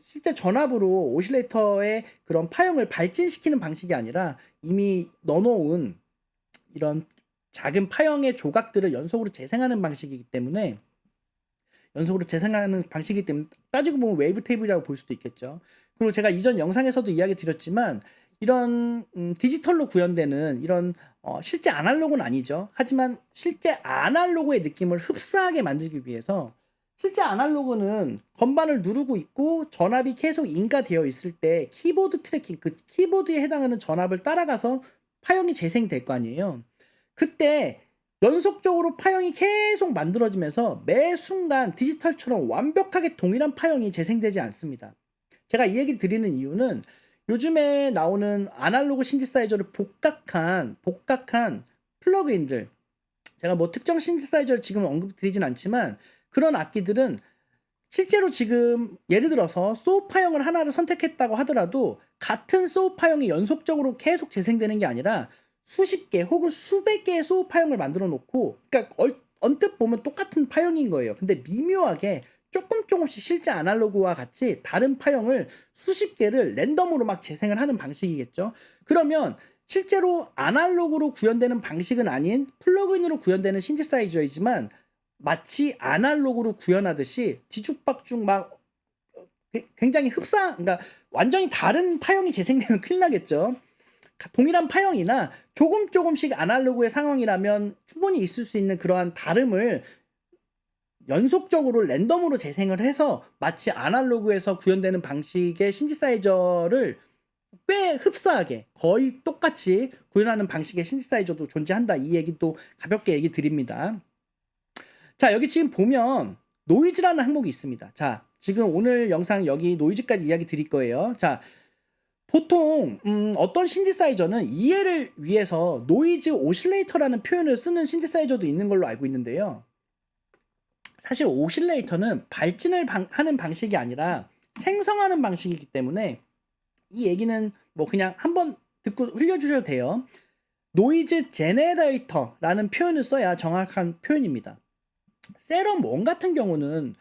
S1: 실제 전압으로 오실레이터의 그런 파형을 발진시키는 방식이 아니라 이미 넣어놓은 이런 작은 파형의 조각들을 연속으로 재생하는 방식이기 때문에 따지고 보면 웨이브 테이블이라고 볼 수도 있겠죠. 그리고 제가 이전 영상에서도 이야기 드렸지만 이런 디지털로 구현되는 이런 실제 아날로그는 아니죠. 하지만 실제 아날로그의 느낌을 흡사하게 만들기 위해서 실제 아날로그는 건반을 누르고 있고 전압이 계속 인가되어 있을 때 키보드 트래킹, 그 키보드에 해당하는 전압을 따라가서 파형이 재생될 거 아니에요. 그때 연속적으로 파형이 계속 만들어지면서 매 순간 디지털처럼 완벽하게 동일한 파형이 재생되지 않습니다. 제가 이 얘기 드리는 이유는 요즘에 나오는 아날로그 신디사이저를 복각한 플러그인들, 제가 특정 신디사이저를 지금 언급드리진 않지만 그런 악기들은 실제로 지금 예를 들어서 소우 파형을 하나를 선택했다고 하더라도 같은 소우 파형이 연속적으로 계속 재생되는 게 아니라 수십 개 혹은 수백 개의 소우 파형을 만들어 놓고, 그러니까 언뜻 보면 똑같은 파형인 거예요. 근데 미묘하게 조금씩 실제 아날로그와 같이 다른 파형을 수십 개를 랜덤으로 막 재생을 하는 방식이겠죠. 그러면 실제로 아날로그로 구현되는 방식은 아닌 플러그인으로 구현되는 신디사이저이지만 마치 아날로그로 구현하듯이 뒤죽박죽 막 굉장히 그러니까 완전히 다른 파형이 재생되면 큰일 나겠죠. 동일한 파형이나 조금씩 아날로그의 상황이라면 충분히 있을 수 있는 그러한 다름을 연속적으로 랜덤으로 재생을 해서 마치 아날로그에서 구현되는 방식의 신디사이저를 꽤 흡사하게 거의 똑같이 구현하는 방식의 신디사이저도 존재한다. 이 얘기도 가볍게 얘기 드립니다. 자, 여기 지금 보면 노이즈라는 항목이 있습니다. 자, 지금 오늘 영상 여기 노이즈까지 이야기 드릴 거예요. 자, 보통 어떤 신디사이저는 이해를 위해서 노이즈 오실레이터라는 표현을 쓰는 신디사이저도 있는 걸로 알고 있는데요. 사실 오실레이터는 발진을 하는 방식이 아니라 생성하는 방식이기 때문에 이 얘기는 뭐 그냥 한번 듣고 흘려주셔도 돼요. 노이즈 제네레이터라는 표현을 써야 정확한 표현입니다. 세럼 원 같은 경우는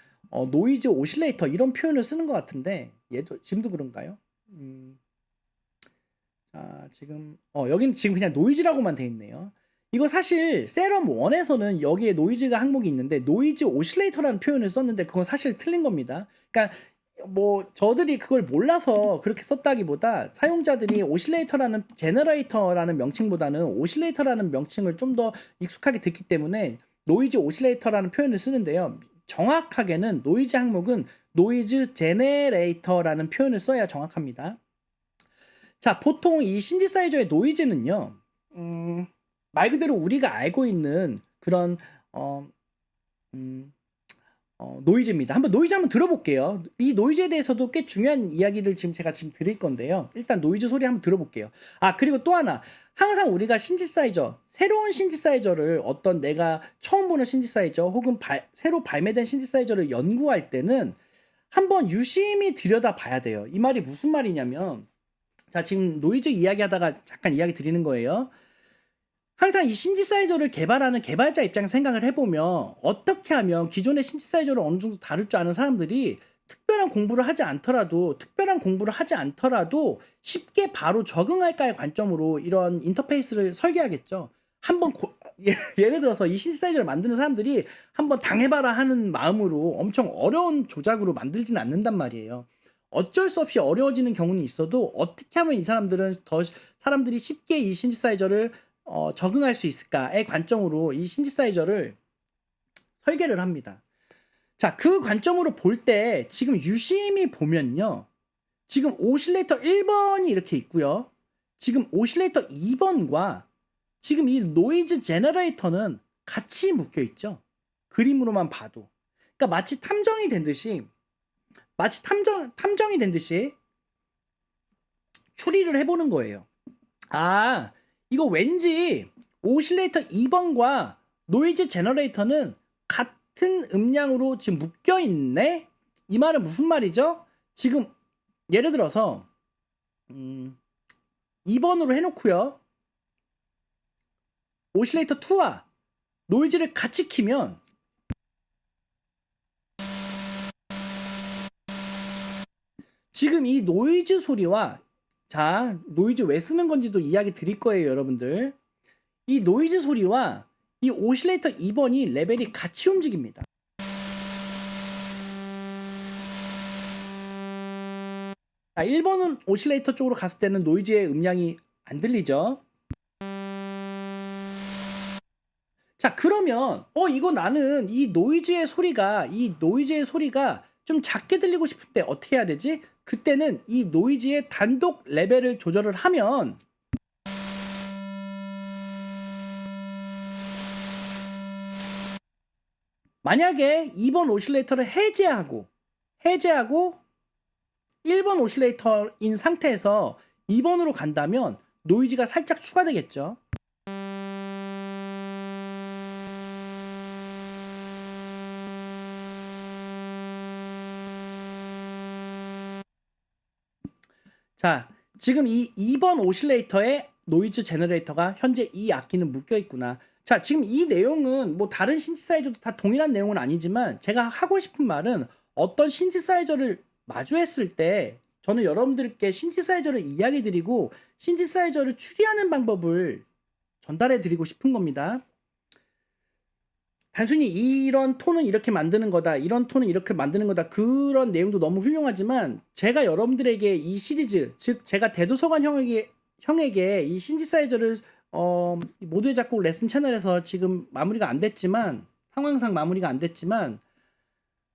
S1: 노이즈 오실레이터 이런 표현을 쓰는 것 같은데 얘도 지금도 그런가요? 자, 지금 여기는 지금 그냥 노이즈라고만 돼 있네요. 이거 사실 세럼 1에서는 여기에 노이즈가 항목이 있는데 노이즈 오실레이터라는 표현을 썼는데 그건 사실 틀린 겁니다. 그러니까 뭐 저들이 그걸 몰라서 그렇게 썼다기보다 사용자들이 오실레이터라는 제너레이터라는 명칭보다는 오실레이터라는 명칭을 좀 더 익숙하게 듣기 때문에 노이즈 오실레이터라는 표현을 쓰는데요. 정확하게는 노이즈 항목은 노이즈 제네레이터라는 표현을 써야 정확합니다. 자, 보통 이 신디사이저의 노이즈는요. 말 그대로 우리가 알고 있는 그런 노이즈입니다. 노이즈 한번 들어볼게요. 이 노이즈에 대해서도 꽤 중요한 이야기를 제가 드릴 건데요. 일단 노이즈 소리 한번 들어볼게요. 아, 그리고 또 하나. 항상 우리가 신디사이저, 새로운 신디사이저를 어떤 내가 처음 보는 신디사이저 혹은 새로 발매된 신디사이저를 연구할 때는 한번 유심히 들여다 봐야 돼요. 이 말이 무슨 말이냐면, 자, 지금 노이즈 이야기하다가 잠깐 이야기 드리는 거예요. 항상 이 신디사이저를 개발하는 개발자 입장에서 생각을 해보면 어떻게 하면 기존의 신디사이저를 어느 정도 다룰 줄 아는 사람들이 특별한 공부를 하지 않더라도 쉽게 바로 적응할까의 관점으로 이런 인터페이스를 설계하겠죠. 한번 예를 들어서 이 신디사이저를 만드는 사람들이 한번 당해봐라 하는 마음으로 엄청 어려운 조작으로 만들지는 않는단 말이에요. 어쩔 수 없이 어려워지는 경우는 있어도 어떻게 하면 이 사람들이 쉽게 이 신디사이저를 적응할 수 있을까의 관점으로 이 신디사이저를 설계를 합니다. 자, 그 관점으로 볼 때 지금 유심히 보면요. 지금 오실레이터 1번이 이렇게 있고요. 지금 오실레이터 2번과 지금 이 노이즈 제너레이터는 같이 묶여 있죠. 그림으로만 봐도. 그러니까 마치 탐정이 된 듯이 추리를 해보는 거예요. 아, 이거 왠지 오실레이터 2번과 노이즈 제너레이터는 같은 음량으로 지금 묶여 있네? 이 말은 무슨 말이죠? 지금 예를 들어서 2번으로 해놓고요. 오실레이터 2와 노이즈를 같이 키면 지금 이 노이즈 소리와 자, 노이즈 왜 쓰는 건지도 이야기 드릴 거예요, 여러분들. 이 노이즈 소리와 이 오실레이터 2번이 레벨이 같이 움직입니다. 자, 1번은 오실레이터 쪽으로 갔을 때는 노이즈의 음량이 안 들리죠. 자, 그러면 이거 나는 이 노이즈의 소리가 좀 작게 들리고 싶은데 어떻게 해야 되지? 그때는 이 노이즈의 단독 레벨을 조절을 하면 만약에 2번 오실레이터를 해제하고 1번 오실레이터인 상태에서 2번으로 간다면 노이즈가 살짝 추가되겠죠. 자, 지금 이 2번 오실레이터에 노이즈 제너레이터가 현재 이 악기는 묶여 있구나. 자, 지금 이 내용은 뭐 다른 신디사이저도 다 동일한 내용은 아니지만 제가 하고 싶은 말은 어떤 신디사이저를 마주했을 때 저는 여러분들께 신디사이저를 이야기 드리고 신디사이저를 추리하는 방법을 전달해 드리고 싶은 겁니다. 단순히 이런 톤은 이렇게 만드는 거다, 이런 톤은 이렇게 만드는 거다, 그런 내용도 너무 훌륭하지만 제가 여러분들에게 이 시리즈, 즉 제가 대도서관 형에게 이 신디사이저를 모두의 작곡 레슨 채널에서 지금 마무리가 안 됐지만, 상황상 마무리가 안 됐지만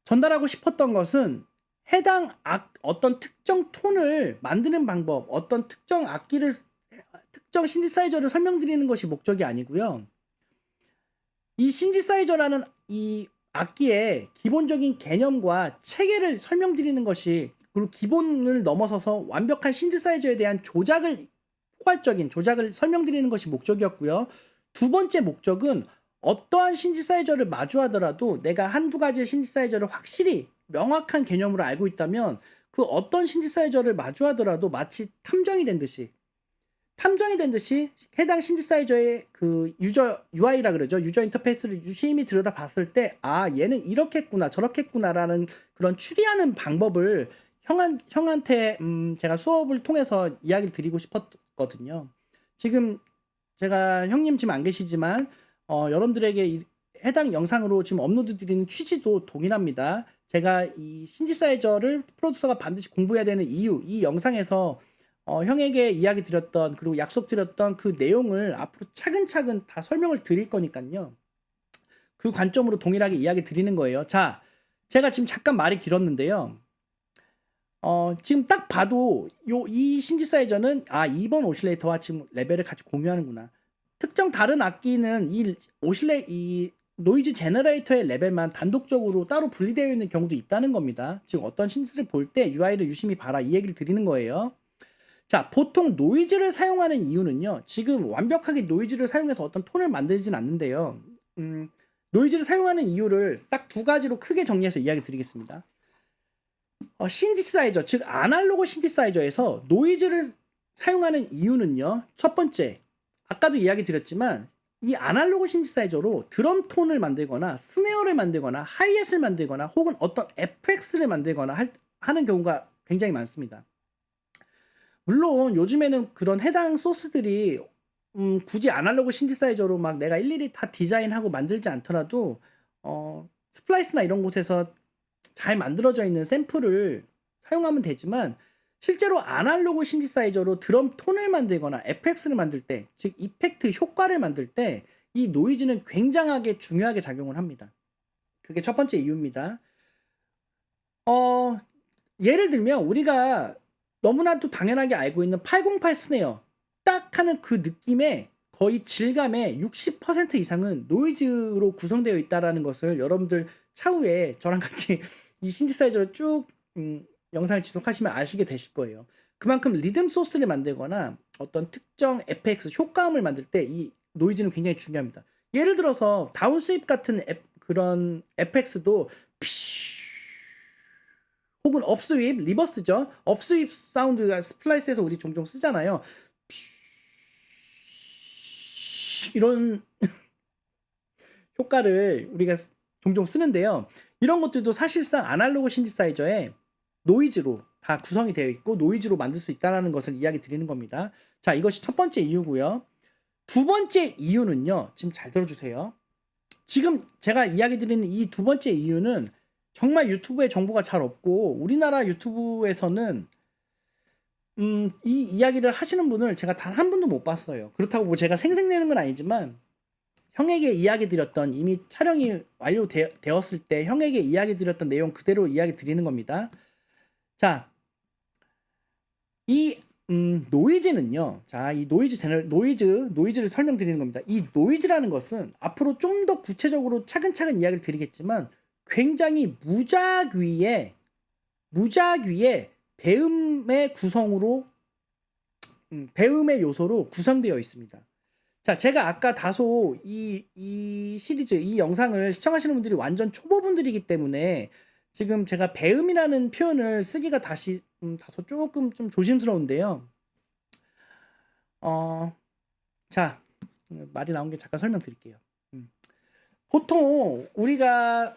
S1: 전달하고 싶었던 것은 해당 어떤 특정 톤을 만드는 방법, 어떤 특정 특정 신디사이저를 설명드리는 것이 목적이 아니고요. 이 신디사이저라는 이 악기의 기본적인 개념과 체계를 설명드리는 것이, 그리고 기본을 넘어서서 완벽한 신디사이저에 대한 포괄적인 조작을 설명드리는 것이 목적이었고요. 두 번째 목적은 어떠한 신디사이저를 마주하더라도 내가 한두 가지의 신디사이저를 확실히 명확한 개념으로 알고 있다면 그 어떤 신디사이저를 마주하더라도 마치 탐정이 된 듯이 해당 신디사이저의 그 유저 UI라 그러죠. 유저 인터페이스를 유심히 들여다 봤을 때 얘는 이렇게 했구나 저렇게 했구나라는 그런 추리하는 방법을 형한테 제가 수업을 통해서 이야기를 드리고 싶었거든요. 지금 제가 형님 지금 안 계시지만 여러분들에게 해당 영상으로 지금 업로드 드리는 취지도 동일합니다. 제가 이 신디사이저를 프로듀서가 반드시 공부해야 되는 이유, 이 영상에서 형에게 이야기 드렸던, 그리고 약속 드렸던 그 내용을 앞으로 차근차근 다 설명을 드릴 거니까요. 그 관점으로 동일하게 이야기 드리는 거예요. 자, 제가 지금 잠깐 말이 길었는데요. 지금 딱 봐도 이 신디사이저는 2번 오실레이터와 지금 레벨을 같이 공유하는구나. 특정 다른 악기는 이 노이즈 제너레이터의 레벨만 단독적으로 따로 분리되어 있는 경우도 있다는 겁니다. 즉 어떤 신디를 볼 때 UI를 유심히 봐라, 이 얘기를 드리는 거예요. 자, 보통 노이즈를 사용하는 이유는요. 지금 완벽하게 노이즈를 사용해서 어떤 톤을 만들진 않는데요. 노이즈를 사용하는 이유를 딱 두 가지로 크게 정리해서 이야기 드리겠습니다. 신디사이저, 즉 아날로그 신디사이저에서 노이즈를 사용하는 이유는요. 첫 번째, 아까도 이야기 드렸지만 이 아날로그 신디사이저로 드럼 톤을 만들거나 스네어를 만들거나 하이햇을 만들거나 혹은 어떤 FX를 만들거나 하는 경우가 굉장히 많습니다. 물론 요즘에는 그런 해당 소스들이 굳이 아날로그 신디사이저로 막 내가 일일이 다 디자인하고 만들지 않더라도 스플라이스나 이런 곳에서 잘 만들어져 있는 샘플을 사용하면 되지만, 실제로 아날로그 신디사이저로 드럼 톤을 만들거나 FX를 만들 때, 즉 이펙트 효과를 만들 때 이 노이즈는 굉장하게 중요하게 작용을 합니다. 그게 첫 번째 이유입니다. 예를 들면 우리가 너무나도 당연하게 알고 있는 808 스네어 딱 하는 그 느낌의 거의 질감의 60% 이상은 노이즈로 구성되어 있다는 것을 여러분들 차후에 저랑 같이 이 신디사이저를 쭉 영상을 지속하시면 아시게 되실 거예요. 그만큼 리듬 소스를 만들거나 어떤 특정 FX 효과음을 만들 때 이 노이즈는 굉장히 중요합니다. 예를 들어서 다운 스윕 같은 그런 FX도 혹은 업스윕, 리버스죠. 업스윕 사운드가 스플라이스에서 우리 종종 쓰잖아요. 이런 효과를 우리가 종종 쓰는데요. 이런 것들도 사실상 아날로그 신디사이저에 노이즈로 다 구성이 되어 있고 노이즈로 만들 수 있다는 것을 이야기 드리는 겁니다. 자, 이것이 첫 번째 이유고요. 두 번째 이유는요. 지금 잘 들어주세요. 지금 제가 이야기 드리는 이 두 번째 이유는 정말 유튜브에 정보가 잘 없고 우리나라 유튜브에서는 이 이야기를 하시는 분을 제가 단 한 분도 못 봤어요. 그렇다고 뭐 제가 생색내는 건 아니지만 형에게 이야기 드렸던, 이미 촬영이 완료되었을 때 형에게 이야기 드렸던 내용 그대로 이야기 드리는 겁니다. 자, 이 노이즈는요. 자, 이 노이즈를 설명드리는 겁니다. 이 노이즈라는 것은 앞으로 좀 더 구체적으로 차근차근 이야기를 드리겠지만 굉장히 무작위의 배음의 구성으로 배음의 요소로 구성되어 있습니다. 자, 제가 아까 다소 이 시리즈, 이 영상을 시청하시는 분들이 완전 초보분들이기 때문에 지금 제가 배음이라는 표현을 쓰기가 다소 조금 좀 조심스러운데요. 자, 말이 나온 게 잠깐 설명드릴게요. 보통 우리가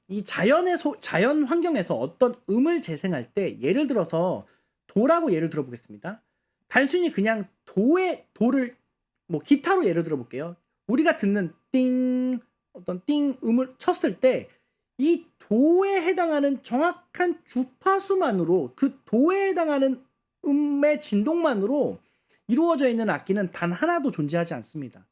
S1: 이 자연 환경에서 어떤 음을 재생할 때 예를 들어서 도라고 예를 들어보겠습니다. 단순히 그냥 도를 뭐 기타로 예를 들어볼게요. 우리가 듣는 띵 어떤 띵 음을 쳤을 때 이 도에 해당하는 정확한 주파수만으로 그 도에 해당하는 음의 진동만으로 이루어져 있는 악기는 단 하나도 존재하지 않습니다.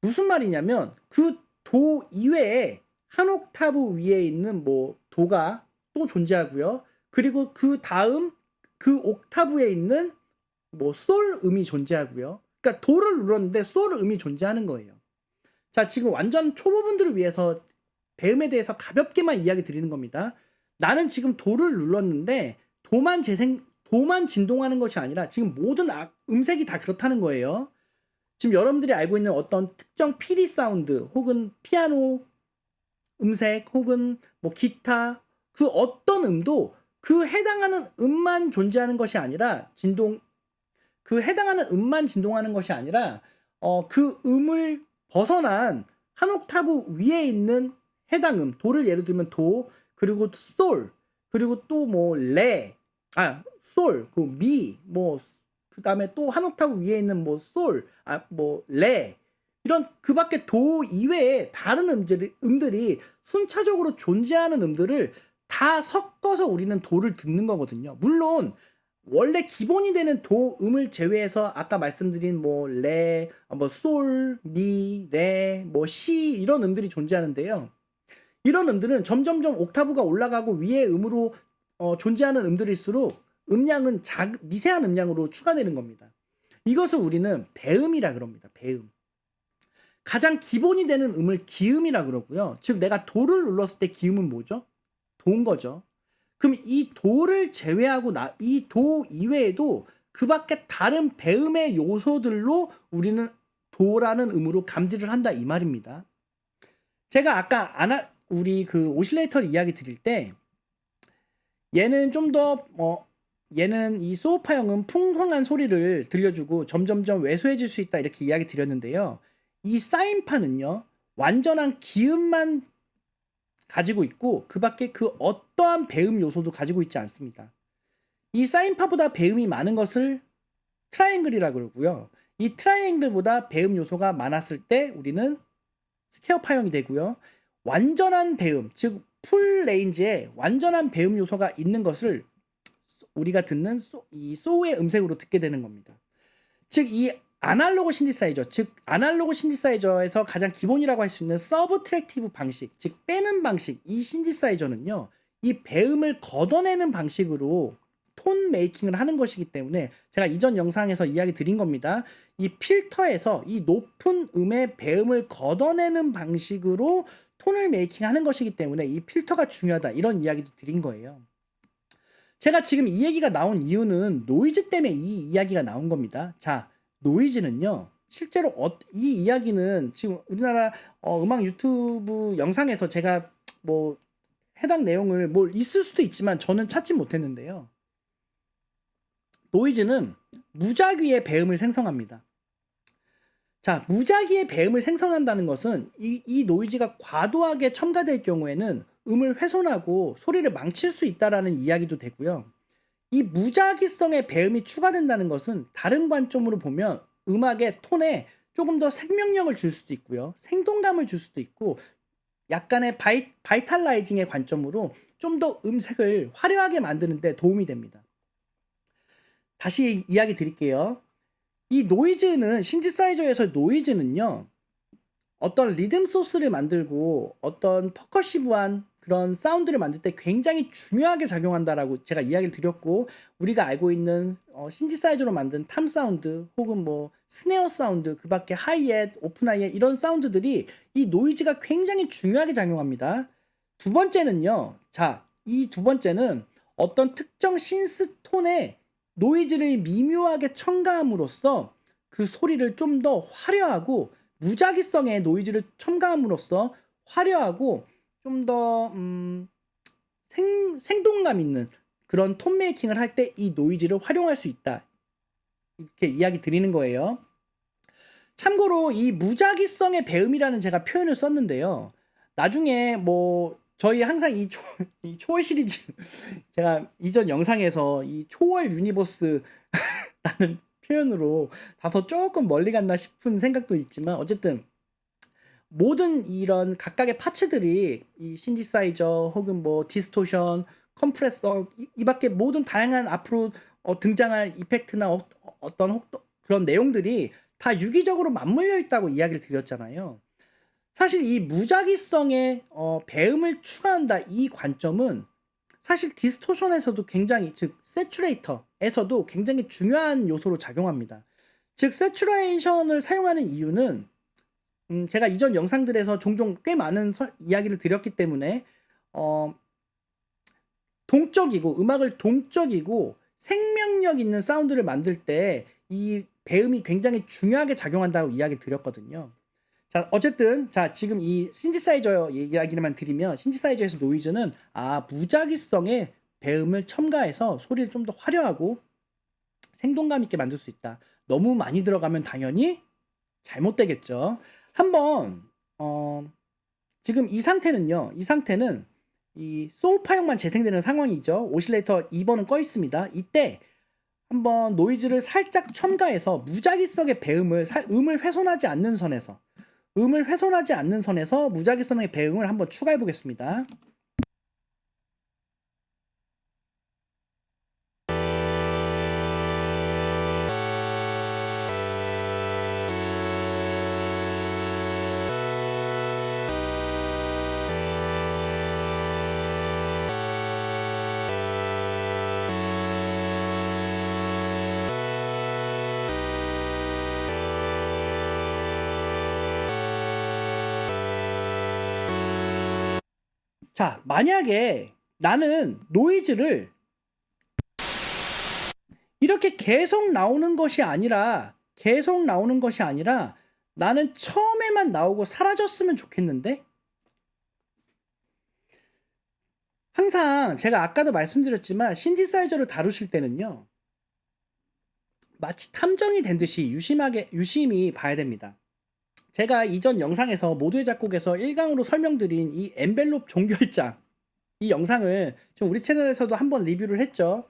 S1: 무슨 말이냐면 그 도 이외에 한 옥타브 위에 있는 뭐 도가 또 존재하고요. 그리고 그 다음 그 옥타브에 있는 뭐 솔 음이 존재하고요. 그러니까 도를 눌렀는데 솔 음이 존재하는 거예요. 자, 지금 완전 초보분들을 위해서 배음에 대해서 가볍게만 이야기 드리는 겁니다. 나는 지금 도를 눌렀는데 도만 진동하는 것이 아니라 지금 모든 음색이 다 그렇다는 거예요. 지금 여러분들이 알고 있는 어떤 특정 피리 사운드 혹은 피아노 음색 혹은 뭐 기타 그 어떤 음도 그 해당하는 음만 존재하는 것이 아니라 그 해당하는 음만 진동하는 것이 아니라 그 음을 벗어난 한 옥타브 위에 있는 해당 도를 예를 들면 도 그리고 솔 그리고 또 뭐 솔 그 미 뭐 그다음에 또 한 옥타브 위에 있는 뭐 솔 뭐 레 이런 그 밖에 도 이외에 다른 음들이 순차적으로 존재하는 음들을 다 섞어서 우리는 도를 듣는 거거든요. 물론 원래 기본이 되는 도 음을 제외해서 아까 말씀드린 뭐 레, 뭐 솔, 미, 레, 뭐 시 이런 음들이 존재하는데요. 이런 음들은 점점점 옥타브가 올라가고 위에 음으로 존재하는 음들일수록 음량은 미세한 음량으로 추가되는 겁니다. 이것을 우리는 배음이라 그럽니다. 배음. 가장 기본이 되는 음을 기음이라 그러고요. 즉 내가 도를 눌렀을 때 기음은 뭐죠? 도인 거죠. 그럼 이 도를 제외하고 이 도 이외에도 그 밖에 다른 배음의 요소들로 우리는 도라는 음으로 감지를 한다 이 말입니다. 제가 아까 우리 그 오실레이터를 이야기 드릴 때 얘는 좀 더 얘는 이 소우파형은 풍성한 소리를 들려주고 점점점 왜소해질 수 있다 이렇게 이야기 드렸는데요. 이 사인파는요 완전한 기음만 가지고 있고 그 밖에 그 어떠한 배음 요소도 가지고 있지 않습니다. 이 사인파보다 배음이 많은 것을 트라이앵글이라 그러고요. 이 트라이앵글보다 배음 요소가 많았을 때 우리는 스퀘어파형이 되고요. 완전한 배음, 즉 풀 레인지에 완전한 배음 요소가 있는 것을 우리가 듣는 이 소우의 음색으로 듣게 되는 겁니다. 즉 이 아날로그 신디사이저에서 가장 기본이라고 할 수 있는 서브트랙티브 방식, 즉 빼는 방식, 이 신디사이저는요. 이 배음을 걷어내는 방식으로 톤 메이킹을 하는 것이기 때문에 제가 이전 영상에서 이야기 드린 겁니다. 이 필터에서 이 높은 음의 배음을 걷어내는 방식으로 톤을 메이킹하는 것이기 때문에 이 필터가 중요하다 이런 이야기도 드린 거예요. 제가 지금 이 얘기가 나온 이유는 노이즈 때문에 이 이야기가 나온 겁니다. 자, 노이즈는요. 실제로 이 이야기는 지금 우리나라 음악 유튜브 영상에서 제가 뭐 해당 내용을 뭐 있을 수도 있지만 저는 찾지 못했는데요. 노이즈는 무작위의 배음을 생성합니다. 자, 무작위의 배음을 생성한다는 것은 이 노이즈가 과도하게 첨가될 경우에는 음을 훼손하고 소리를 망칠 수 있다라는 이야기도 되고요. 이 무작위성의 배음이 추가된다는 것은 다른 관점으로 보면 음악의 톤에 조금 더 생명력을 줄 수도 있고요. 생동감을 줄 수도 있고 약간의 바이탈라이징의 관점으로 좀 더 음색을 화려하게 만드는 데 도움이 됩니다. 다시 이야기 드릴게요. 이 노이즈는 신디사이저에서 노이즈는요. 어떤 리듬 소스를 만들고 어떤 퍼커시브한 그런 사운드를 만들 때 굉장히 중요하게 작용한다라고 제가 이야기를 드렸고 우리가 알고 있는 신디사이저로 만든 탐 사운드 혹은 뭐 스네어 사운드 그 밖에 하이햇, 오픈 하이햇 이런 사운드들이 이 노이즈가 굉장히 중요하게 작용합니다. 두 번째는요. 자, 이 두 번째는 어떤 특정 신스 톤에 노이즈를 미묘하게 첨가함으로써 그 소리를 좀 더 화려하고 무작위성의 노이즈를 첨가함으로써 화려하고 좀 더 생동감 있는 그런 톤 메이킹을 할 때 이 노이즈를 활용할 수 있다. 이렇게 이야기 드리는 거예요. 참고로 이 무작위성의 배음이라는 제가 표현을 썼는데요. 나중에 뭐 저희 항상 이 초월 시리즈 제가 이전 영상에서 이 초월 유니버스라는 표현으로 다소 조금 멀리 갔나 싶은 생각도 있지만 어쨌든 모든 이런 각각의 파츠들이 이 신디사이저 혹은 뭐 디스토션, 컴프레서 이 밖에 모든 다양한 앞으로 등장할 이펙트나 어떤 그런 내용들이 다 유기적으로 맞물려 있다고 이야기를 드렸잖아요. 사실 이 무작위성의 배음을 추가한다 이 관점은 사실 디스토션에서도 굉장히 즉 세츄레이터에서도 굉장히 중요한 요소로 작용합니다. 즉 세츄레이션을 사용하는 이유는 제가 이전 영상들에서 종종 꽤 많은 이야기를 드렸기 때문에 동적이고 음악을 동적이고 생명력 있는 사운드를 만들 때 이 배음이 굉장히 중요하게 작용한다고 이야기 드렸거든요. 자, 어쨌든 자 지금 이 신디사이저 이야기만 드리면 신디사이저에서 노이즈는 무작위성의 배음을 첨가해서 소리를 좀 더 화려하고 생동감 있게 만들 수 있다. 너무 많이 들어가면 당연히 잘못되겠죠. 한번 지금 이 상태는요. 이 상태는 이 소울파형만 재생되는 상황이죠. 오실레이터 2번은 꺼 있습니다. 이때 한번 노이즈를 살짝 첨가해서 무작위성의 배음을 음을 훼손하지 않는 선에서 무작위성의 배음을 한번 추가해 보겠습니다. 자, 만약에 나는 노이즈를 이렇게 계속 나오는 것이 아니라 나는 처음에만 나오고 사라졌으면 좋겠는데 항상 제가 아까도 말씀드렸지만 신디사이저를 다루실 때는요. 마치 탐정이 된 듯이 유심히 봐야 됩니다. 제가 이전 영상에서 모두의 작곡에서 1강으로 설명드린 이 엔벨롭 종결장 이 영상을 좀 우리 채널에서도 한번 리뷰를 했죠.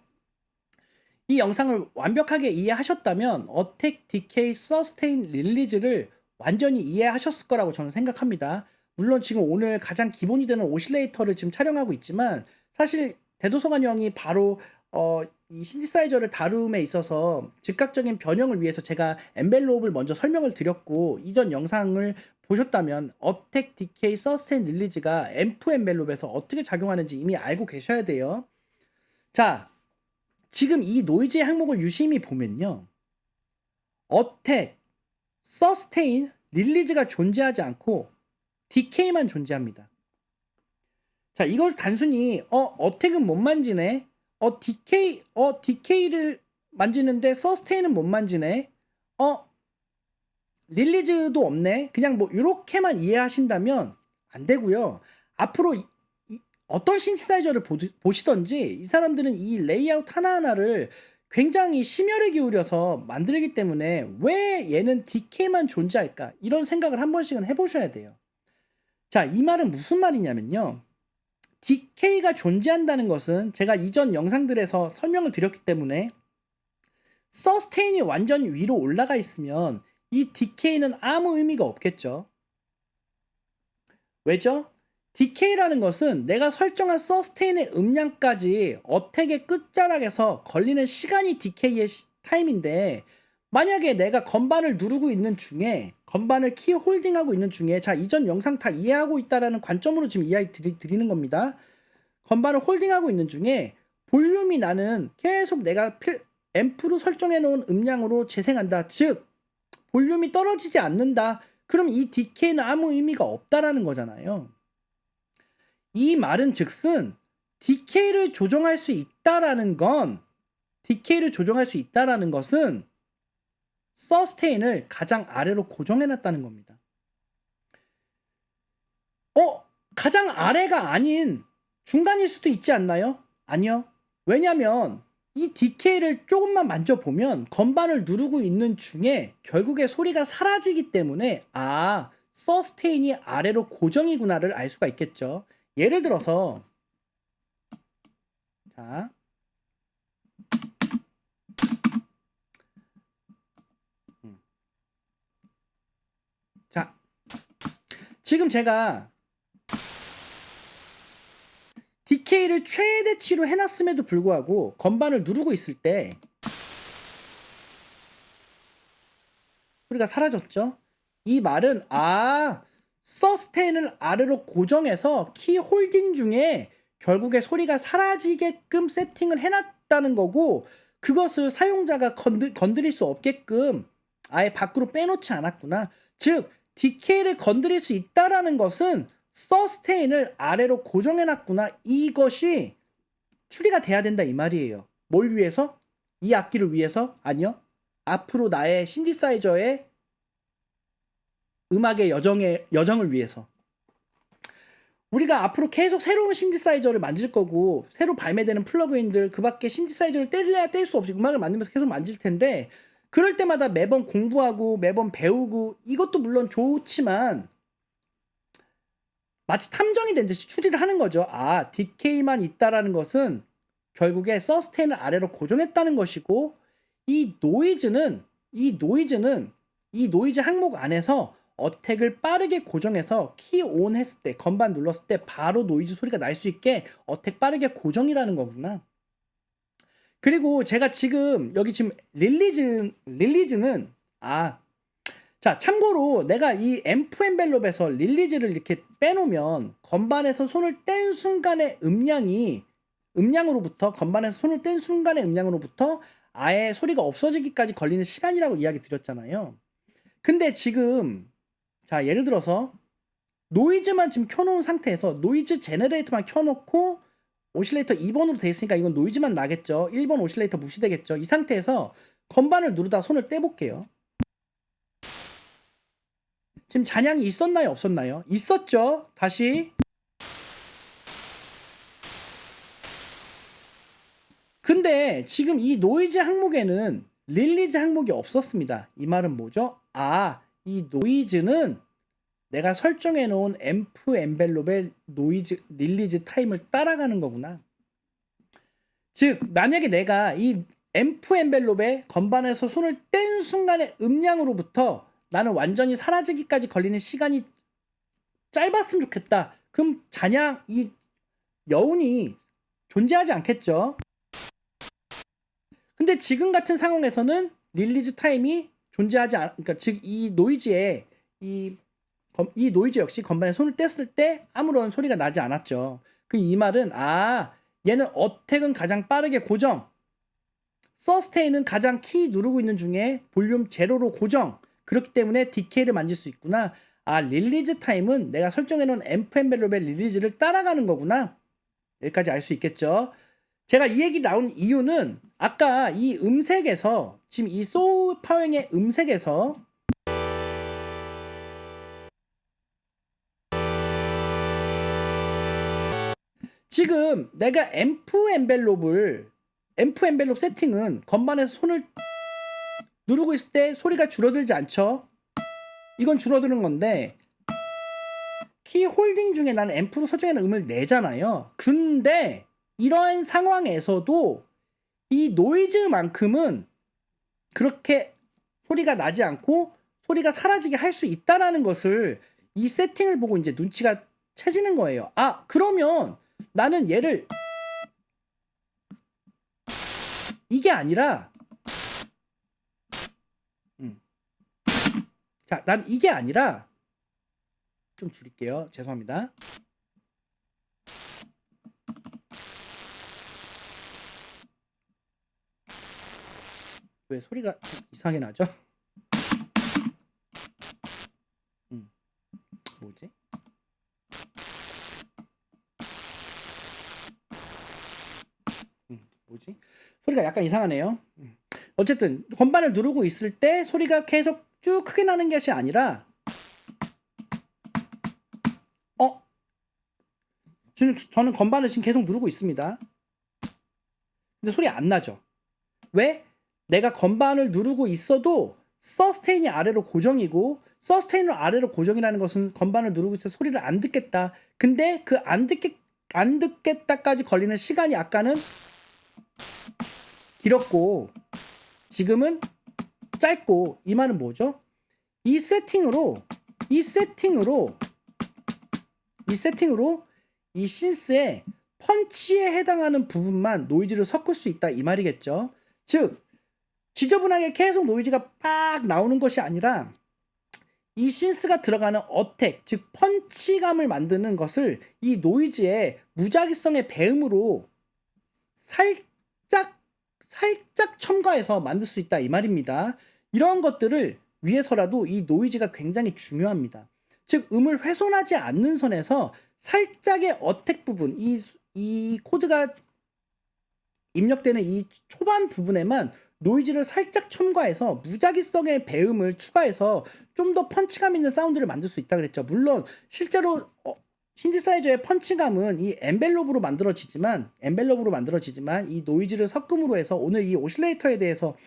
S1: 이 영상을 완벽하게 이해하셨다면 어택, 디케이, 서스테인, 릴리즈를 완전히 이해하셨을 거라고 저는 생각합니다. 물론 지금 오늘 가장 기본이 되는 오실레이터를 지금 촬영하고 있지만 사실 대도서관 형이 바로 이 신디사이저를 다룸에 있어서 즉각적인 변형을 위해서 제가 엔벨롭을 먼저 설명을 드렸고 이전 영상을 보셨다면 어택, 디케이, 서스테인, 릴리즈가 앰프 엔벨롭에서 어떻게 작용하는지 이미 알고 계셔야 돼요. 자, 지금 이 노이즈의 항목을 유심히 보면요. 어택, 서스테인, 릴리즈가 존재하지 않고 디케이만 존재합니다. 자, 이걸 단순히 어택은 못 만지네. 디케이를 만지는데 서스테인은 못 만지네. 릴리즈도 없네. 그냥 뭐 이렇게만 이해하신다면 안 되고요. 앞으로 어떤 신디사이저를 보시던지 이 사람들은 이 레이아웃 하나하나를 굉장히 심혈을 기울여서 만들기 때문에 왜 얘는 디케이만 존재할까? 이런 생각을 한 번씩은 해보셔야 돼요. 자, 이 말은 무슨 말이냐면요. 디케이가 존재한다는 것은 제가 이전 영상들에서 설명을 드렸기 때문에 서스테인이 완전 위로 올라가 있으면 이 디케이는 아무 의미가 없겠죠. 왜죠? 디케이라는 것은 내가 설정한 서스테인의 음량까지 어택의 끝자락에서 걸리는 시간이 디케이의 타임인데 만약에 내가 건반을 누르고 있는 중에 건반을 키 홀딩하고 있는 중에 자 이전 영상 다 이해하고 있다라는 관점으로 지금 이야기 드리는 겁니다. 건반을 홀딩하고 있는 중에 볼륨이 나는 계속 내가 앰프로 설정해 놓은 음량으로 재생한다. 즉 볼륨이 떨어지지 않는다. 그럼 이 디케이는 아무 의미가 없다라는 거잖아요. 이 말은 즉슨 디케이를 조정할 수 있다라는 것은 서스테인을 가장 아래로 고정해 놨다는 겁니다. 가장 아래가 아닌 중간일 수도 있지 않나요? 아니요. 왜냐면 이 디케이를 조금만 만져보면 건반을 누르고 있는 중에 결국에 소리가 사라지기 때문에 서스테인이 아래로 고정이구나를 알 수가 있겠죠. 예를 들어서 자, 자, 지금 제가 DK를 최대치로 해놨음에도 불구하고 건반을 누르고 있을 때 소리가 사라졌죠? 이 말은 서스테인을 아래로 고정해서 키 홀딩 중에 결국에 소리가 사라지게끔 세팅을 해놨다는 거고, 그것을 사용자가 건드릴 수 없게끔 아예 밖으로 빼놓지 않았구나. 즉 DK를 건드릴 수 있다라는 것은 서스테인을 아래로 고정해놨구나. 이것이 추리가 돼야 된다 이 말이에요. 뭘 위해서? 이 악기를 위해서? 아니요. 앞으로 나의 신디사이저의 음악의 여정을 위해서. 우리가 앞으로 계속 새로운 신디사이저를 만질 거고, 새로 발매되는 플러그인들, 그 밖에 신디사이저를 뗄래야 뗄 수 없이 음악을 만들면서 계속 만질 텐데, 그럴 때마다 매번 공부하고 매번 배우고, 이것도 물론 좋지만 마치 탐정이 된 듯이 추리를 하는 거죠. DK만 있다라는 것은 결국에 서스테인을 아래로 고정했다는 것이고, 이 노이즈는 이 노이즈 항목 안에서 어택을 빠르게 고정해서 키 온 했을 때, 건반 눌렀을 때 바로 노이즈 소리가 날 수 있게 어택 빠르게 고정이라는 거구나. 그리고 제가 지금 여기 지금 릴리즈는 자, 참고로 내가 이 앰프 엔벨롭에서 릴리즈를 이렇게 빼놓으면 건반에서 손을 뗀 순간의 건반에서 손을 뗀 순간의 음량으로부터 아예 소리가 없어지기까지 걸리는 시간이라고 이야기 드렸잖아요. 근데 지금 자, 예를 들어서 노이즈만 지금 켜놓은 상태에서 노이즈 제너레이터만 켜놓고 오실레이터 2번으로 돼 있으니까 이건 노이즈만 나겠죠. 1번 오실레이터 무시되겠죠. 이 상태에서 건반을 누르다 손을 떼볼게요. 지금 잔향이 있었나요? 없었나요? 있었죠. 다시. 근데 지금 이 노이즈 항목에는 릴리즈 항목이 없었습니다. 이 말은 뭐죠? 이 노이즈는 내가 설정해 놓은 앰프 엔벨롭의 노이즈 릴리즈 타임을 따라가는 거구나. 즉 만약에 내가 이 앰프 엔벨롭에 건반에서 손을 뗀 순간의 음량으로부터 나는 완전히 사라지기까지 걸리는 시간이 짧았으면 좋겠다. 그럼 잔향 이 여운이 존재하지 않겠죠. 근데 지금 같은 상황에서는 릴리즈 타임이 존재하지 그러니까 즉 이 노이즈에 이 노이즈 역시 건반에 손을 뗐을 때 아무런 소리가 나지 않았죠. 이 말은 얘는 어택은 가장 빠르게 고정, 서스테인은 가장 키 누르고 있는 중에 볼륨 제로로 고정. 그렇기 때문에 DK를 만질 수 있구나. 릴리즈 타임은 내가 설정해 놓은 앰프 엔벨롭의 릴리즈를 따라가는 거구나. 여기까지 알 수 있겠죠. 제가 이 얘기 나온 이유는 아까 이 음색에서 지금 이 소울 파워의 음색에서 지금 내가 앰프 엔벨롭 세팅은 건반에서 손을 누르고 있을 때 소리가 줄어들지 않죠. 이건 줄어드는 건데 키 홀딩 중에 나는 앰프로 설정해놓은 음을 내잖아요. 근데 이러한 상황에서도 이 노이즈만큼은 그렇게 소리가 나지 않고 소리가 사라지게 할 수 있다라는 것을 이 세팅을 보고 이제 눈치가 채지는 거예요. 그러면 나는 얘를 이게 아니라 자, 난 이게 아니라 좀 줄일게요. 죄송합니다. 왜 소리가 이상하게 나죠? 뭐지? 뭐지? 소리가 약간 이상하네요. 어쨌든 건반을 누르고 있을 때 소리가 계속 쭉 크게 나는 것이 아니라 저는 건반을 지금 계속 누르고 있습니다. 근데 소리 안 나죠? 왜? 내가 건반을 누르고 있어도 서스테인이 아래로 고정이고 서스테인을 아래로 고정이라는 것은 건반을 누르고 있어 소리를 안 듣겠다. 근데 그 안 듣겠다까지 걸리는 시간이 아까는 길었고 지금은 짧고, 이 말은 뭐죠? 이 세팅으로 이 신스의 펀치에 해당하는 부분만 노이즈를 섞을 수 있다, 이 말이겠죠. 즉 지저분하게 계속 노이즈가 빡 나오는 것이 아니라 이 신스가 들어가는 어택, 즉 펀치감을 만드는 것을 이 노이즈의 무작위성의 배음으로 살짝 첨가해서 만들 수 있다, 이 말입니다. 이런 것들을 위해서라도 이 노이즈가 굉장히 중요합니다. 즉 음을 훼손하지 않는 선에서 살짝의 어택 부분, 이 코드가 입력되는 이 초반 부분에만 노이즈를 살짝 첨가해서 무작위성의 배음을 추가해서 좀 더 펀치감 있는 사운드를 만들 수 있다 그랬죠. 물론 실제로 신디사이저의 펀치감은 이 엔벨롭으로 만들어지지만 이 노이즈를 섞음으로 해서 오늘 이 오실레이터에 대해서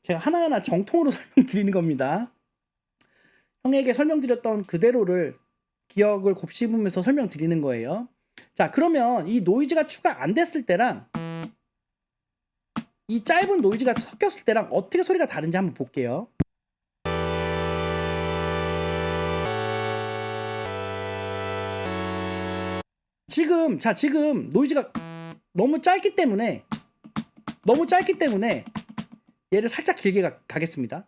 S1: 제가 하나하나 정통으로 설명드리는 겁니다. 형에게 설명드렸던 그대로를 기억을 곱씹으면서 설명드리는 거예요. 자, 그러면 이 노이즈가 추가 안 됐을 때랑 이 짧은 노이즈가 섞였을 때랑 어떻게 소리가 다른지 한번 볼게요. 지금 노이즈가 너무 짧기 때문에 얘를 살짝 길게 가겠습니다.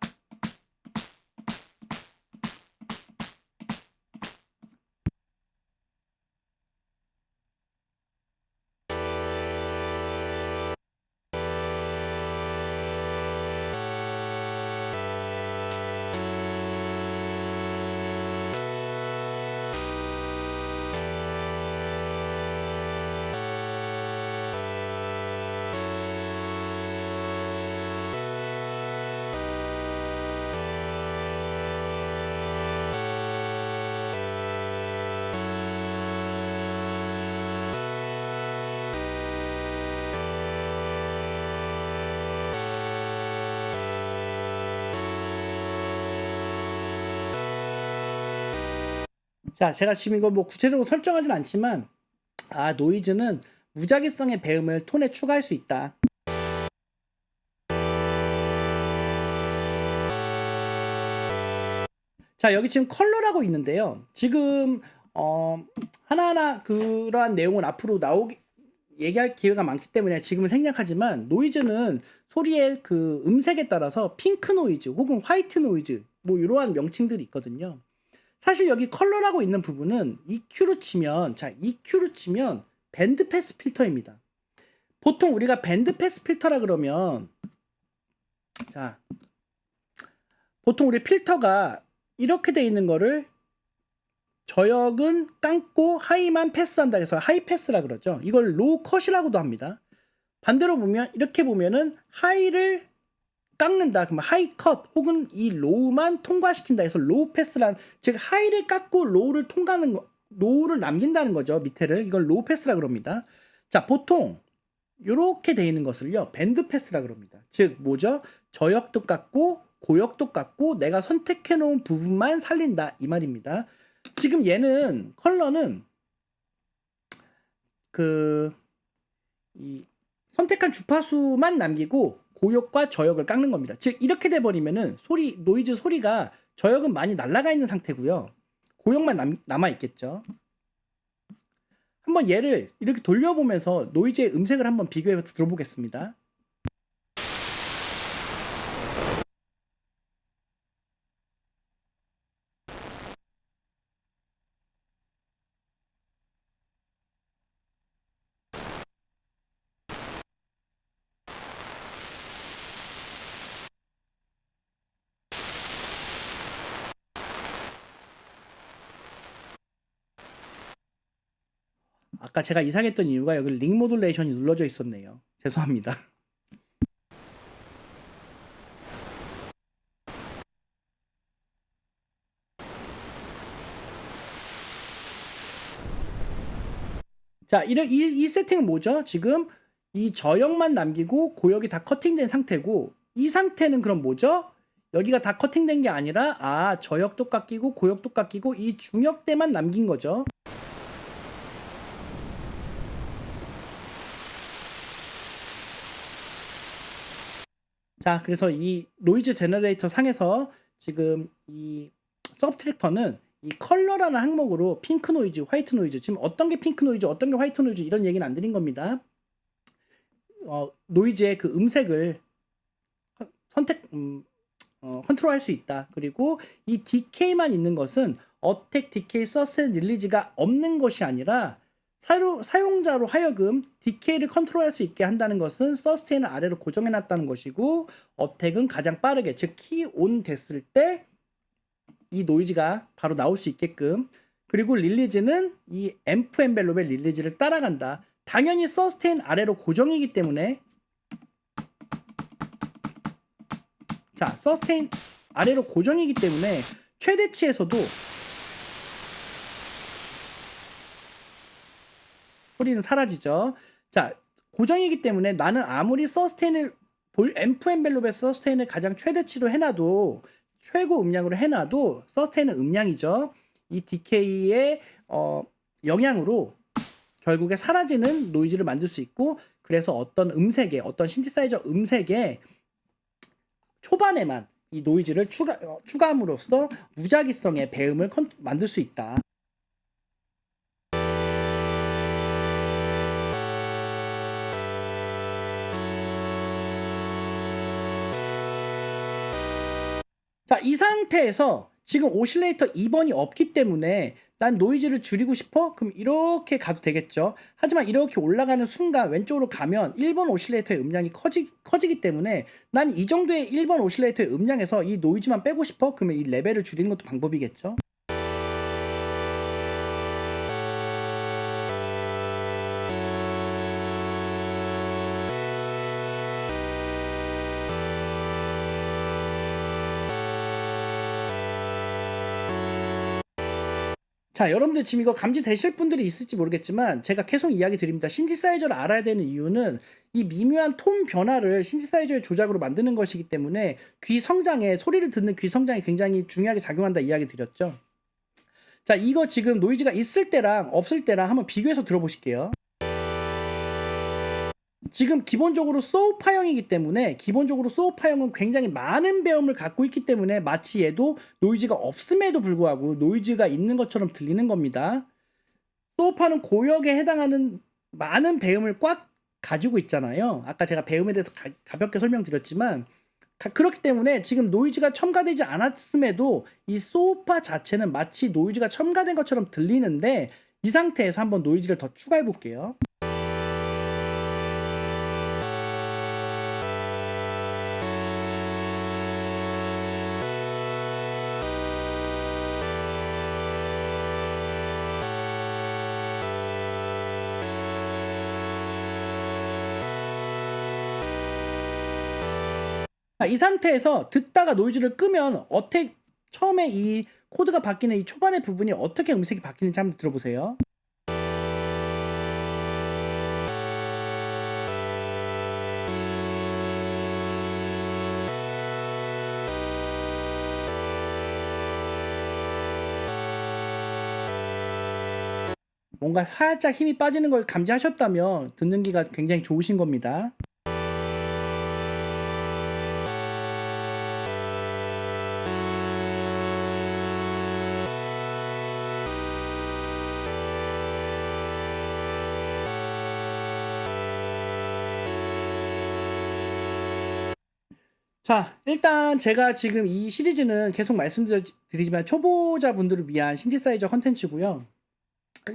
S1: 자, 제가 지금 이거 뭐 구체적으로 설정하진 않지만 노이즈는 무작위성의 배음을 톤에 추가할 수 있다. 자, 여기 지금 컬러라고 있는데요. 지금 하나하나 그러한 내용은 앞으로 얘기할 기회가 많기 때문에 지금은 생략하지만, 노이즈는 소리의 그 음색에 따라서 핑크 노이즈 혹은 화이트 노이즈 뭐 이러한 명칭들이 있거든요. 사실 여기 컬러라고 있는 부분은 EQ로 치면 밴드 패스 필터입니다. 보통 우리가 밴드 패스 필터라 그러면 보통 우리 필터가 이렇게 돼 있는 거를 저역은 깡고 하이만 패스한다 해서 하이 패스라 그러죠. 이걸 로우 컷이라고도 합니다. 반대로 보면 이렇게 보면은 하이를 깎는다 그러면 하이 컷 혹은 이 로우만 통과시킨다 해서 로우 패스란, 즉 하이를 깎고 로우를 통과하는 거, 로우를 남긴다는 거죠. 밑에를. 이걸 로우 패스라 그럽니다. 자, 보통 이렇게 돼 있는 것을요 밴드 패스라 그럽니다. 즉 뭐죠? 저역도 깎고 고역도 깎고 내가 선택해 놓은 부분만 살린다, 이 말입니다. 지금 얘는 컬러는 이 선택한 주파수만 남기고 고역과 저역을 깎는 겁니다. 즉 이렇게 돼 버리면은 노이즈 소리가 저역은 많이 날아가 있는 상태고요. 고역만 남아 있겠죠. 한번 얘를 이렇게 돌려보면서 노이즈의 음색을 한번 비교해서 들어보겠습니다. 아까 제가 이상했던 이유가 여기 링 모듈레이션이 눌러져 있었네요. 죄송합니다. 자, 이 세팅은 뭐죠? 지금 이 저역만 남기고 고역이 다 커팅된 상태고, 이 상태는 그럼 뭐죠? 여기가 다 커팅된 게 아니라 저역도 깎이고 고역도 깎이고 이 중역대만 남긴 거죠. 자, 그래서 이 노이즈 제너레이터 상에서 지금 이 서브트랙터는 이 컬러라는 항목으로 핑크 노이즈, 화이트 노이즈, 지금 어떤 게 핑크 노이즈, 어떤 게 화이트 노이즈 이런 얘기는 안 드린 겁니다. 노이즈의 그 음색을 컨트롤할 수 있다. 그리고 이 DK만 있는 것은 어택, DK, 서센, 릴리즈가 없는 것이 아니라 사용자로 하여금 DK를 컨트롤할 수 있게 한다는 것은 서스테인을 아래로 고정해 놨다는 것이고, 어택은 가장 빠르게, 즉 키 온 됐을 때 이 노이즈가 바로 나올 수 있게끔, 그리고 릴리즈는 이 앰프 엔벨롭의 릴리즈를 따라간다. 당연히 서스테인 아래로 고정이기 때문에, 자, 서스테인 아래로 고정이기 때문에 최대치에서도 소리는 사라지죠. 자, 고정이기 때문에 나는 아무리 서스테인을 앰프 엔벨롭의 서스테인을 가장 최대치로 해놔도, 최고 음량으로 해놔도 서스테인은 음량이죠. 이 DK의 영향으로 결국에 사라지는 노이즈를 만들 수 있고, 그래서 어떤 음색에, 어떤 신디사이저 음색에 초반에만 이 노이즈를 추가함으로써 무작위성의 배음을 만들 수 있다. 자, 이 상태에서 지금 오실레이터 2번이 없기 때문에 난 노이즈를 줄이고 싶어? 그럼 이렇게 가도 되겠죠. 하지만 이렇게 올라가는 순간 왼쪽으로 가면 1번 오실레이터의 음량이 커지기 때문에 난 이 정도의 1번 오실레이터의 음량에서 이 노이즈만 빼고 싶어? 그러면 이 레벨을 줄이는 것도 방법이겠죠. 자, 여러분들 지금 이거 감지되실 분들이 있을지 모르겠지만 제가 계속 이야기 드립니다. 신디사이저를 알아야 되는 이유는 이 미묘한 톤 변화를 신디사이저의 조작으로 만드는 것이기 때문에 귀 성장에, 소리를 듣는 귀 성장에 굉장히 중요하게 작용한다 이야기 드렸죠. 자, 이거 지금 노이즈가 있을 때랑 없을 때랑 한번 비교해서 들어보실게요. 지금 기본적으로 소우파형이기 때문에, 기본적으로 소우파형은 굉장히 많은 배음을 갖고 있기 때문에 마치 얘도 노이즈가 없음에도 불구하고 노이즈가 있는 것처럼 들리는 겁니다. 소우파는 고역에 해당하는 많은 배음을 꽉 가지고 있잖아요. 아까 제가 배음에 대해서 가볍게 설명드렸지만, 그렇기 때문에 지금 노이즈가 첨가되지 않았음에도 이 소우파 자체는 마치 노이즈가 첨가된 것처럼 들리는데, 이 상태에서 한번 노이즈를 더 추가해 볼게요. 이 상태에서 듣다가 노이즈를 끄면 어택, 처음에 이 코드가 바뀌는 이 초반의 부분이 어떻게 음색이 바뀌는지 한번 들어보세요. 뭔가 살짝 힘이 빠지는 걸 감지하셨다면 듣는 귀가 굉장히 좋으신 겁니다. 자, 일단 제가 지금 이 시리즈는 계속 말씀드리지만 초보자분들을 위한 신디사이저 컨텐츠고요.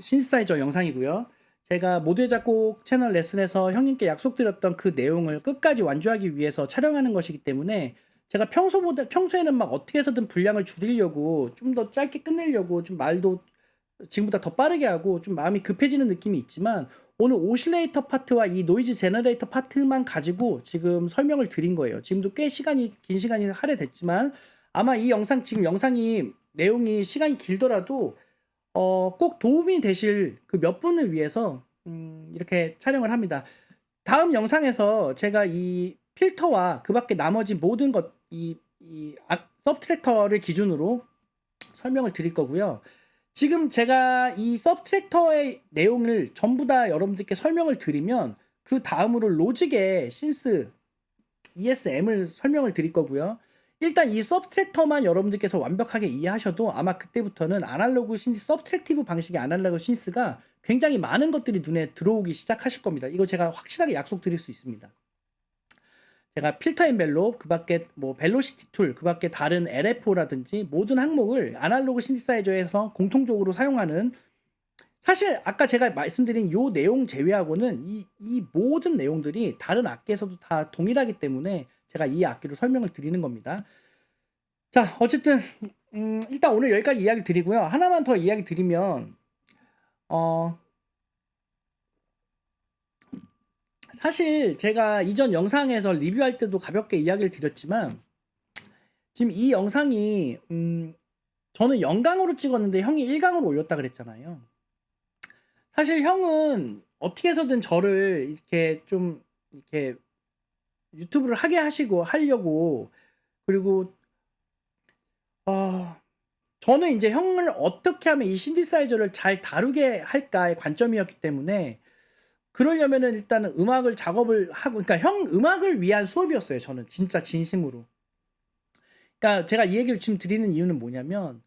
S1: 신디사이저 영상이고요. 제가 모두의 작곡 채널 레슨에서 형님께 약속드렸던 그 내용을 끝까지 완주하기 위해서 촬영하는 것이기 때문에, 제가 평소에는 막 어떻게 해서든 분량을 줄이려고, 좀 더 짧게 끝내려고, 좀 말도 지금보다 더 빠르게 하고 좀 마음이 급해지는 느낌이 있지만, 오늘 오실레이터 파트와 이 노이즈 제너레이터 파트만 가지고 지금 설명을 드린 거예요. 지금도 꽤 긴 시간이 할애됐지만, 아마 이 영상, 지금 영상이 내용이 시간이 길더라도 꼭 도움이 되실 그 몇 분을 위해서 이렇게 촬영을 합니다. 다음 영상에서 제가 이 필터와 그 밖에 나머지 모든 것, 이 서브트랙터를 기준으로 설명을 드릴 거고요. 지금 제가 이 서브트랙터의 내용을 전부 다 여러분들께 설명을 드리면 그 다음으로 로직의 신스 ESM을 설명을 드릴 거고요. 일단 이 서브트랙터만 여러분들께서 완벽하게 이해하셔도 아마 그때부터는 아날로그 신스, 서브트랙티브 방식의 아날로그 신스가 굉장히 많은 것들이 눈에 들어오기 시작하실 겁니다. 이거 제가 확실하게 약속드릴 수 있습니다. 제가 필터 엔벨롭, 그 밖에 뭐 벨로시티 툴, 그 밖에 다른 LFO라든지 모든 항목을 아날로그 신디사이저에서 공통적으로 사용하는, 사실 아까 제가 말씀드린 요 내용 제외하고는 이 모든 내용들이 다른 악기에서도 다 동일하기 때문에 제가 이 악기로 설명을 드리는 겁니다. 자, 어쨌든 일단 오늘 여기까지 이야기 드리고요. 하나만 더 이야기 드리면 사실 제가 이전 영상에서 리뷰할 때도 가볍게 이야기를 드렸지만 지금 이 영상이 저는 영강으로 찍었는데 형이 1강으로 올렸다 그랬잖아요. 사실 형은 어떻게 해서든 저를 이렇게 좀 이렇게 유튜브를 하게 하려고, 그리고 저는 이제 형을 어떻게 하면 이 신디사이저를 잘 다루게 할까의 관점이었기 때문에 그러려면은 일단은 음악을 작업을 하고, 그러니까 형 음악을 위한 수업이었어요. 저는 진짜 진심으로. 그러니까 제가 이 얘기를 지금 드리는 이유는 뭐냐면,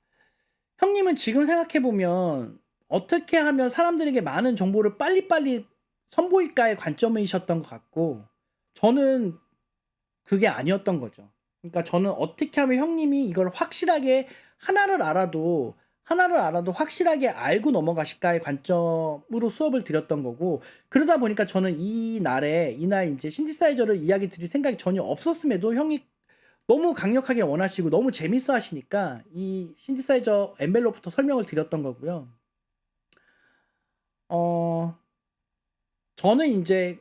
S1: 형님은 지금 생각해보면 어떻게 하면 사람들에게 많은 정보를 빨리빨리 선보일까의 관점이셨던 것 같고, 저는 그게 아니었던 거죠. 그러니까 저는 어떻게 하면 형님이 이걸 확실하게 하나를 알아도 확실하게 알고 넘어가실까의 관점으로 수업을 드렸던 거고, 그러다 보니까 저는 이날 이제 신디사이저를 이야기 드릴 생각이 전혀 없었음에도 형이 너무 강력하게 원하시고 너무 재밌어 하시니까 이 신디사이저 엔벨롭부터 설명을 드렸던 거고요. 저는 이제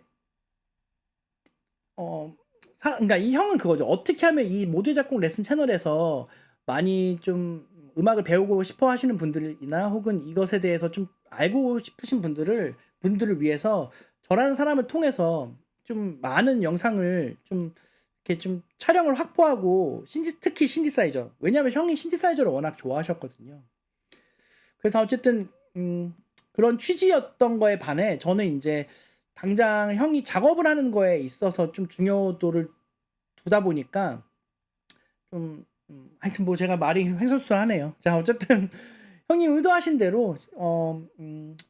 S1: 그러니까 이 형은 그거죠. 어떻게 하면 이 모듈 작곡 레슨 채널에서 많이 좀 음악을 배우고 싶어 하시는 분들이나 혹은 이것에 대해서 좀 알고 싶으신 분들을 위해서 저라는 사람을 통해서 좀 많은 영상을 좀 이렇게 좀 촬영을 확보하고, 특히 신디사이저, 왜냐하면 형이 신디사이저를 워낙 좋아하셨거든요. 그래서 어쨌든 그런 취지였던 거에 반해 저는 이제 당장 형이 작업을 하는 거에 있어서 좀 중요도를 두다 보니까 좀 하여튼 뭐 제가 말이 횡설수설하네요. 자, 어쨌든 형님 의도하신 대로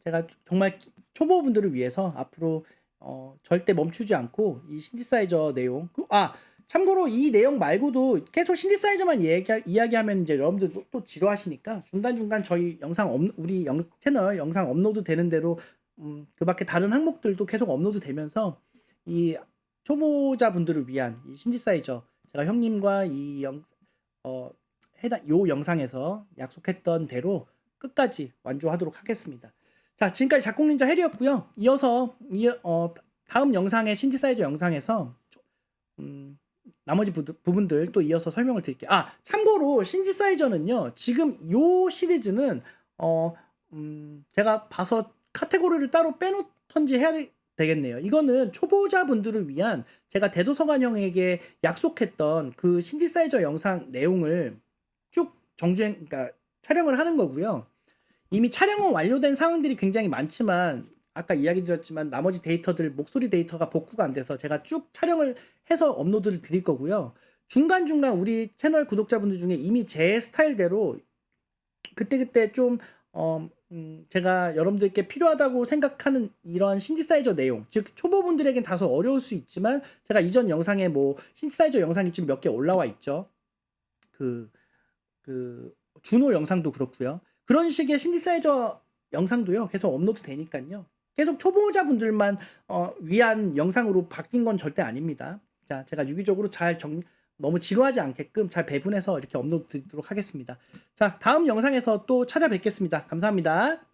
S1: 제가 정말 초보분들을 위해서 앞으로 절대 멈추지 않고 이 신디사이저 내용, 참고로 이 내용 말고도 계속 신디사이저만 이야기하면 이제 여러분들 또 지루하시니까 중간중간 저희 우리 채널 영상 업로드 되는 대로 그 밖에 다른 항목들도 계속 업로드 되면서 이 초보자분들을 위한 이 신디사이저, 제가 형님과 요 영상에서 약속했던 대로 끝까지 완주하도록 하겠습니다. 자, 지금까지 작곡닌자 해리였고요. 이어서 다음 영상의 신디사이저 영상에서 나머지 부분들 또 이어서 설명을 드릴게요. 참고로 신디사이저는요, 지금 요 시리즈는 제가 봐서 카테고리를 따로 빼놓던지 해야 되겠네요. 이거는 초보자분들을 위한 제가 대도서관 형에게 약속했던 그 신디사이저 영상 내용을 쭉 그러니까 촬영을 하는 거고요. 이미 촬영은 완료된 상황들이 굉장히 많지만 아까 이야기 드렸지만 나머지 데이터들, 목소리 데이터가 복구가 안 돼서 제가 쭉 촬영을 해서 업로드를 드릴 거고요. 중간중간 우리 채널 구독자분들 중에 이미 제 스타일대로 그때그때 좀 제가 여러분들께 필요하다고 생각하는 이런 신디사이저 내용, 즉 초보분들에겐 다소 어려울 수 있지만 제가 이전 영상에 뭐 신디사이저 영상이 좀 몇 개 올라와 있죠. 그 준호 영상도 그렇고요. 그런 식의 신디사이저 영상도요 계속 업로드 되니까요. 계속 초보자분들만 위한 영상으로 바뀐 건 절대 아닙니다. 자, 제가 유기적으로 너무 지루하지 않게끔 잘 배분해서 이렇게 업로드 드리도록 하겠습니다. 자, 다음 영상에서 또 찾아뵙겠습니다. 감사합니다.